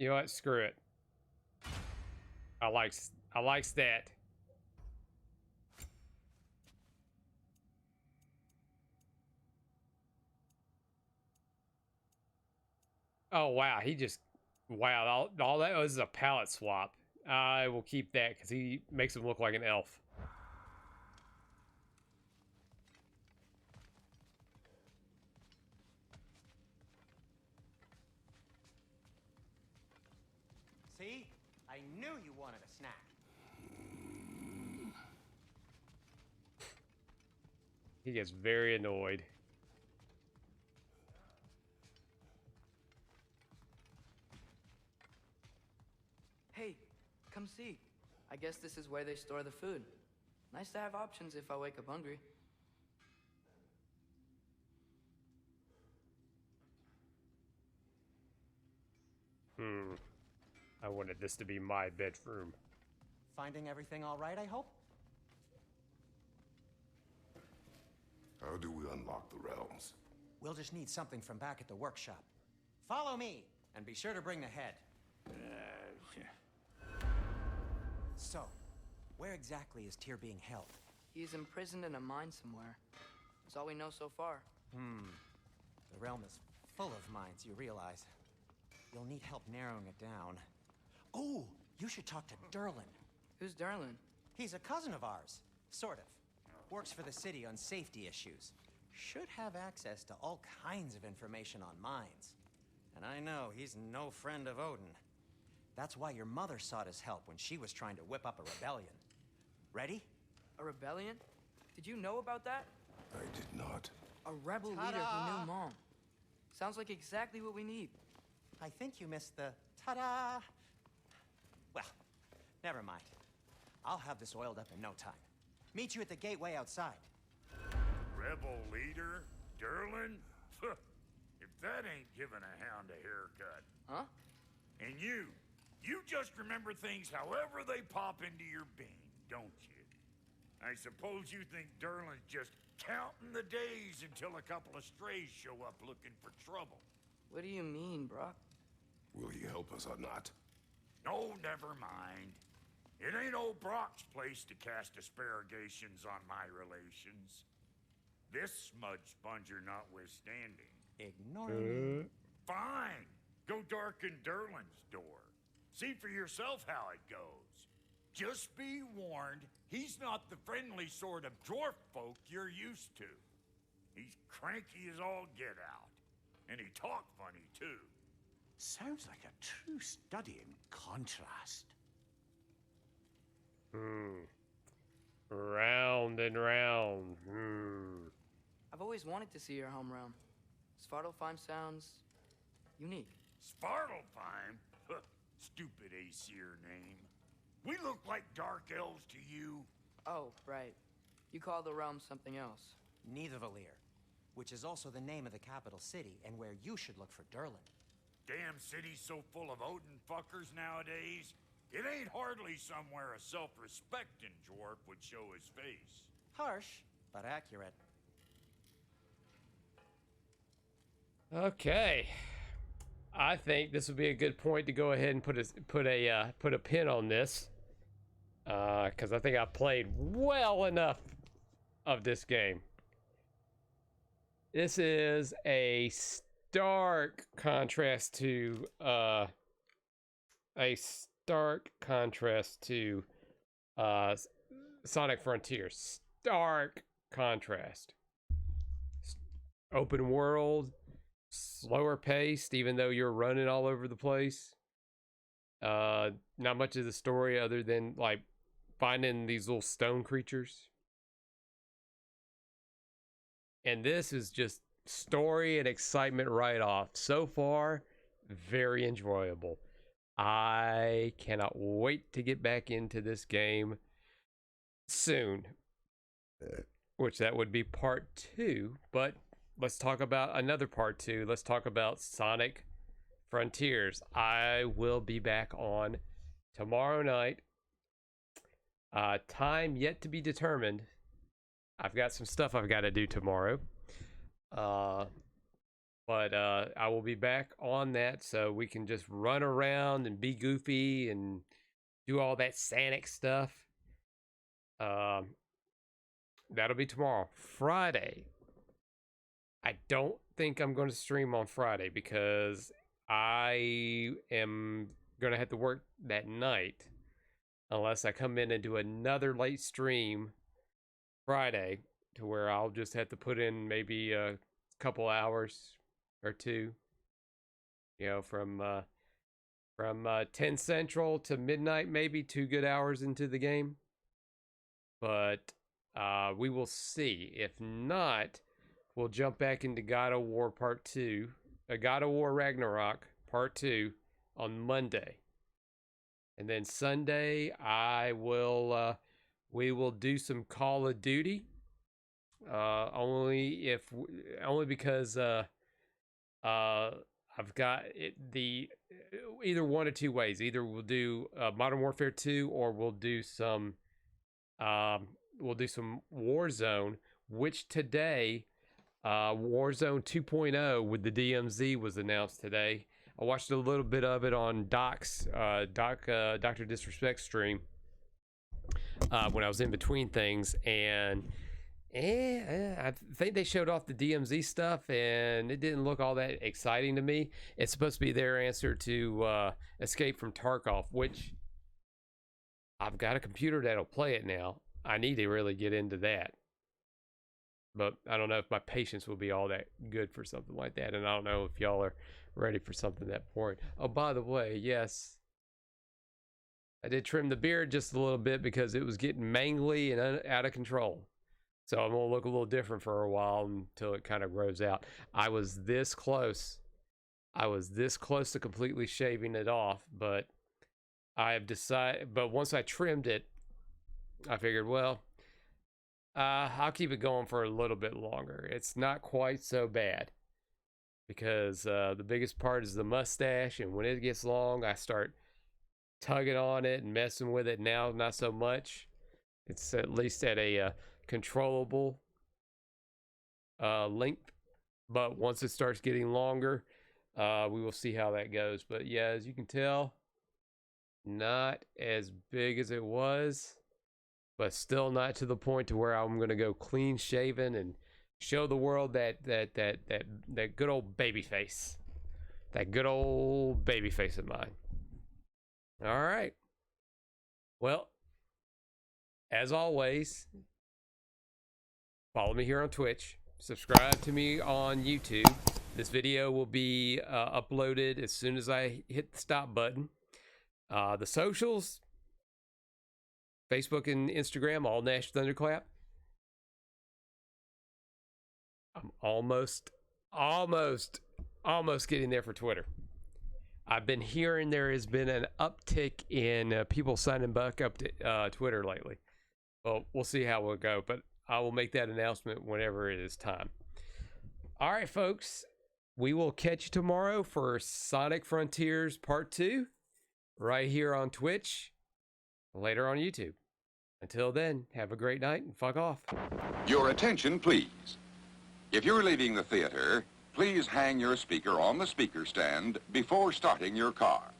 You know what? Screw it. I likes that. Oh wow, he just all that was a palette swap. I will keep that because he makes him look like an elf. See? I knew you wanted a snack. He gets very annoyed. Hey, come see. I guess this is where they store the food. Nice to have options if I wake up hungry. I wanted this to be my bedroom. Finding everything all right, I hope? How do we unlock the realms? We'll just need something from back at the workshop. Follow me, and be sure to bring the head. So, where exactly is Tyr being held? He's imprisoned in a mine somewhere. That's all we know so far. The realm is full of mines, you realize. You'll need help narrowing it down. Oh, you should talk to Derlin. Who's Derlin? He's a cousin of ours, sort of. Works for the city on safety issues. Should have access to all kinds of information on mines. And I know he's no friend of Odin. That's why your mother sought his help when she was trying to whip up a rebellion. Ready? A rebellion? Did you know about that? I did not. A rebel leader who knew Mom. Sounds like exactly what we need. I think you missed the ta-da. Well, never mind. I'll have this oiled up in no time. Meet you at the gateway outside. Rebel leader? Derlin? If that ain't giving a hound a haircut. Huh? And you just remember things however they pop into your bean, don't you? I suppose you think Derlin's just counting the days until a couple of strays show up looking for trouble. What do you mean, Brock? Will he help us or not? No, never mind. It ain't old Brock's place to cast asparagations on my relations. This smudge sponger notwithstanding. Ignore me. Fine. Go darken Derlin's door. See for yourself how it goes. Just be warned, he's not the friendly sort of dwarf folk you're used to. He's cranky as all get out. And he talk funny, too. Sounds like a true study in contrast. Round and round. I've always wanted to see your home realm. Svartalfheim sounds unique. Svartalfheim? Stupid Aesir name. We look like dark elves to you. Oh, right. You call the realm something else. Nidavellir, which is also the name of the capital city and where you should look for Derlin. Damn city's so full of Odin fuckers nowadays. It ain't hardly somewhere a self-respecting dwarf would show his face. Harsh, but accurate. Okay. I think this would be a good point to go ahead and put a pin on this, because I think I played well enough of this game. This is a stark contrast to Sonic Frontiers. Stark contrast. Open world, slower paced, even though you're running all over the place. Not much of the story other than like finding these little stone creatures. And this is just story and excitement right off. So far, very enjoyable. I cannot wait to get back into this game soon. Which that would be part 2, but let's talk about another part 2. Let's talk about Sonic Frontiers. I will be back on tomorrow night. Time yet to be determined. I've got some stuff I've got to do tomorrow. But I will be back on that so we can just run around and be goofy and do all that Sonic stuff. That'll be tomorrow. Friday. I don't think I'm going to stream on Friday because I am going to have to work that night unless I come in and do another late stream Friday to where I'll just have to put in maybe a couple hours or two, you know, from 10 Central to midnight, maybe 2 good hours into the game. But we will see. If not, we'll jump back into God of War Part 2, God of War Ragnarok Part 2 on Monday. And then Sunday, we will do some Call of Duty. Only because I've got either one or two ways. Either we'll do Modern Warfare 2 or we'll do some Warzone, which today Warzone 2.0 with the DMZ was announced today. I watched a little bit of it on Doc's Dr. Disrespect stream when I was in between things, and I think they showed off the DMZ stuff, and it didn't look all that exciting to me. It's supposed to be their answer to Escape from Tarkov, which I've got a computer that'll play it now. I need to really get into that. But I don't know if my patience will be all that good for something like that. And I don't know if y'all are ready for something that boring. Oh, by the way, yes, I did trim the beard just a little bit because it was getting mangly and out of control. So I'm going to look a little different for a while until it kind of grows out. I was this close. To completely shaving it off, but I have decided, but once I trimmed it, I figured, well, I'll keep it going for a little bit longer. It's not quite so bad because the biggest part is the mustache, and when it gets long, I start tugging on it and messing with it. Now, not so much. It's at least at a controllable length, but once it starts getting longer, we will see how that goes. But yeah, as you can tell, not as big as it was, but still not to the point to where I'm going to go clean shaven and show the world that good old baby face. That good old baby face of mine. All right. Well, as always, follow me here on Twitch. Subscribe to me on YouTube. This video will be uploaded as soon as I hit the stop button. The socials, Facebook and Instagram, all Nash Thunderclap. I'm almost getting there for Twitter. I've been hearing there has been an uptick in people signing back up to Twitter lately. Well, we'll see how we'll go, but I will make that announcement whenever it is time. All right, folks. We will catch you tomorrow for Sonic Frontiers Part 2 right here on Twitch, later on YouTube. Until then, have a great night and fuck off. Your attention, please. If you're leaving the theater, please hang your speaker on the speaker stand before starting your car.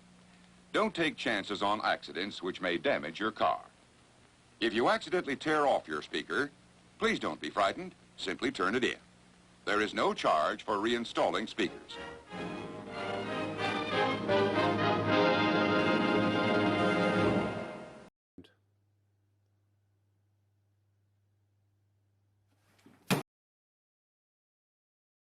Don't take chances on accidents which may damage your car. If you accidentally tear off your speaker, please don't be frightened. Simply turn it in. There is no charge for reinstalling speakers.